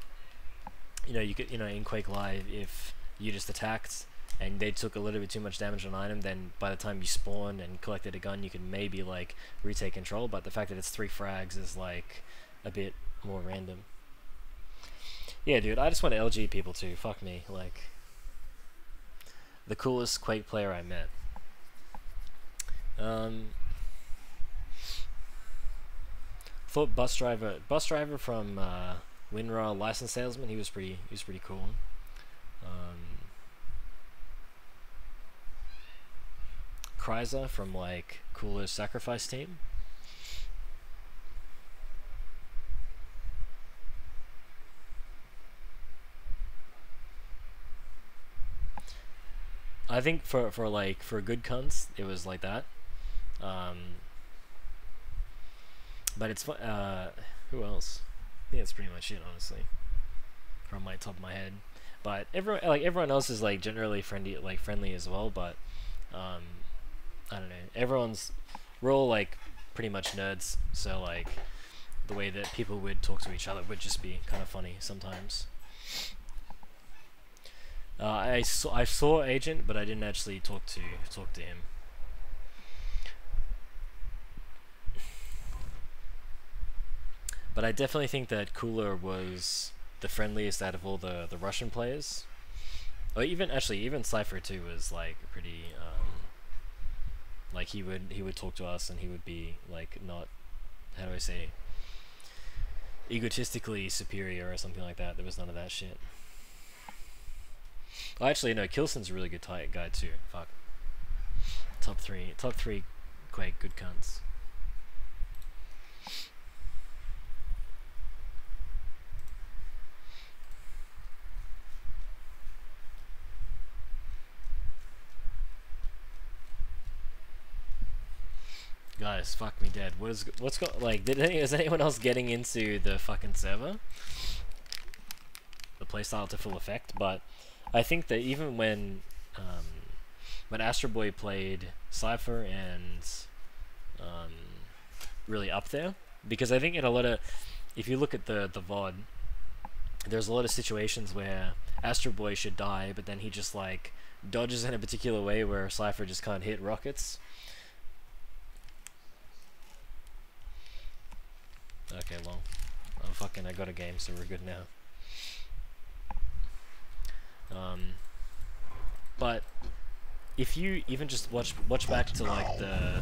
you know, you could, you know, in Quake Live, if you just attacked and they took a little bit too much damage on an item, then by the time you spawned and collected a gun, you could maybe like retake control. But the fact that it's 3 frags is like a bit more random. Yeah, dude, I just want to LG people too. Fuck me, like, the coolest Quake player I met. Thought bus driver from WinRAR license salesman. He was pretty cool. Kryza from like Cooler's Sacrifice team. I think for good cunts, it was like that. But it's who else? Yeah, that's pretty much it, honestly, from my top of my head. But everyone else is like generally friendly as well. But I don't know. We're all like pretty much nerds, so like the way that people would talk to each other would just be kind of funny sometimes. I saw Agent, but I didn't actually talk to him. But I definitely think that Cooler was the friendliest out of all the Russian players. Or even Cypher too was like pretty like he would talk to us, and he would be like not, how do I say, egotistically superior or something like that. There was none of that shit. Oh, actually no, Kilson's a really good guy too. Fuck. Top three Quake good cunts. Guys, fuck me dead. What's got like? Is anyone else getting into the fucking server? The playstyle to full effect, but I think that even when Astro Boy played Cypher and really up there, because I think in a lot of, if you look at the VOD, there's a lot of situations where Astro Boy should die, but then he just like dodges in a particular way where Cypher just can't hit rockets. Okay, well, I got a game, so we're good now. But if you even just watch back to like the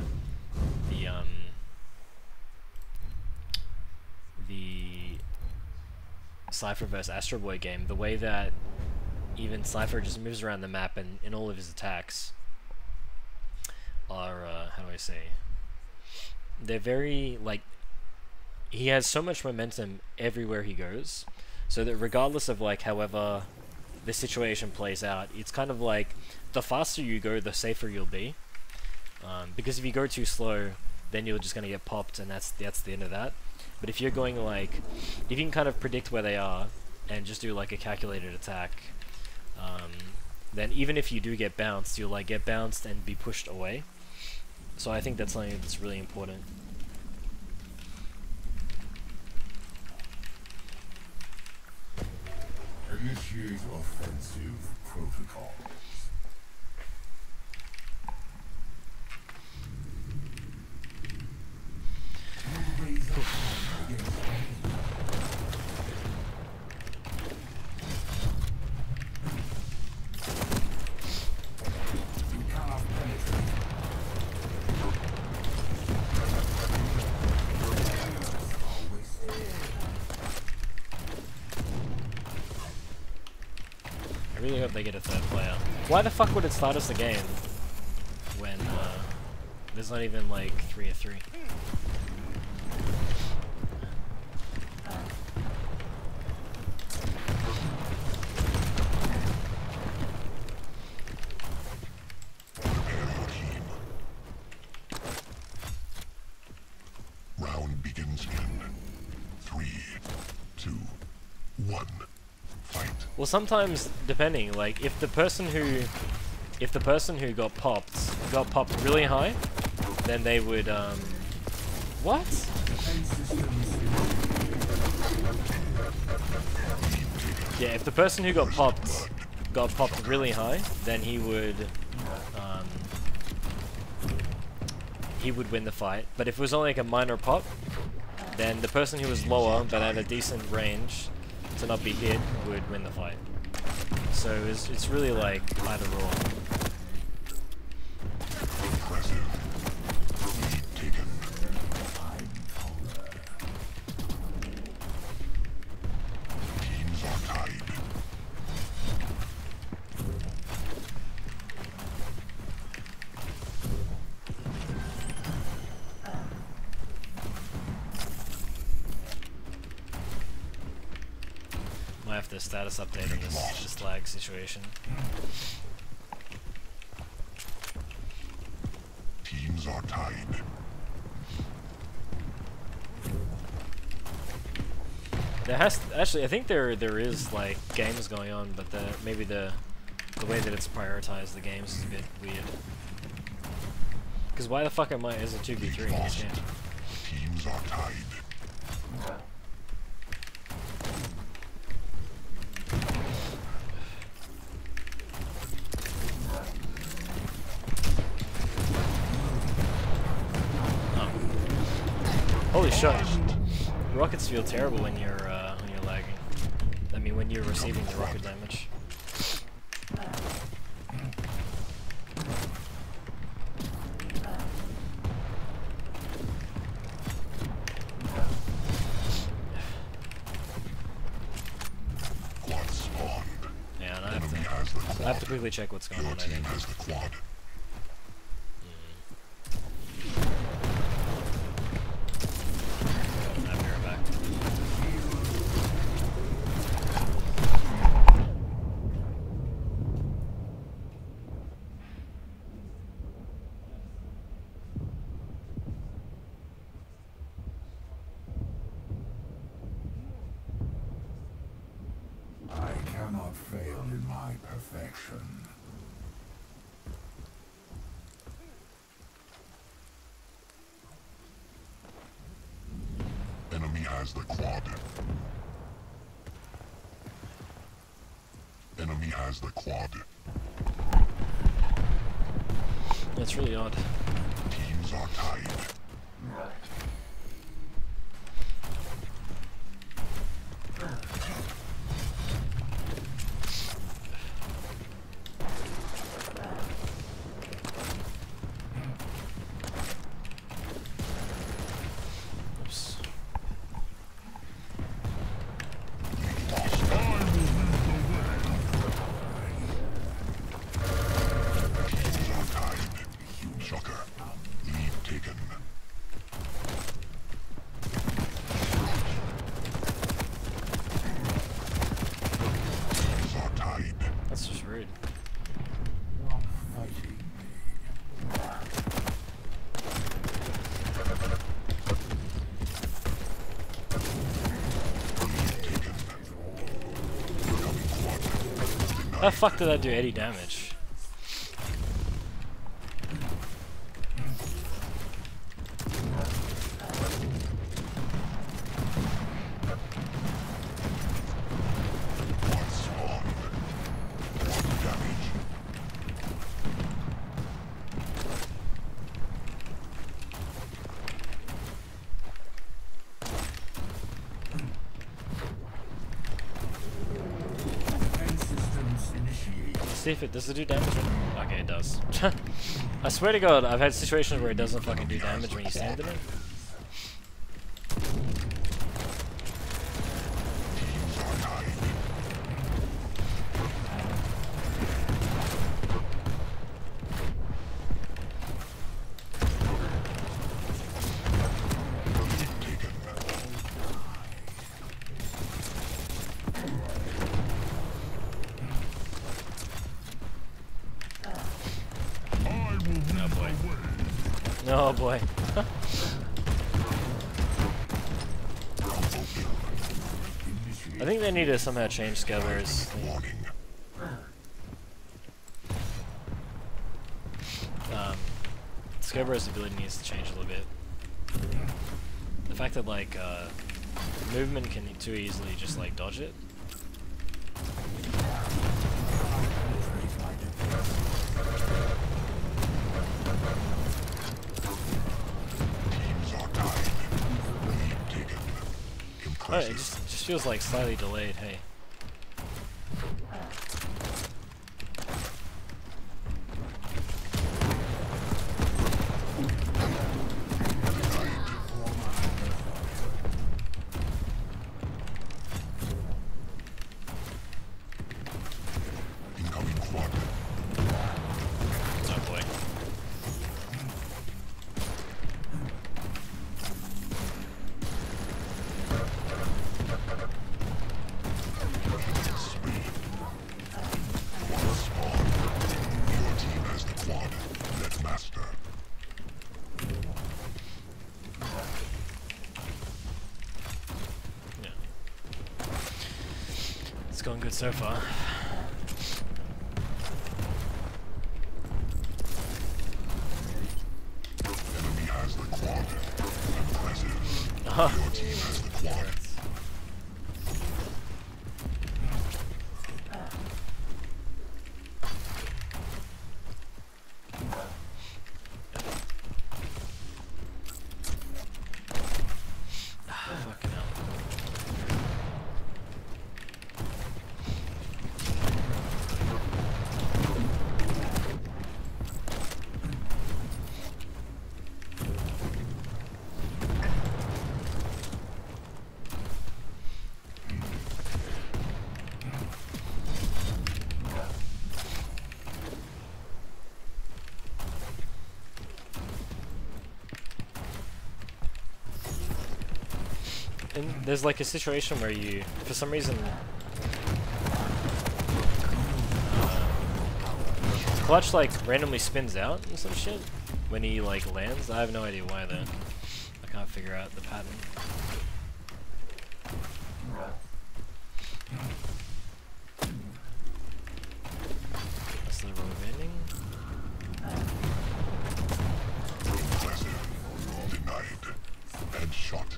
Cypher vs Astro Boy game, the way that even Cypher just moves around the map and in all of his attacks are how do I say? They're very like. He has so much momentum everywhere he goes, so that regardless of like however the situation plays out, it's kind of like the faster you go, the safer you'll be. Because if you go too slow, then you're just gonna get popped, and that's the end of that. But if you're going like, if you can kind of predict where they are and just do like a calculated attack, then even if you do get bounced, you'll like get bounced and be pushed away. So I think that's something that's really important. Initiate offensive protocols. Raise a hand against me. You cannot penetrate. Always I really hope they get a third player. Why the fuck would it start us a game when there's not even like 3-3? Round begins in 3, 2, 1. Fight. Well, sometimes depending, like if the person who got popped really high, then they would what? Yeah, if the person who got popped really high, then he would win the fight. But if it was only like a minor pop, then the person who was lower but at a decent range to not be hit would win the fight. So it's really like either or. Impressive. Lead taken. Teams are tied. Might have to status update on this lag situation. Teams are tied. There has actually, I think there is like games going on, but maybe the way that it's prioritized the games is a bit weird. Because why the fuck is it 2v3 in this game? Teams are tied. Oh. Holy shit! Rockets feel terrible when you're lagging. I mean, when you're receiving the rocket damage. Quad spawned. Yeah, and I Enemy has the quad. have to quickly check what's going Your on. I team think. has the quad. I'll be right back. I cannot fail in my perfection. Enemy has the quad. Enemy has the quad. That's really odd. Teams are tied. Oops. Teams are tied. Shocker. Lead taken. Teams are tied. That's just rude. Fighting How the fuck did that do 80 damage? quad spawned. Quad damage. See if it does it do damage? Okay, it does. I swear to God, I've had situations where it doesn't fucking do damage when you stand in it. Teams are tied. Lead taken. Oh boy. I think they need to somehow change skill bearers. Warning. Skill bearers' ability needs to change a little bit. The fact that like movement can too easily just like dodge it. Teams are tied. Lead taken. Oh, it Impressive. just feels like slightly delayed. Hey. Incoming quad. Oh boy. good so far. Enemy has the quad. Impressive. Uh-huh. Your team has the quad. Fucking hell. And there's like a situation where you, for some reason, Clutch like randomly spins out and some shit when he like lands. I have no idea why though. I can't figure out the pattern. That's the road ending. Impressive. Denied. Headshot.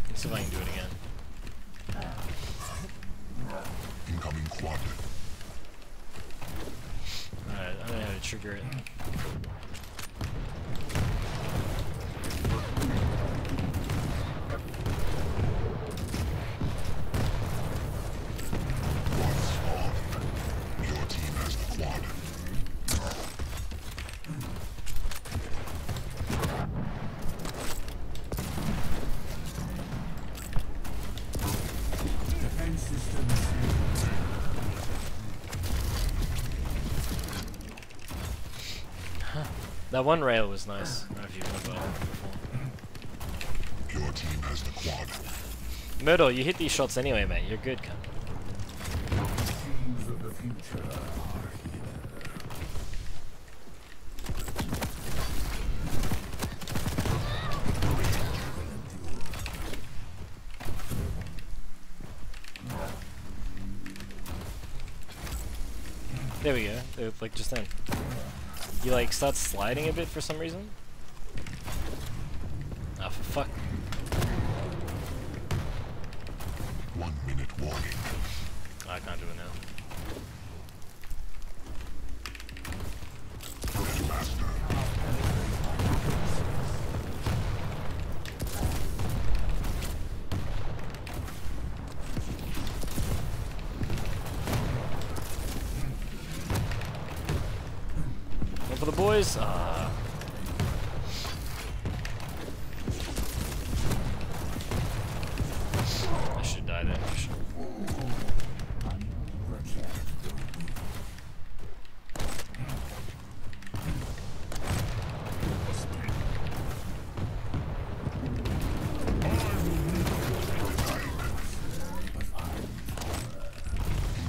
Let's see if I can do it again. Incoming quad. Alright, I don't know how to trigger it. Quad's on. Your team has the quad. That one rail was nice. I don't know if you've been above it before. Your team has the quad. Myrtle, you hit these shots anyway, mate. You're good, cunt. Teams of the future are here. There we go. Like just then. You like start sliding a bit for some reason? Ah, for fuck. 1 minute warning. I can't do it now. Master. One for the boys. I should die there. For sure.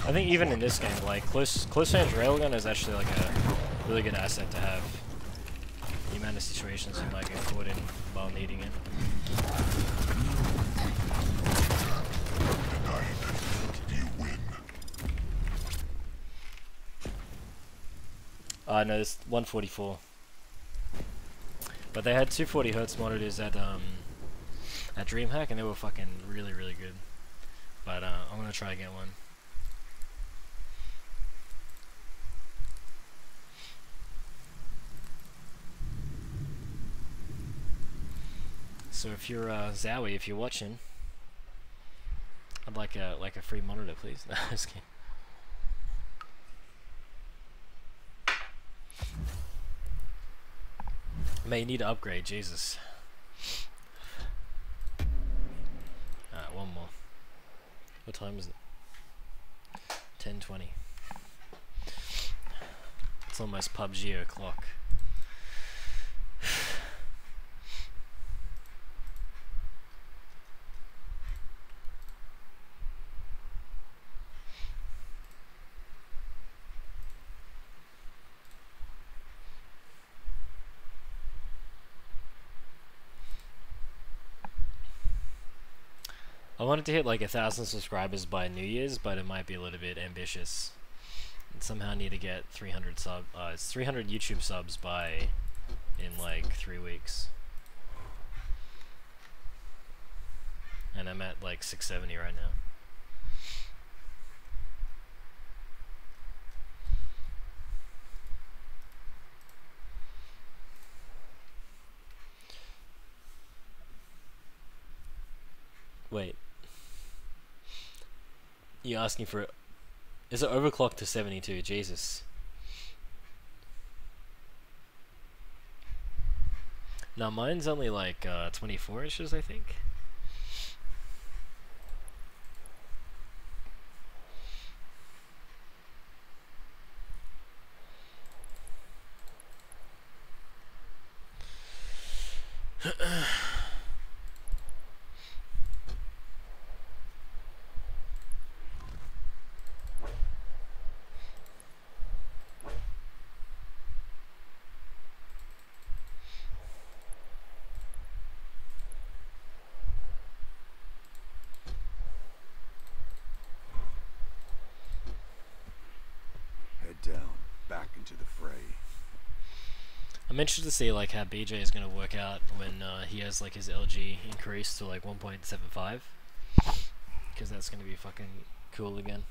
I think even in this game, like close range railgun is actually like a really good asset to have. The amount of situations you might get caught in while needing it. You win. No, it's 144. But they had 240 hertz monitors at DreamHack, and they were fucking really good. But I'm gonna try and get one. So if you're Zowie, if you're watching, I'd like a free monitor, please. No, just kidding. May need to upgrade, Jesus. Alright, one more. What time is it? 10:20. It's almost PUBG o'clock. I wanted to hit like 1,000 subscribers by New Year's, but it might be a little bit ambitious. And somehow I need to get 300 it's 300 YouTube subs in like 3 weeks. And I'm at like 670 right now. Wait. You asking for it? Is it overclocked to 72? Jesus. Now mine's only like 24 inches, I think. Down, back into the fray. I'm interested to see like how BJ is gonna work out when he has like his LG increased to like 1.75, because that's gonna be fucking cool again.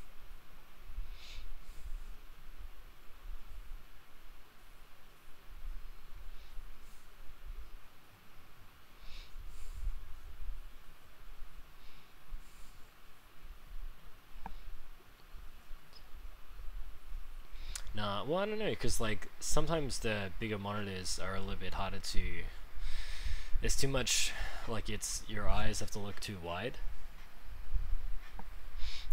Nah, well I don't know, because like sometimes the bigger monitors are a little bit harder to. There's too much, like your eyes have to look too wide.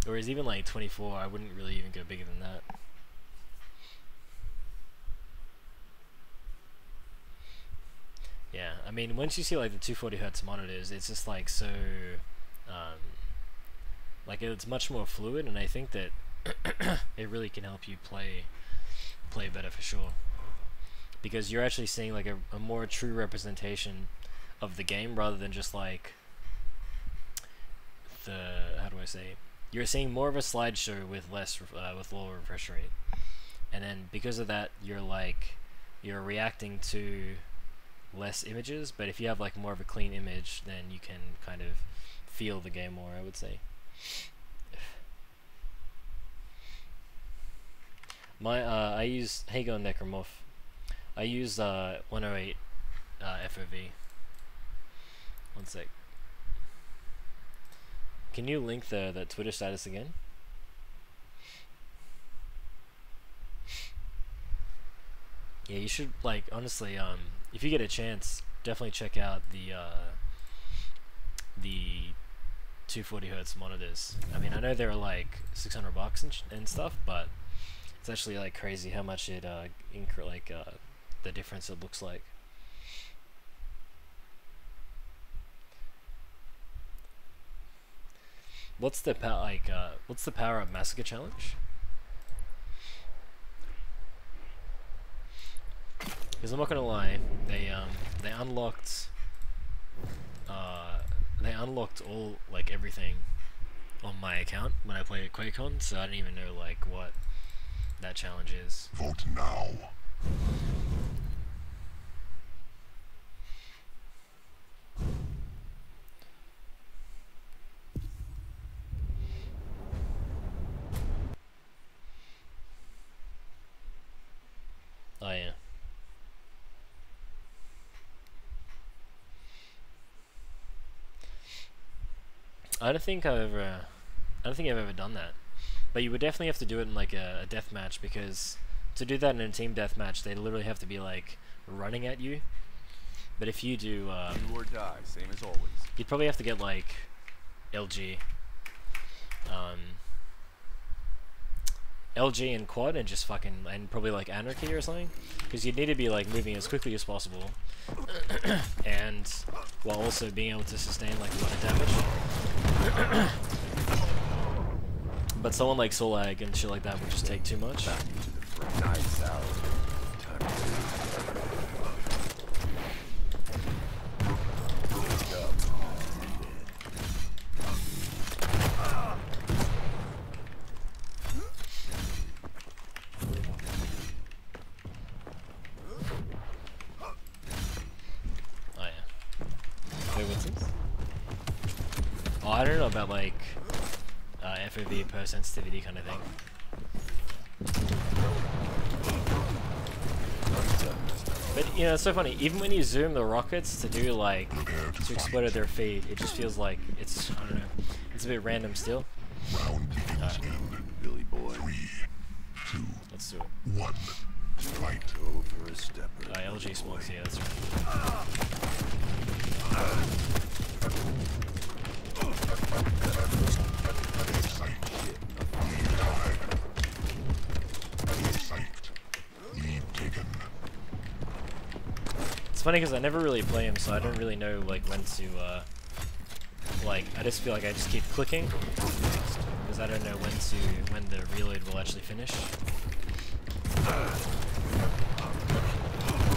Whereas even like 24, I wouldn't really even go bigger than that. Yeah, I mean once you see like the 240 Hz monitors, it's just like so, like it's much more fluid, and I think that it really can help you play better for sure, because you're actually seeing like a more true representation of the game rather than just like how do I say, you're seeing more of a slideshow with with lower refresh rate, and then because of that you're reacting to less images. But if you have like more of a clean image, then you can kind of feel the game more, I would say. I use Hago Necromorph. I use 108 FOV. One sec. Can you link the Twitter status again? Yeah, you should, like, honestly, if you get a chance, definitely check out the 240 Hz monitors. I mean, I know they're like $600 and stuff, but it's actually like crazy how much it the difference it looks like. What's the power up massacre challenge? Because I'm not gonna lie, they unlocked all like everything on my account when I played at QuakeCon, so I don't even know like what that challenge is. Vote now. Oh yeah. I don't think I've ever done that. But you would definitely have to do it in like a death match, because to do that in a team death match, they literally have to be like running at you. But if you do, Do or die, same as always. you'd probably have to get like LG, LG and quad, and just fucking, and probably like anarchy or something, because you'd need to be like moving as quickly as possible, and while also being able to sustain like a lot of damage. But someone like Solag and shit like that would just take too much. Nice out. I don't know about like FOV per sensitivity kind of thing. But you know, it's so funny. Even when you zoom the rockets to do like to explode at their feet, it just feels like it's, I don't know, it's a bit random still. Round begins in Billy boy. 3, 2, Let's do it. 1. Fight. Over a stepper. LG smokes, yeah, that's right. Lead taken. It's funny because I never really play him, so I don't really know like when to like, I just feel like I just keep clicking because I don't know when the reload will actually finish.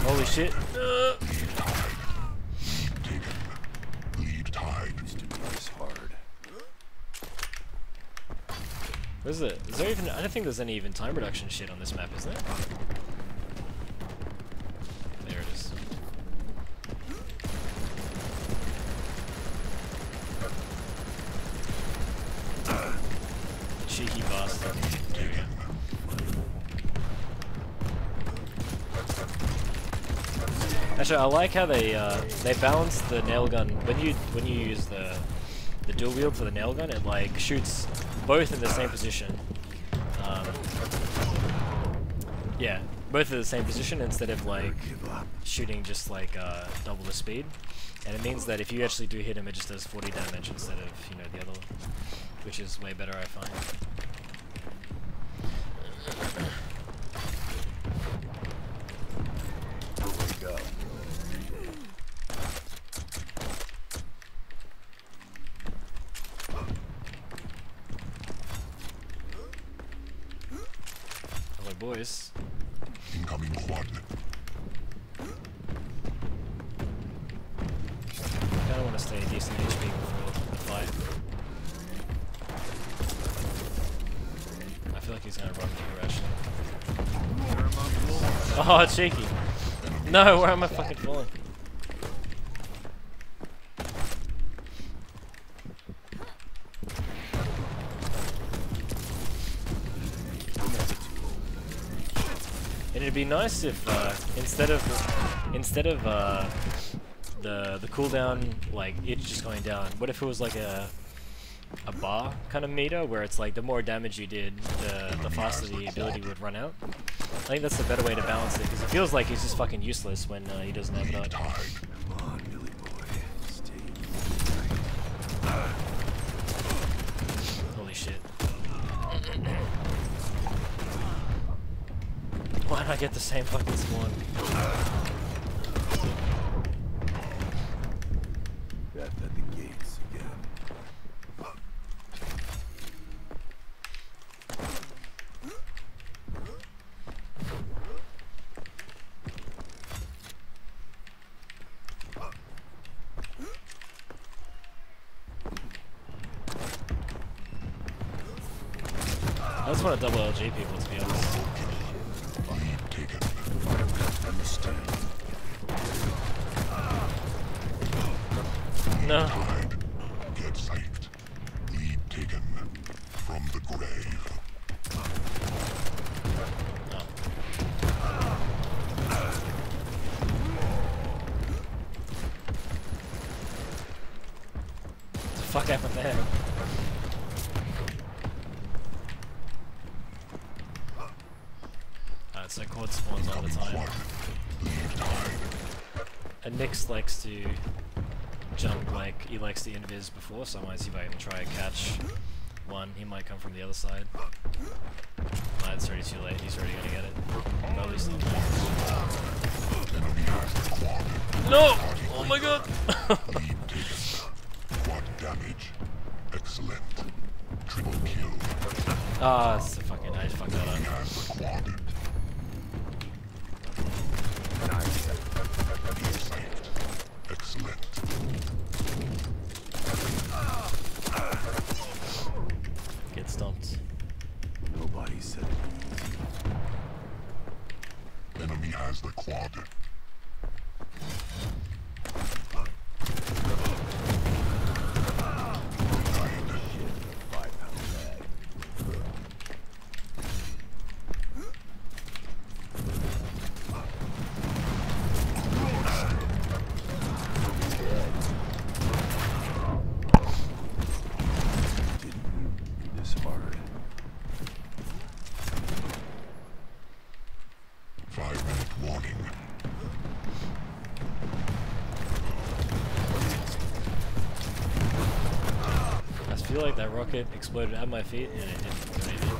Holy shit! Lead tied. It's hard. What is it? Is there even? I don't think there's any even time reduction shit on this map, is there? There it is. Cheeky bastard. There we go. Actually, I like how they balance the nail gun when you use the dual wield for the nail gun. It like shoots both in the same position. Yeah, both in the same position instead of like shooting just like double the speed. And it means that if you actually do hit him, it just does 40 damage instead of, you know, the other one, which is way better, I find. Wake up. Hello, boys. Incoming quad. I kind of want to stay decent HP before the fight. I feel like he's gonna run through actually. Oh, it's shaky. No, where am I fucking falling? And it'd be nice if instead of the cooldown, like it just going down, what if it was like a bar kind of meter where it's like the more damage you did, the faster the ability would run out. I think that's the better way to balance it, because it feels like he's just fucking useless when he doesn't have it on. Come on, Billy boy. Stay Holy shit. Why did I get the same fucking spawn? Death at the gates again. I just want to double LG people, to be honest. Lead taken. Understand. No. Tied. Get psyched. Lead taken. From the grave. No. What the fuck happened there? So quad spawns all the time. And Nyx likes to jump, like he likes to invis before, so I might see if I can try and catch one. He might come from the other side. Nah, it's already too late, he's already gonna get it. But at least no! Oh my god! Lead taken. Quad damage. Excellent. Triple kill. Ah, it's the fucking, I fucked that up. Has the quad. Excellent. Get stomped. Nobody said it. Enemy has the quad. feel like that rocket exploded at my feet and it didn't do anything.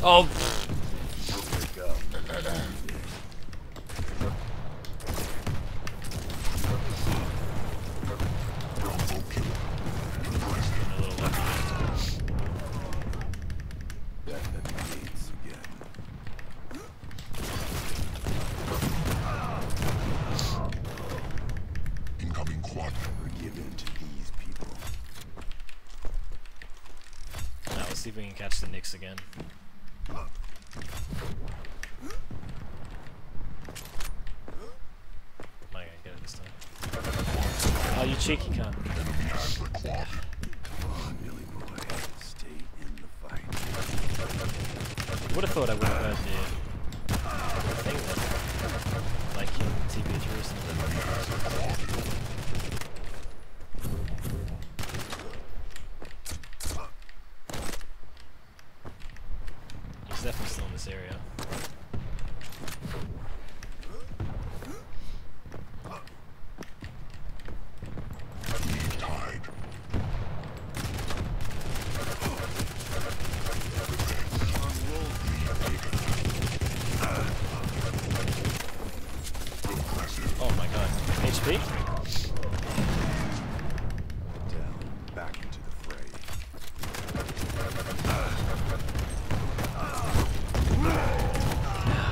Oh! Incoming quad. We're given to these people. Now let's see if we can catch the Knicks again. Am I gonna get it this time? Oh, you cheeky cunt. Enemy has the quad. Come on, Billy boy. Stay in the fight. Would have thought I would have heard the thing that, like, TP through or something. He's definitely still in this area. Tied. Oh my god. HP? Down. Back into the fray.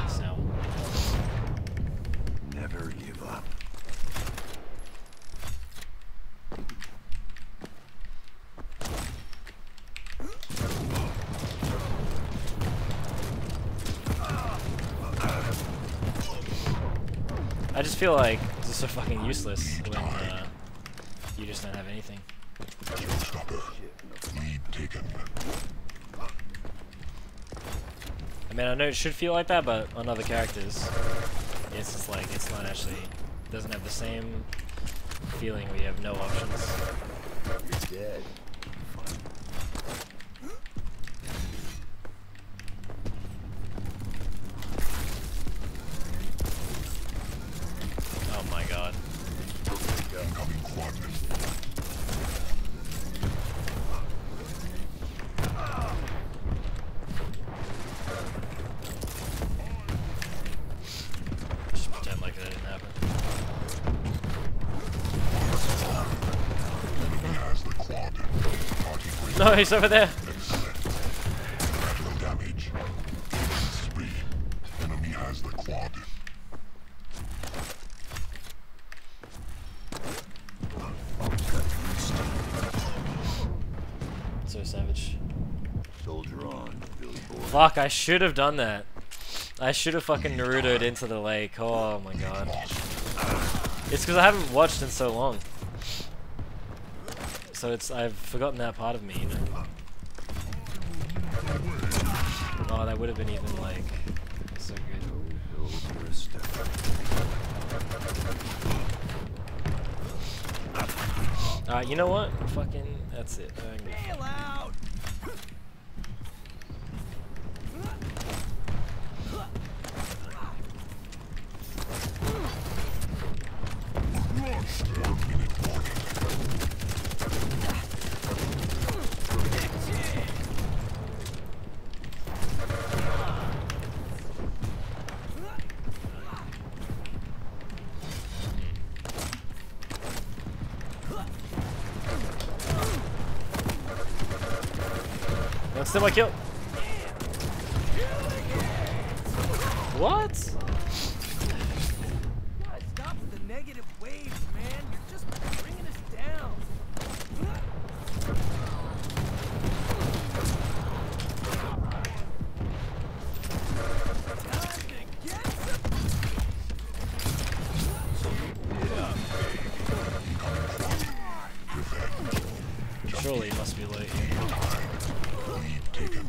So. Never give up. I just feel like this is so fucking useless when you just don't have anything. Showstopper. Lead taken. I mean, I know it should feel like that, but on other characters, it's just like, it's not actually, doesn't have the same feeling where you have no options. You're dead. Fine. Oh my god. Incoming quad. Just pretend like that didn't happen. Enemy has the quad. Party break. No, he's over there! Excellent. Critical damage. Spree. Enemy has the quad. So savage. Soldier on, Billy boy. Fuck, I should have done that. I should have fucking Naruto'd into the lake. Oh my god. It's because I haven't watched in so long. So I've forgotten that part of me, you know. Oh, that would have been even like so good. Over a step. You know what? Fucking, that's it. I'm gonna Bail out! That's still my kill. What? God, stop with the negative waves, man. You're just bringing us down. Time to get some. Surely it must be late. Lead taken.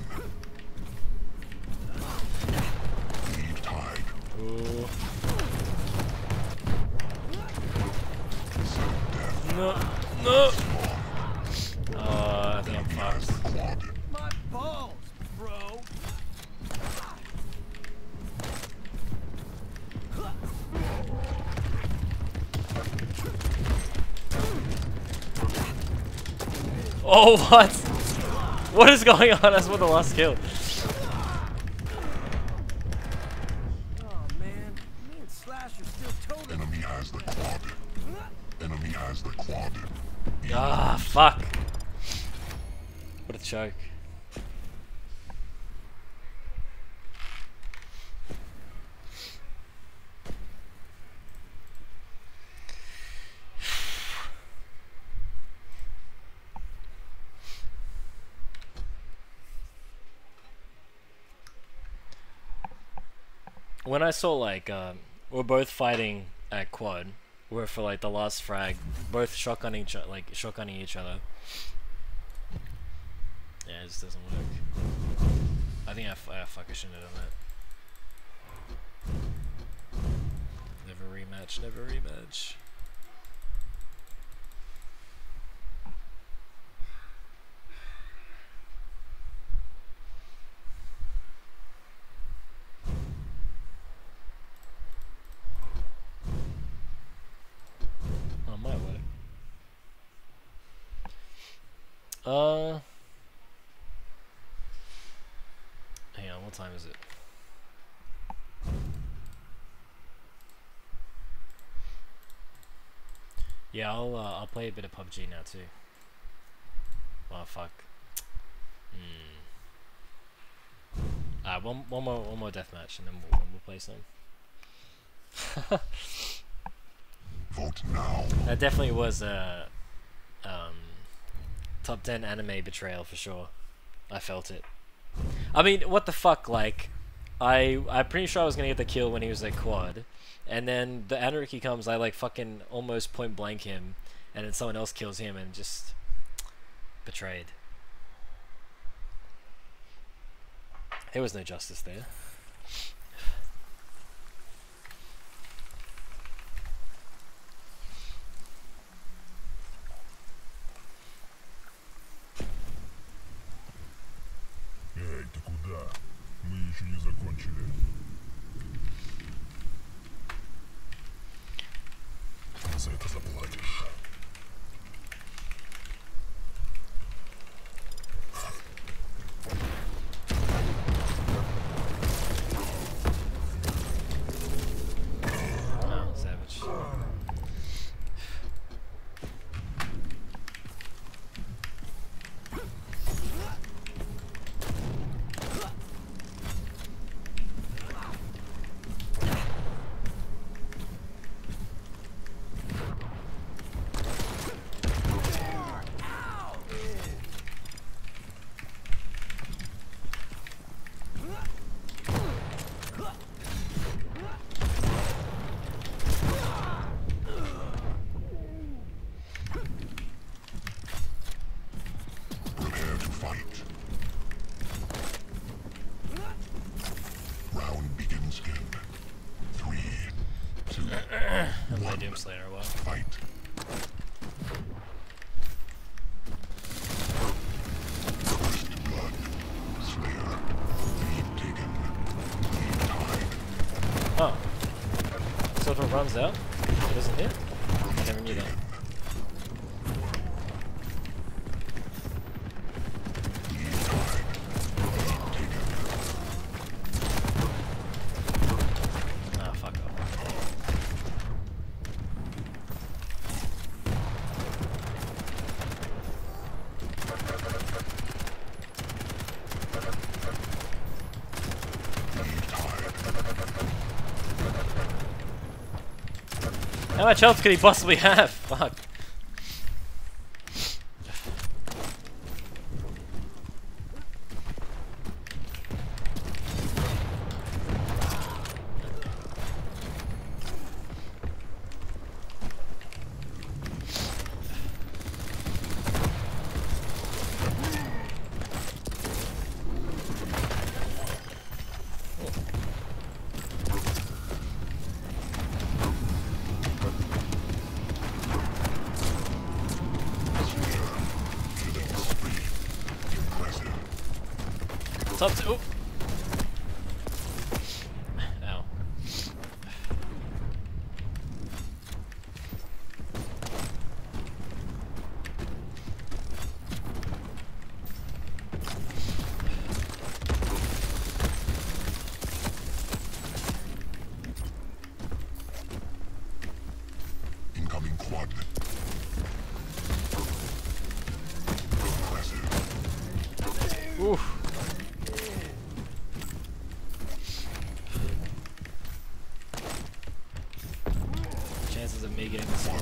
Lead tied. Ooh. Death. No. No. I think I'm fucked. Quad. My balls, bro. Oh, what? What is going on? That's what the last kill. Oh man, me and Slash are still totally. Enemy has the quad. Enemy has the quad. Ah, fuck. What a choke. When I saw like we're both fighting at quad, we're for like the last frag, both shotgunning each other. Yeah, it just doesn't work. I think I fucking shouldn't have done that. Never rematch, never rematch. Oh, might work. Hang on, what time is it? Yeah, I'll play a bit of PUBG now too. Oh fuck. One more deathmatch and then we'll play some. Vote now. That definitely was a top 10 anime betrayal for sure. I felt it. I mean, what the fuck? Like, I'm pretty sure I was gonna get the kill when he was at quad, and then the anarchy comes. I like fucking almost point blank him, and then someone else kills him, and just betrayed. There was no justice there. Эй, ты куда? Мы еще не закончили. За это заплатишь. Oh, savage. Prepare to fight. Round begins in 3, 2, I'm gonna Doomslayer a while. fight. First blood. Slayer. Lead taken. Lead tied. Oh. So if it runs out, it doesn't hit? I never knew that. Lead tied. Lead taken. Ah, fuck off. Lead tied. How much health could he possibly have? Fuck. Killing spree. Impressive. Top two. Ow. than me getting the sword.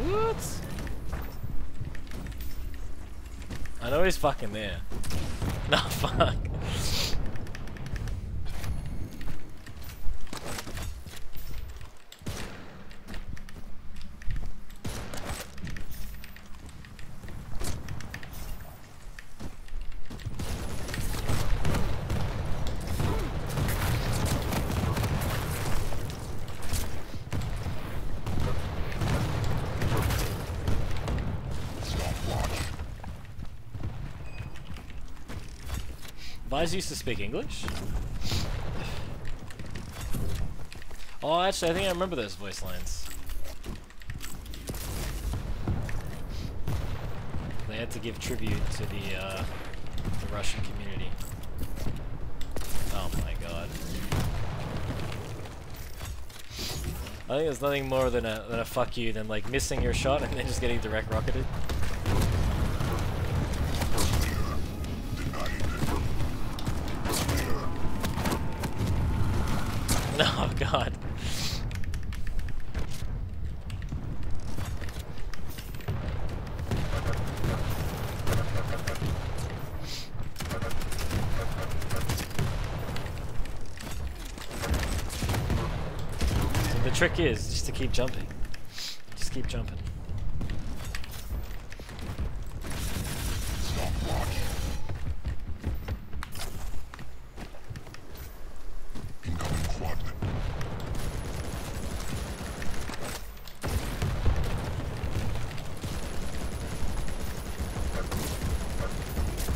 What? I know he's fucking there. No, fuck. Vise used to speak English? Oh, actually, I think I remember those voice lines. They had to give tribute to the Russian community. Oh my god. I think there's nothing more than a fuck you than like missing your shot and then just getting direct rocketed. Oh god. So the trick is just to keep jumping. Just keep jumping.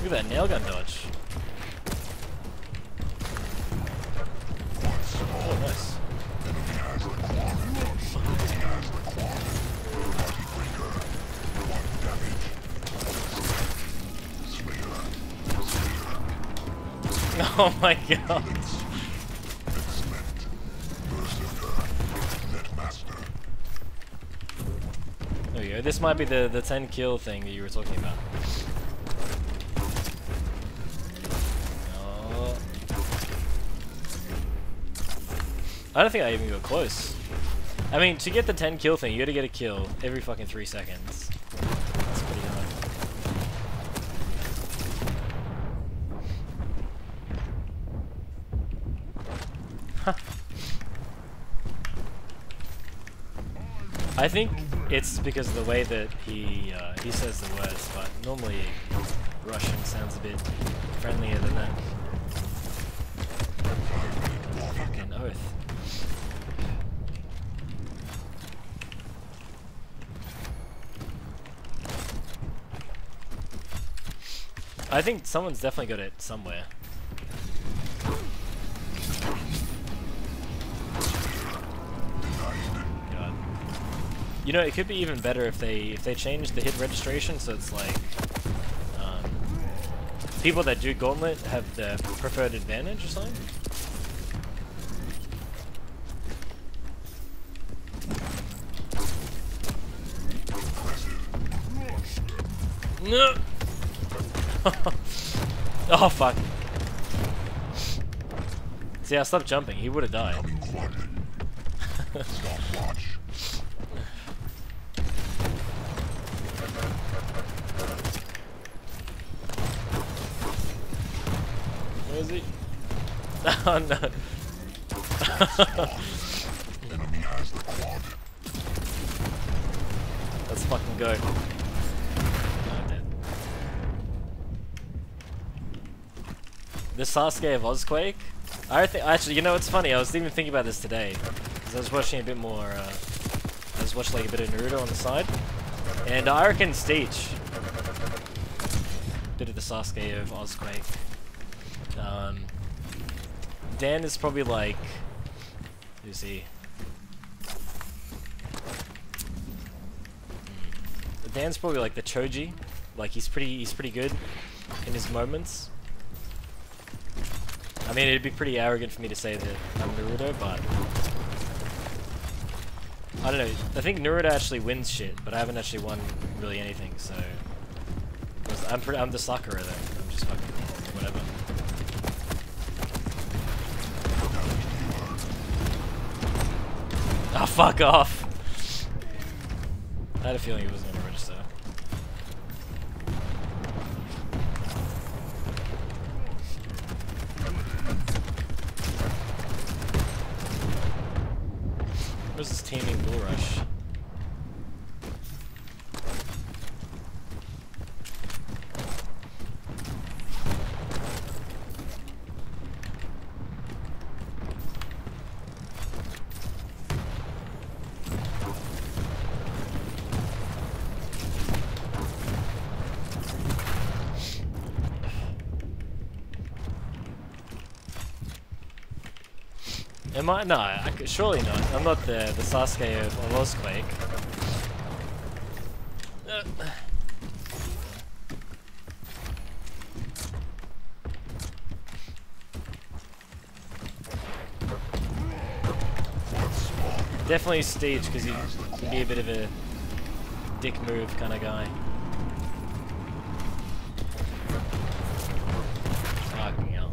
Look at that nail gun dodge. Oh, nice. Oh my god. There you go. This might be the 10 kill thing that you were talking about. I don't think I even got close. I mean, to get the 10 kill thing, you gotta get a kill every fucking 3 seconds. That's pretty hard. Huh. I think it's because of the way that he says the words, but normally Russian sounds a bit friendlier than that. Fucking oath. I think someone's definitely got it somewhere. God. You know, it could be even better if they change the hit registration so it's like people that do Gauntlet have the preferred advantage or something. No. Oh fuck. See, I stopped jumping, he would have died. Where is he? Oh no. Let's fucking go. The Sasuke of Quake? I think actually, you know what's funny? I was even thinking about this today because I was watching a bit more. I was watching like a bit of Naruto on the side, and I reckon Steech, bit of the Sasuke of Quake. Dan is probably like, who's he? Dan's probably like the Choji. Like he's pretty good in his moments. I mean, it'd be pretty arrogant for me to say that I'm Naruto, but I don't know. I think Naruto actually wins shit, but I haven't actually won really anything. So I'm the Sakura though. I'm just fucking whatever. Oh, fuck off. I had a feeling he wasn't gonna register. Where's this teaming bull rush? Am I? No, surely not. I'm not the Sasuke of Lost Quake. Definitely Stage, because he'd be a bit of a dick move kind of guy. Fucking hell.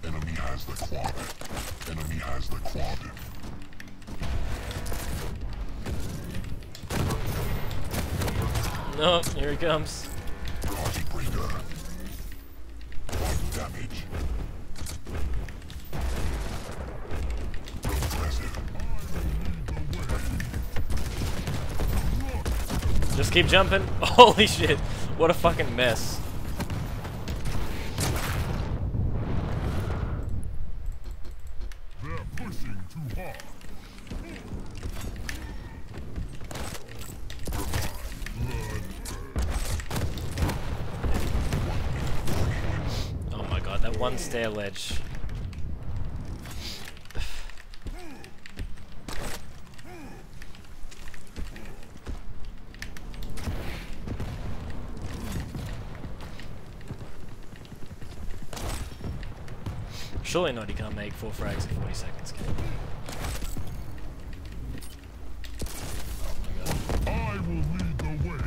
Enemy has the quad. Enemy has the quad. No, here he comes. Party breaker. One damage. Impressive. Just keep jumping. Holy shit. What a fucking mess. They're pushing too hard. Oh my god, that one stair ledge. Surely not, he can't make 4 frags in 40 seconds, can he? I will lead the way.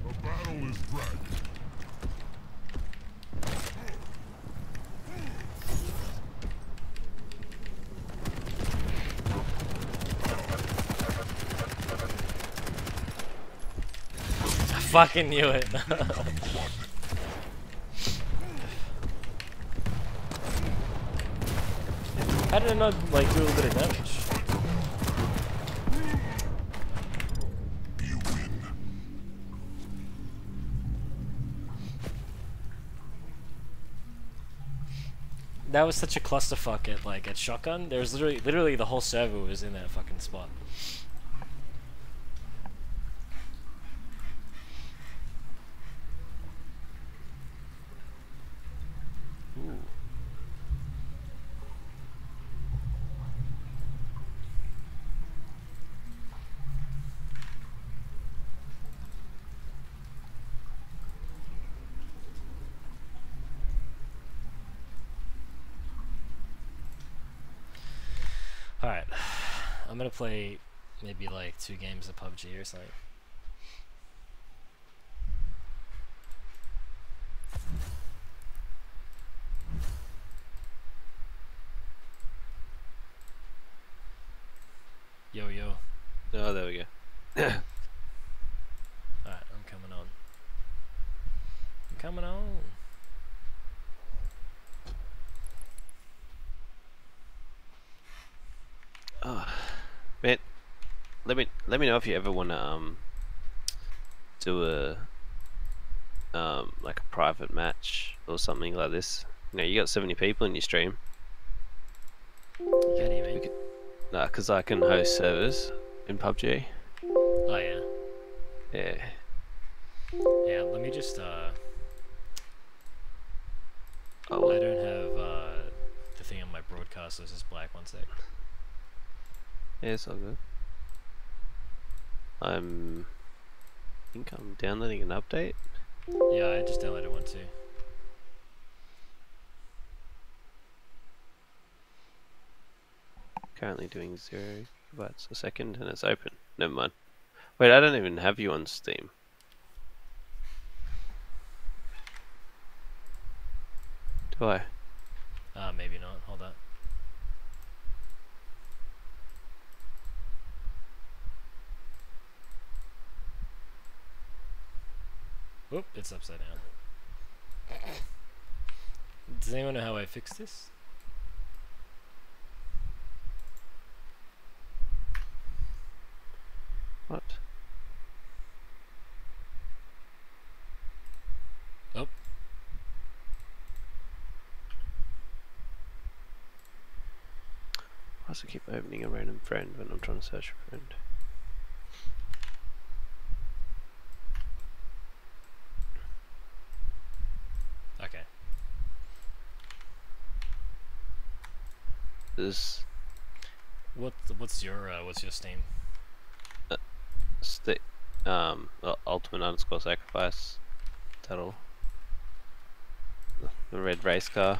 The battle is dragging. I fucking knew it. How did it not like do a little bit of damage? You win. That was such a clusterfuck at shotgun. There was literally the whole server was in that fucking spot. Ooh. Alright, I'm gonna play maybe like 2 games of PUBG or something. Yo yo. Oh, there we go. Alright, I'm coming on. I'm coming on. Oh, man, let me know if you ever wanna do a like a private match or something like this. You know, you got 70 people in your stream. How do you mean? Nah, cause I can host servers in PUBG. Oh yeah. Yeah. Yeah, let me just Oh, I don't have the thing on my broadcast, so it's just black. One sec. yeah, it's all good. I think I'm downloading an update. Yeah, I just downloaded one too. Currently doing 0 gigabytes a second, and it's open. Never mind. Wait, I don't even have you on Steam. Why? Maybe not. Hold up. Whoop, it's upside down. Does anyone know how I fixed this? What? Oh. Why does it keep opening a random friend when I'm trying to search a friend? Okay. This What's your Steam? ultimate underscore sacrifice. That'll the red race car.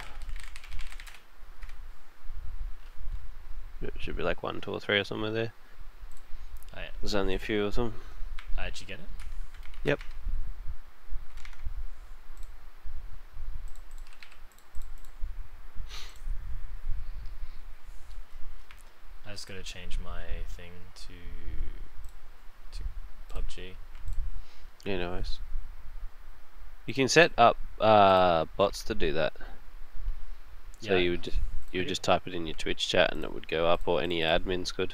It should be like 1, 2, or 3 or somewhere there. Oh, yeah. There's only a few of them. Did you get it? Yep. I just gotta change my thing to PUBG. Yeah, no worries. You can set up bots to do that. So Yeah. you would just type it in your Twitch chat and it would go up, or any admins could.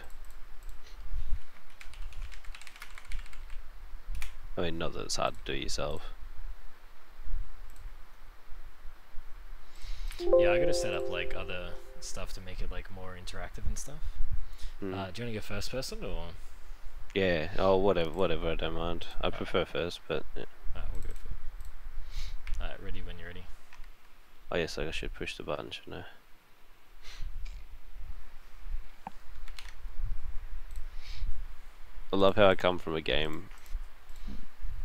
I mean, not that it's hard to do yourself. Yeah, I gotta set up like other stuff to make it like more interactive and stuff. Do you wanna go first person or? Yeah. Oh, whatever. I don't mind. I prefer first, but yeah. Alright, we'll go first. Alright, ready when you're ready. Oh yes, I should push the button, shouldn't I? I love how I come from a game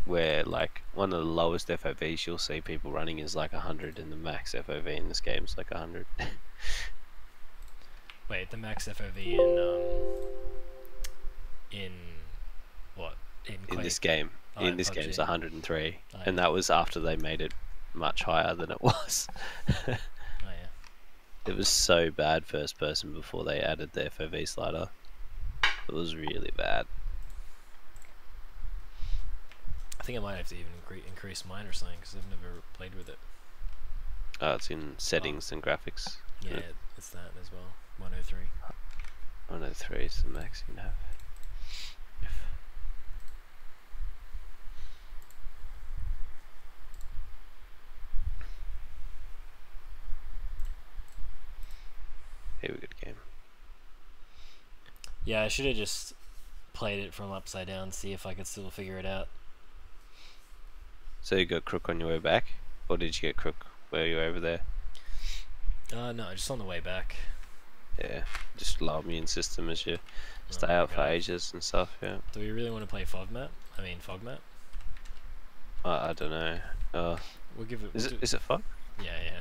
where like one of the lowest FOVs you'll see people running is like 100, and the max FOV in this game is like 100. Wait, the max FOV in what? In Quake? In this game. Oh, in this PUBG. game is 103, Oh, and that was after they made it much higher than it was. Oh yeah. It was so bad first person before they added the FOV slider. It was really bad. I think I might have to even increase mine or something because I've never played with it. It's in settings and graphics. Yeah, it's that as well. 103. 103 is the max you can have. Here we go game. Yeah, I should have just played it from upside down, see if I could still figure it out. So you got crook on your way back, or did you get crook where you were over there? No, just on the way back. Yeah, just low immune system as you stay my out for God. ages and stuff. Yeah. Do we really want to play FOGMAP? FOGMAP? I don't know. We'll give it. Is it fog? Yeah, yeah.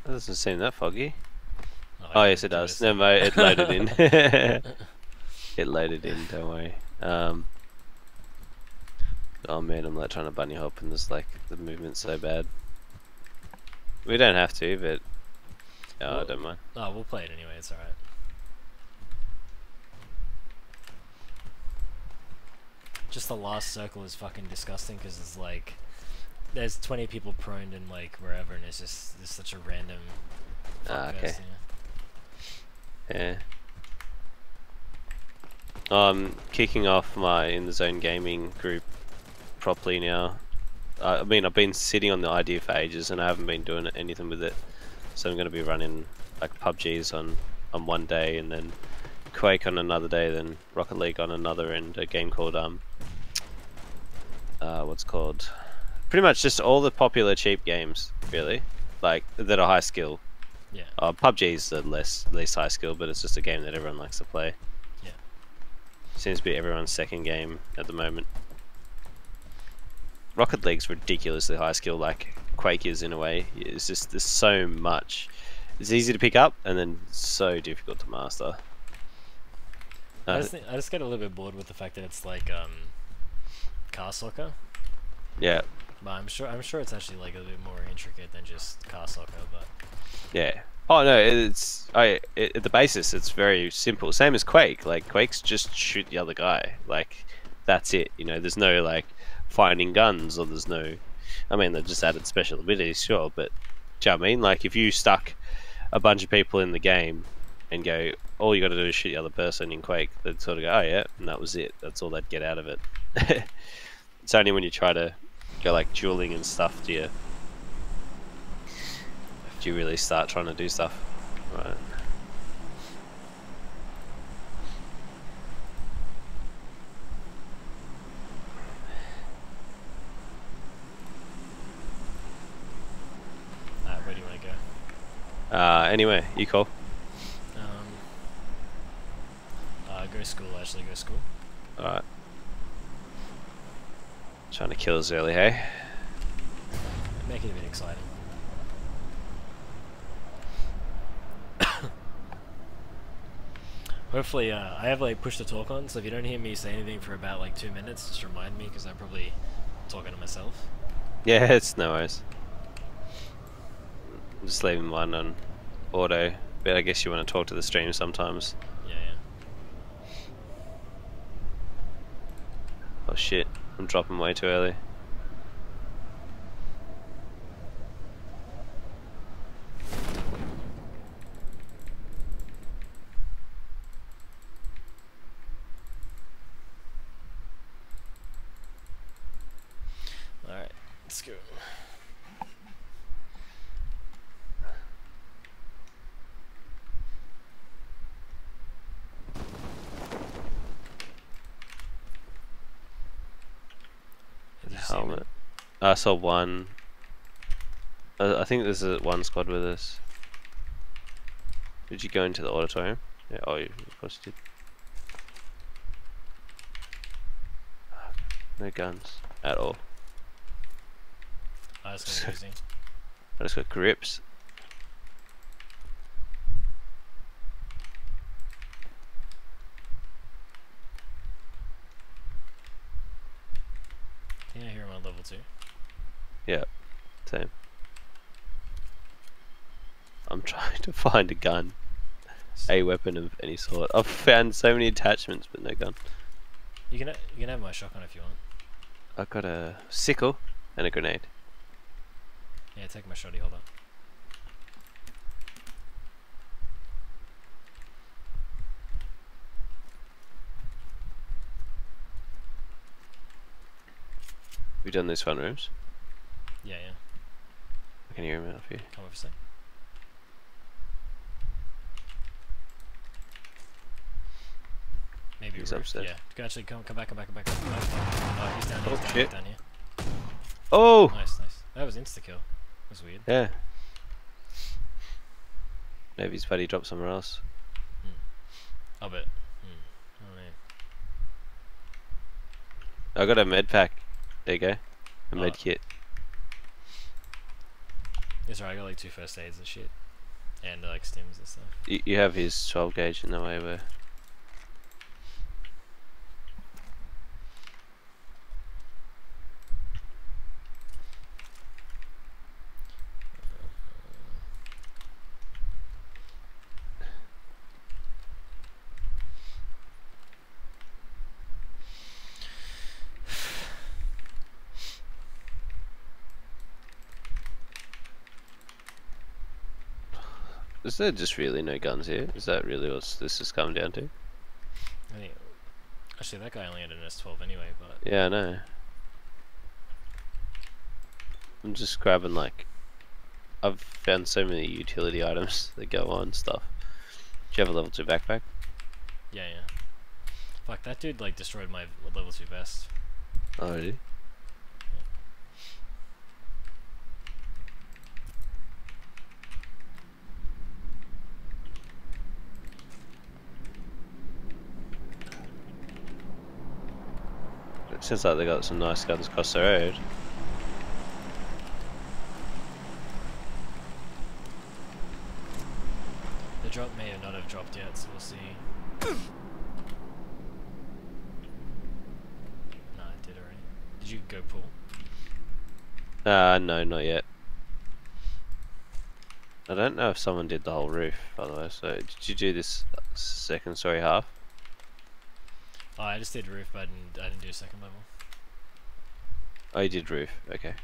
That doesn't seem that foggy. I Oh can yes, it do does. this. Never mind, it loaded in. It loaded in. Don't worry. Oh man, I'm like trying to bunny hop and there's like the movement's so bad. We don't have to, but I don't mind. No, we'll play it anyway. It's alright. Just the last circle is fucking disgusting because it's like there's 20 people proned in like wherever, and it's such a random. Okay. Yeah. Yeah. I'm kicking off my In The Zone gaming group properly now. I mean, I've been sitting on the idea for ages and I haven't been doing anything with it. So I'm going to be running like PUBGs on one day, and then Quake on another day, then Rocket League on another, and a game called what's it called? Pretty much just all the popular cheap games, really, like that are high skill. Yeah. PUBG is the least high skill, but it's just a game that everyone likes to play. Yeah. Seems to be everyone's second game at the moment. Rocket League's ridiculously high skill, like Quake is in a way. It's just there's so much. It's easy to pick up and then so difficult to master. I just get a little bit bored with the fact that it's like car soccer. Yeah. But I'm sure it's actually like a bit more intricate than just car soccer. But Yeah. Oh no, at the basis it's very simple. Same as Quake. Like Quake's just shoot the other guy. Like that's it. You know, there's no like finding guns or there's no. I mean, they just added special abilities, sure, but do you know what I mean? Like if you stuck a bunch of people in the game and go, all you got to do is shoot the other person in Quake, they'd sort of go, oh yeah, and that was it. That's all they'd get out of it. It's only when you try to go like dueling and stuff do you really start trying to do stuff. Right. where do you want to go? Anyway, you call. Go school. Actually, go school. All right. Trying to kill us early, hey? Make it a bit exciting. Hopefully, I have like push to talk on, so if you don't hear me say anything for about like 2 minutes, just remind me because I'm probably talking to myself. Yeah, it's no worries. I'm just leaving mine on auto, but I guess you want to talk to the stream sometimes. Yeah. Oh shit, I'm dropping way too early. Alright, let's go. Helmet. I saw one. I think there's one squad with us. Did you go into the auditorium? Yeah, oh, you of course you did. No guns at all. That's confusing. I just got grips. Yeah, here I'm on level 2. Yeah, same. I'm trying to find a gun. A weapon of any sort. I've found so many attachments but no gun. You can have my shotgun if you want. I've got a sickle and a grenade. Yeah, take my shotty holder. We've done these fun rooms. Yeah. I can hear him out here. Come over a sec. Maybe He's roof. upstairs. Yeah. Go actually come back. Oh, he's down here. Oh, shit. Down here. Oh! Nice. That was insta kill. That was weird. Yeah. Maybe his buddy dropped somewhere else. I'll bet. Oh man. I got a med pack. There you go. A med kit. It's alright, I got like 2 first aids and shit. And like stims and stuff. You have his 12 gauge in the way where. Is there just really no guns here? Is that really what this has come down to? I think, actually, that guy only had an S12 anyway, but... Yeah, I know. I'm just grabbing like... I've found so many utility items that go on stuff. Do you have a level 2 backpack? Yeah. Fuck, that dude like destroyed my level 2 vest. Oh, really? It seems like they got some nice guns across the road. The drop may have not have dropped yet, so we'll see. No, it did already. Did you go pull? No, not yet. I don't know if someone did the whole roof, by the way. So, did you do this second story half? Oh, I just did roof, but I didn't do second level. Oh, you did roof. Okay.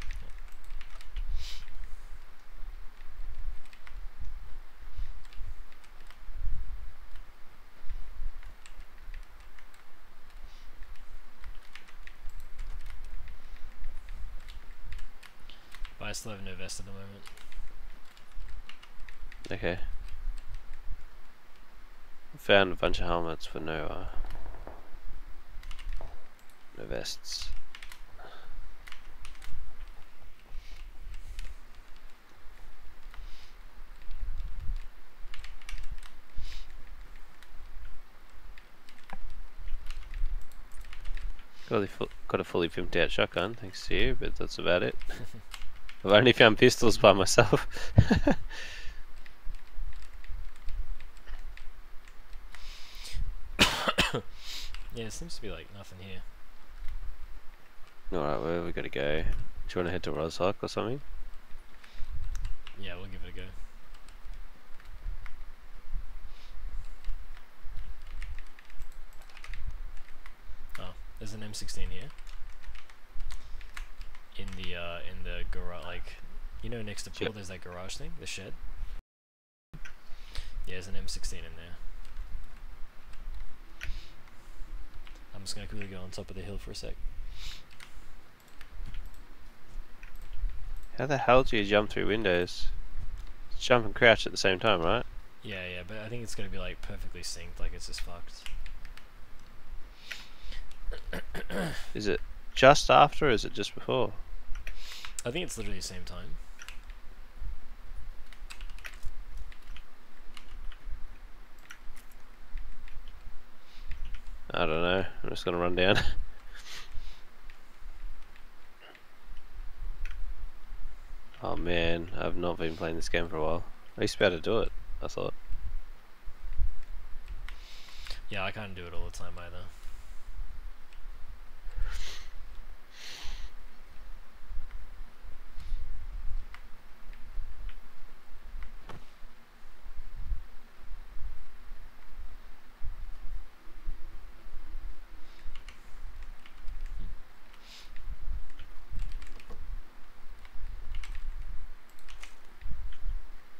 But I still have no vest at the moment. Okay. Found a bunch of helmets for no vests. Got a fully pimped out shotgun, thanks to you, but that's about it. I've only found pistols by myself. Yeah, it seems to be like nothing here. Alright, where we gotta go? Do you wanna head to Roshawk or something? Yeah, we'll give it a go. Oh, there's an M16 here. In the garage, like, you know, next to pool, there's that garage thing, the shed. Yeah, there's an M16 in there. I'm just gonna quickly go on top of the hill for a sec. How the hell do you jump through windows? Jump and crouch at the same time, right? Yeah, yeah, but I think it's gonna be like perfectly synced, like it's just fucked. Is it just after or is it just before? I think it's literally the same time. I don't know. I'm just gonna run down. Oh man, I've not been playing this game for a while. I used to be able to do it, I thought. Yeah, I can't do it all the time either.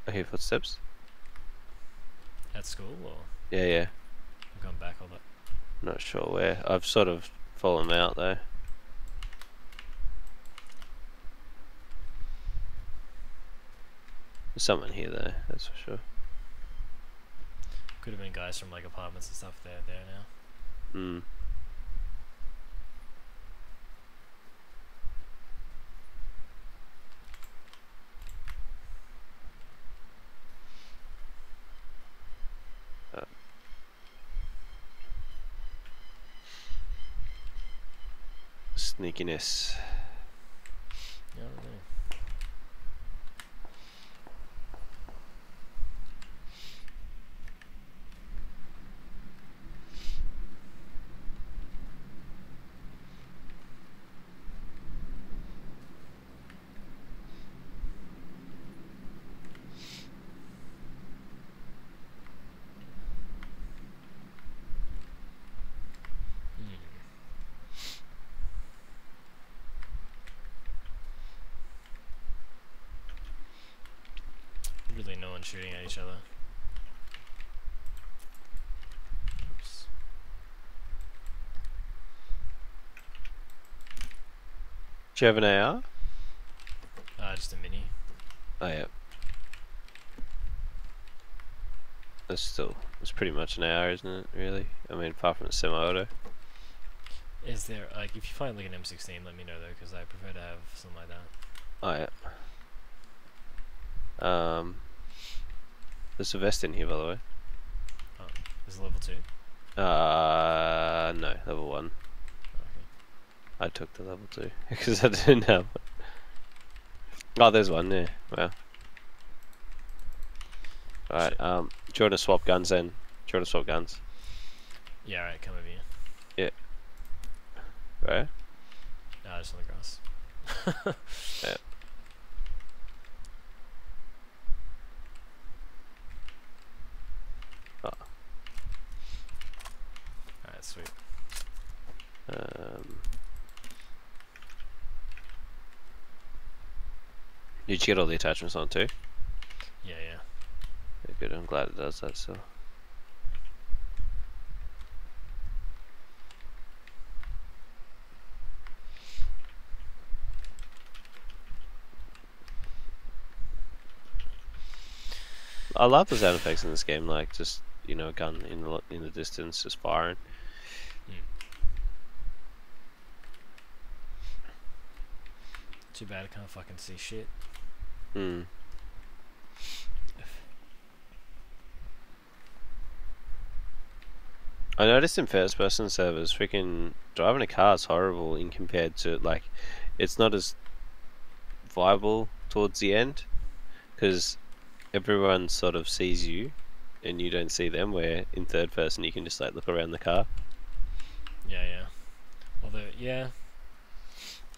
I hear footsteps. At school, or Yeah, yeah. I'm going back all that. Not sure where. I've sort of fallen out though. There's someone here though, that's for sure. Could have been guys from like apartments and stuff there now. Hmm. Sneakiness. Yeah, I don't know. Really, no one shooting at each other. Oops. Do you have an AR? Just a mini. Oh yeah. It's pretty much an AR, isn't it, really? I mean, apart from a semi-auto. Is there, like, if you find like an M16, let me know though, because I prefer to have something like that. Oh yeah. There's a vest in here, by the way. Oh, is it level 2? No, level 1. Okay. I took the level 2 because I didn't have it. Oh, there's one there. Wow. Alright, do you want to swap guns then? Do you want to swap guns? Yeah, alright, come over here. Yeah. Right? Just on the grass. Yeah. sweet. Did you get all the attachments on too? Yeah, yeah. Yeah, good. I'm glad it does that. So. I love the sound effects in this game, like just a gun in the distance just firing. Too bad I can't fucking see shit. Hmm. I noticed in first-person servers, freaking driving a car is horrible in compared to like, it's not as viable towards the end because everyone sort of sees you and you don't see them, where in third person you can just like look around the car. Yeah, yeah. Although, yeah.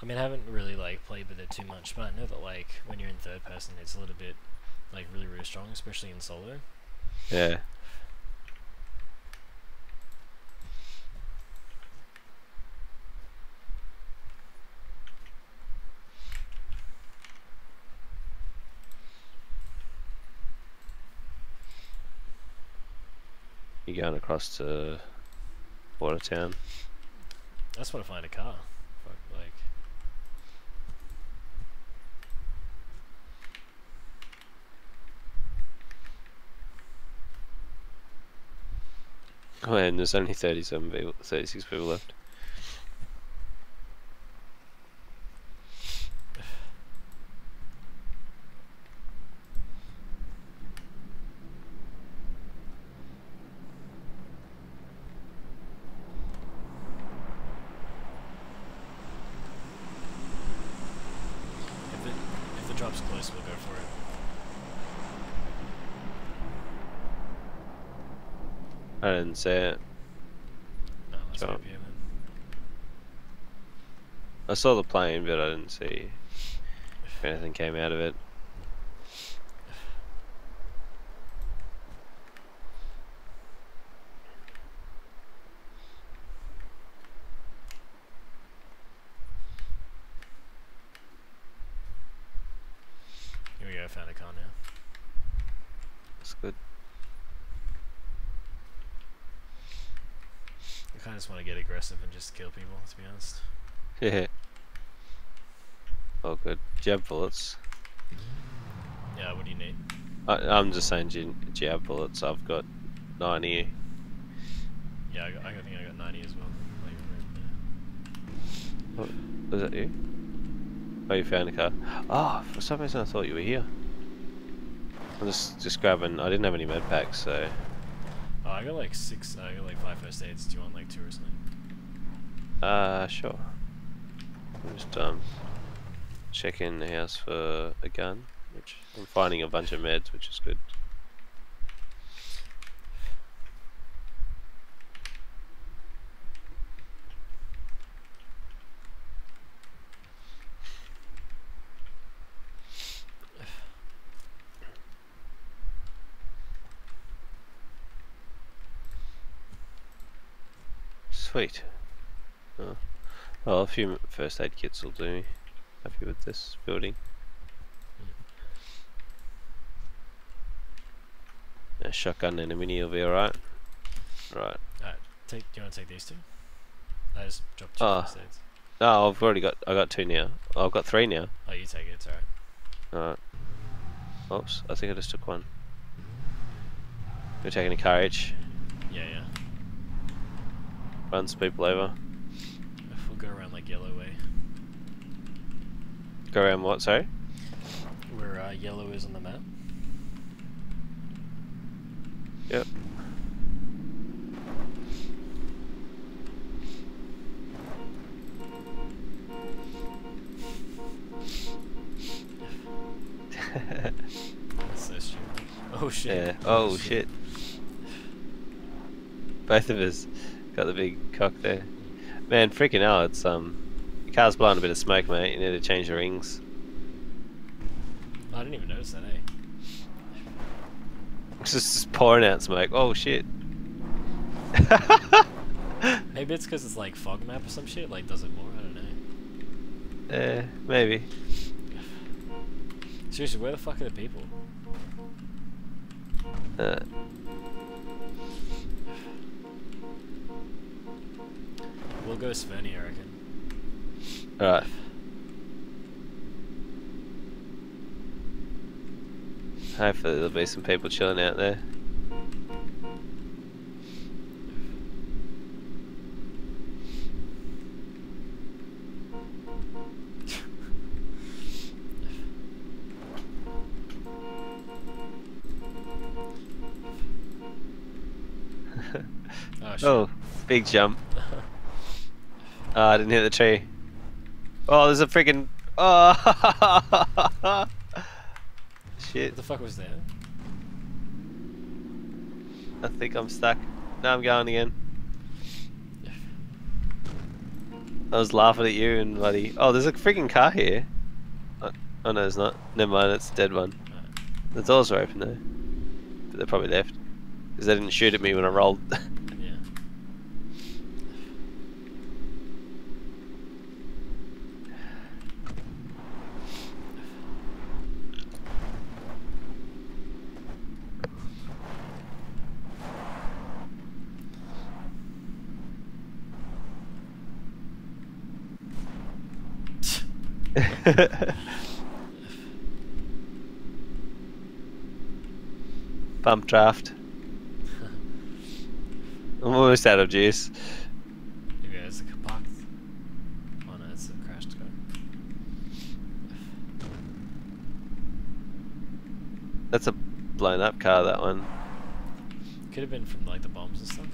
I mean, I haven't really like played with it too much, but I know that like when you're in third person, it's a little bit like really, really strong, especially in solo. Yeah. You're going across to Watertown. I just want to find a car. Fuck, like. Oh, and there's only 36 people left. If the drop's close, we'll go for it. I didn't see it. No, let's Drop. go here then. I saw the plane, but I didn't see if anything came out of it. Here we go, found a car now. That's good. I kind of just want to get aggressive and just kill people, to be honest. Yeah. Oh, good. Do you have bullets? Yeah, what do you need? I'm just saying, do you have bullets? I've got 90. Yeah, I think I got 90 as well. Like, yeah. Was that you? Oh, you found a car. Oh, for some reason I thought you were here. I'm just grabbing. I didn't have any med packs, so. Oh, I got like 6. I got like 5 first aids. Do you want like 2 or something? Sure. I'm just checking the house for a gun, which I'm finding a bunch of meds, which is good. Sweet. Oh. Well, a few first aid kits will do me. Happy with this building. A shotgun and a mini will be alright. Right. Alright, do you want to take these 2? I just dropped 2 first aids. No, I've already got. I got 2 now. I've got 3 now. Oh, you take it. It's alright. Alright. Oops, I think I just took 1. We're taking a car each. Yeah, yeah. Run some people over. If we'll go around like yellow way. Go around what, sorry? Where yellow is on the map. Yep. That's so stupid. Oh shit. Yeah. Oh shit. Both of us got the big cock there. Man, freaking hell, it's your car's blowing a bit of smoke, mate. You need to change the rings. I didn't even notice that, eh? It's just pouring out smoke. Oh shit. Maybe it's because it's like fog map or some shit. Like, does it more? I don't know. Maybe. Seriously, where the fuck are the people? We'll go Svenny, I reckon. Alright. Hopefully there'll be some people chilling out there. Oh, shit. Oh, big jump. Oh, I didn't hit the tree. Oh, there's a freaking. Oh, shit. What the fuck was that? I think I'm stuck. Now I'm going again. I was laughing at you and bloody. Oh, there's a freaking car here. Oh no, there's not. Never mind, it's a dead one. The doors are open though. But they probably left. Because they didn't shoot at me when I rolled. Yeah. Pump draft. I'm almost out of juice. Maybe it's a parked. Oh no, it's a crashed car. That's a blown up car, that one. Could have been from like the bombs and stuff.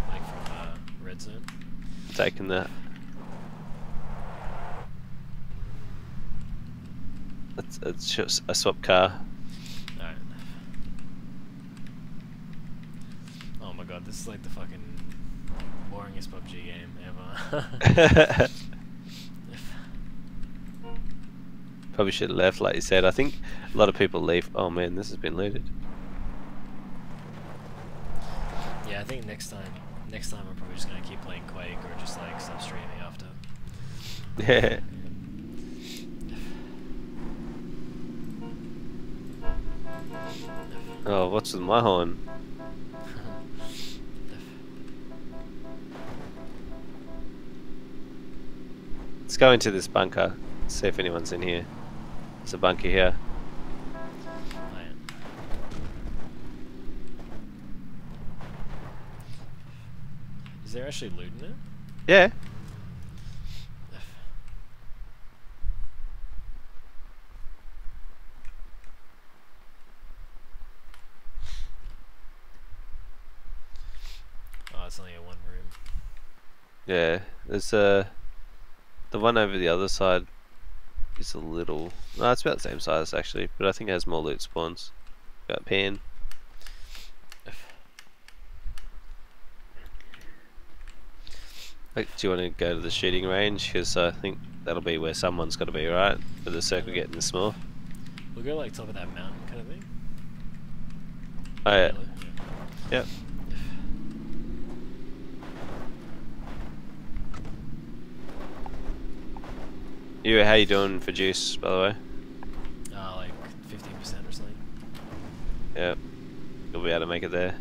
Like from Red Zone. Taking that. It's just a swap car. Alright. Oh my god, this is like the fucking boringest PUBG game ever. Probably should have left, like you said. I think a lot of people leave. Oh man, this has been looted. Yeah, I think next time I'm probably just gonna keep playing Quake or just like stop streaming after. Yeah. Oh, what's with my horn? Let's go into this bunker. See if anyone's in here. There's a bunker here. Is there actually loot in it? Yeah. Oh, it's only a one room. Yeah. There's the one over the other side is a little. No, it's about the same size actually, but I think it has more loot spawns. Got a pan. Like, do you want to go to the shooting range? Because I think that'll be where someone's got to be, right? For the circle getting small. We'll go like top of that mountain kind of thing. Oh yeah. Really? Yep. How you doing for juice, by the way? Like 15% or something. Yep. You'll be able to make it there.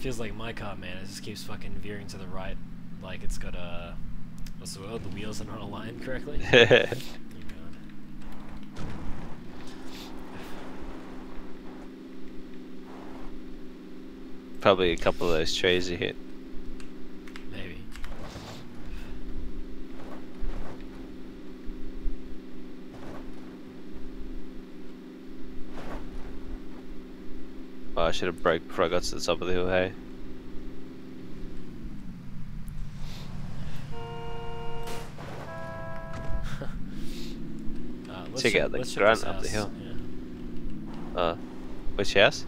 Feels like my car, man. It just keeps fucking veering to the right, like it's got a. What's the word? The wheels are not aligned correctly. Oh god. Probably a couple of those trees you hit. Maybe. Oh, I should have braked before I got to the top of the hill, hey? Check out the grunt up the hill. Yeah. Which house?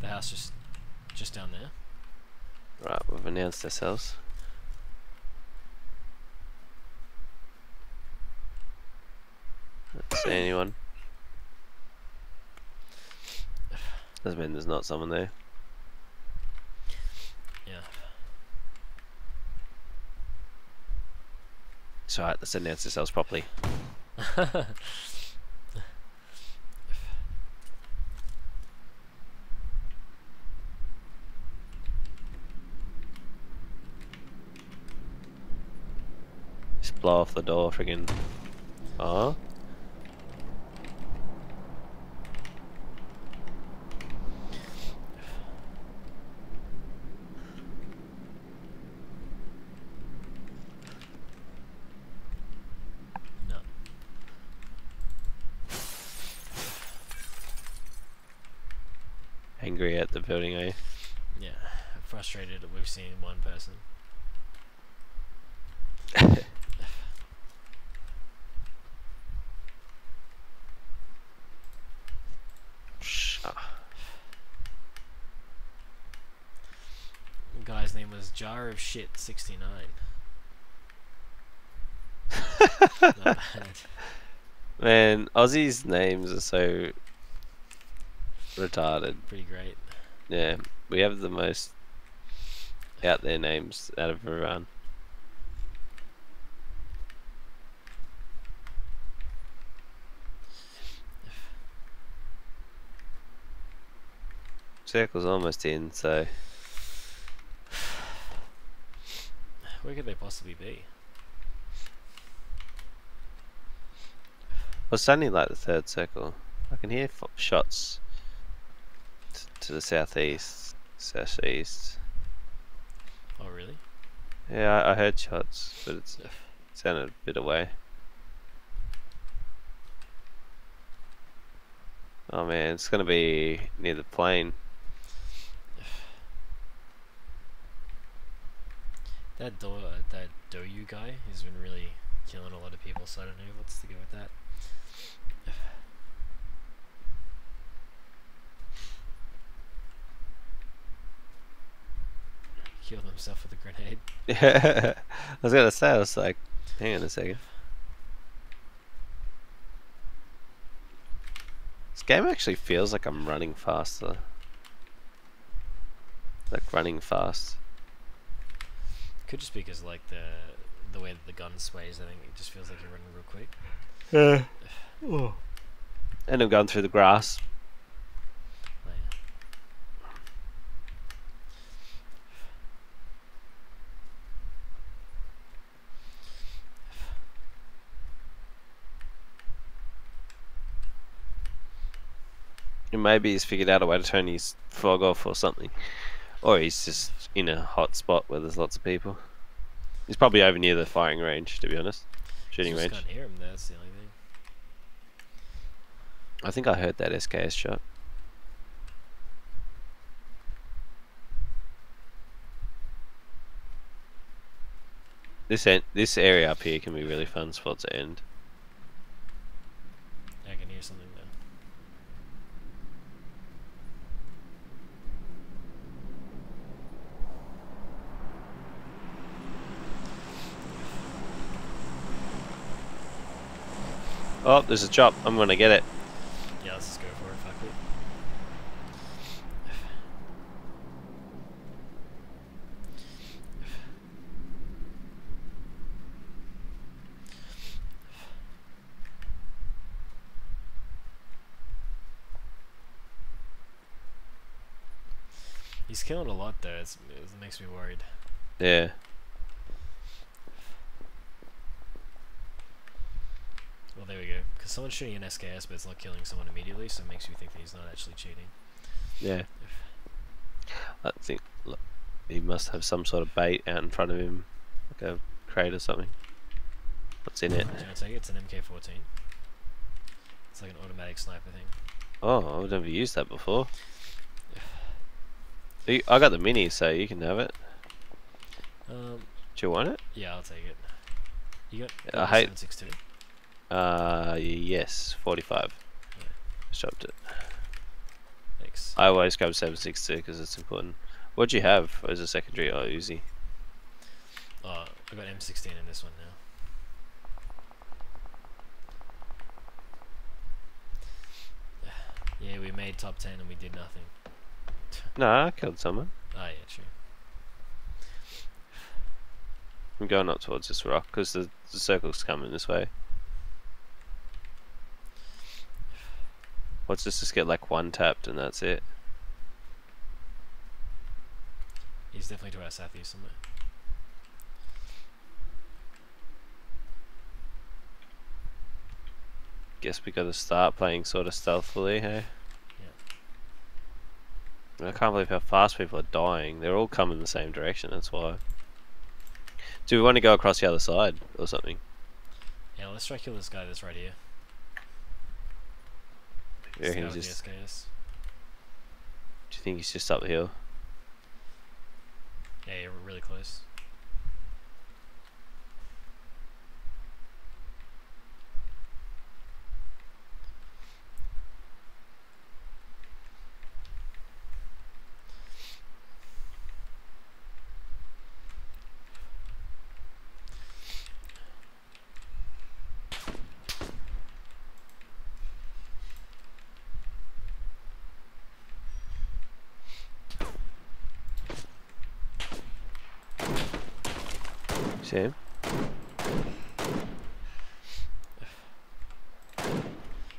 The house just down there. Right, we've announced ourselves. see anyone. Doesn't mean there's not someone there. Yeah. It's alright, let's announce ourselves properly. Just blow off the door, friggin'. Oh. No. Angry at the building, eh? Yeah. Frustrated that we've seen one person. The guy's name was Jar of Shit 69. Not bad. Man, Aussies' names are so retarded. Pretty great. Yeah, we have the most out there names out of everyone. Circle's almost in, so Where could they possibly be? well, it's only like the third circle. I can hear shots to the southeast, southeast. Oh, really? Yeah, I heard shots, but it sounded a bit away. Oh man, it's gonna be near the plane. That Doyu guy has been really killing a lot of people, so I don't know what's to go with that. Killed himself with a grenade. Yeah, I was gonna say, I was like, hang on a second. This game actually feels like I'm running faster. Like running fast. Could just be because like the way that the gun sways. I think it just feels like you're running real quick. Yeah. Oh. And I'm going through the grass. Oh, yeah. And maybe he's figured out a way to turn his fog off or something. Or he's just in a hot spot where there's lots of people. He's probably over near the firing range, to be honest. Shooting Just range. can't hear him. That's the only thing. I think I heard that SKS shot. This area up here can be really fun spot to end. I can hear something though. Oh, there's a chop. I'm gonna get it. Yeah, let's just go for it. Fuck it. He's killing a lot though. It makes me worried. Yeah. Well, there we go. Because someone's shooting an SKS, but it's not killing someone immediately, so it makes me think that he's not actually cheating. Yeah. I think look, he must have some sort of bait out in front of him, like a crate or something. What's in it? Do you want to take it? It's an MK14. It's like an automatic sniper thing. Oh, I've never used that before. I got the mini, so you can have it. Do you want it? Yeah, I'll take it. You got I hate 762? Yes, 45. Yeah. Shopped it. Thanks. I always grab 762 because it's important. What'd you have as a secondary? Oh, Uzi. Oh, I got M16 in this one now. Yeah, we made top 10 and we did nothing. No, I killed someone. Oh yeah, true. I'm going up towards this rock because the circle's coming this way. Let's just get like one tapped and that's it. He's definitely to our southeast somewhere. Guess we gotta start playing sort of stealthily, hey? Yeah. I can't believe how fast people are dying. They're all coming the same direction, that's why. Do we want to go across the other side or something? Yeah, let's try kill this guy that's right here. Yeah, This guy he's with just, the SKS. do you think he's just up the hill? Yeah, you're really close. See him?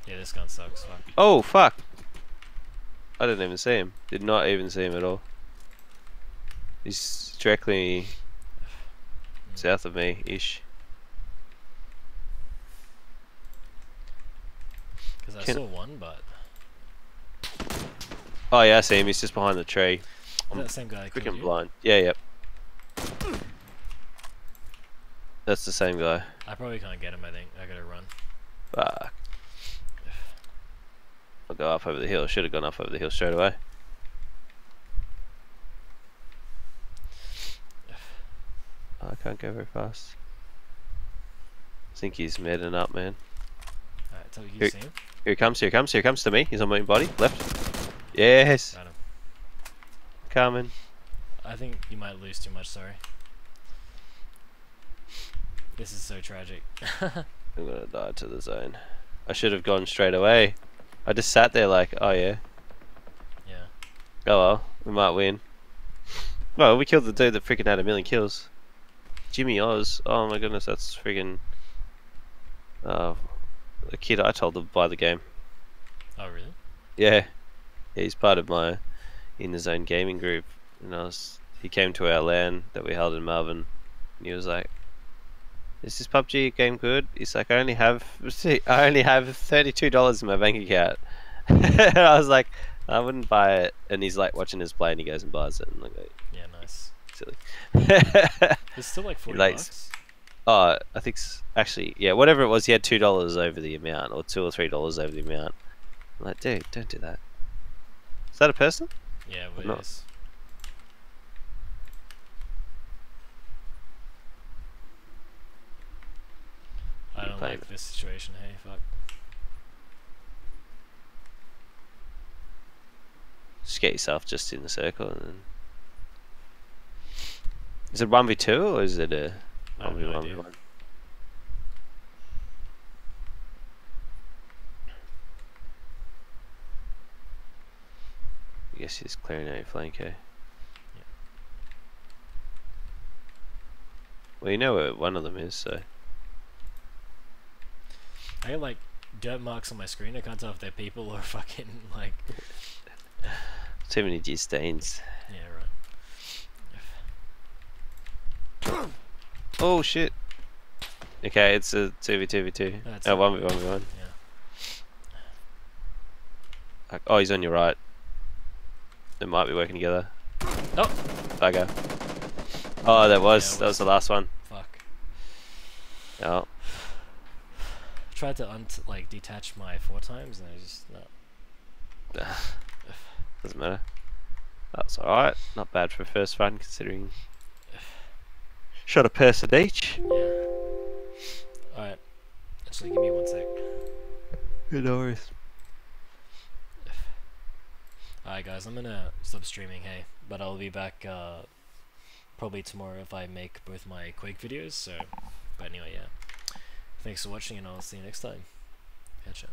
Yeah, this gun sucks. Fuck. Oh, fuck! I didn't even see him. Did not even see him at all. He's directly south of me, ish. Because I Can- saw one, but Oh yeah, I see him. He's just behind the tree. is that the same guy that killed Freaking you? blind. Yeah, yep. That's the same guy. I probably can't get him. I think I gotta run. Fuck. I'll go up over the hill. Should have gone up over the hill straight away. Oh, I can't go very fast. I think he's medding up, man. Alright, tell you Here- see him. Here he comes, here he comes, here he comes to me. He's on my body. Left. Yes. Got him. Coming. I think you might lose too much. Sorry. This is so tragic. I'm gonna die to the zone. I should have gone straight away. I just sat there like, oh yeah. Yeah. Oh well, we might win. Well, we killed the dude that freaking had 1,000,000 kills. Jimmy Oz. Oh my goodness, that's freaking the kid I told to buy the game. Oh really? Yeah. He's part of my in the zone gaming group. And he came to our LAN that we held in Melbourne and he was like, is this PUBG game good? He's like, I only have $32 in my bank account. And I was like, I wouldn't buy it. And he's like watching us play and he goes and buys it. And I'm like, Yeah, nice. silly. It's still like 40 Like- bucks. Oh, I think actually, yeah, whatever it was, he had $2 over the amount, or $2 or $3 over the amount. I'm like, dude, don't do that. Is that a person? Yeah, but not. it is. I don't playing like this situation. Hey, fuck. Just get yourself just in the circle and then... Is it 1v2 or is it a I have no 1v1? idea. I guess he's clearing out your flank, eh? Well, you know where one of them is, so... I get like dirt marks on my screen. I can't tell if they're people or fucking like. Too many G stains. Yeah, right. Oh shit! Okay, it's a 2v2v2. That's Oh, it. 1v1v1. Yeah. Oh, he's on your right. They might be working together. Oh, Bugger. Oh, that Yeah, was it was. the last one. fuck. Oh, I tried to like detach my 4 times and I just no. doesn't matter. That's alright. Not bad for a first run considering. Shot a person each. Yeah. Alright. Actually, give me 1 sec. Good worries. Alright, guys, I'm gonna stop streaming, hey. But I'll be back probably tomorrow if I make both my Quake videos, so. But anyway, yeah. Thanks for watching, and I'll see you next time. Catch ya.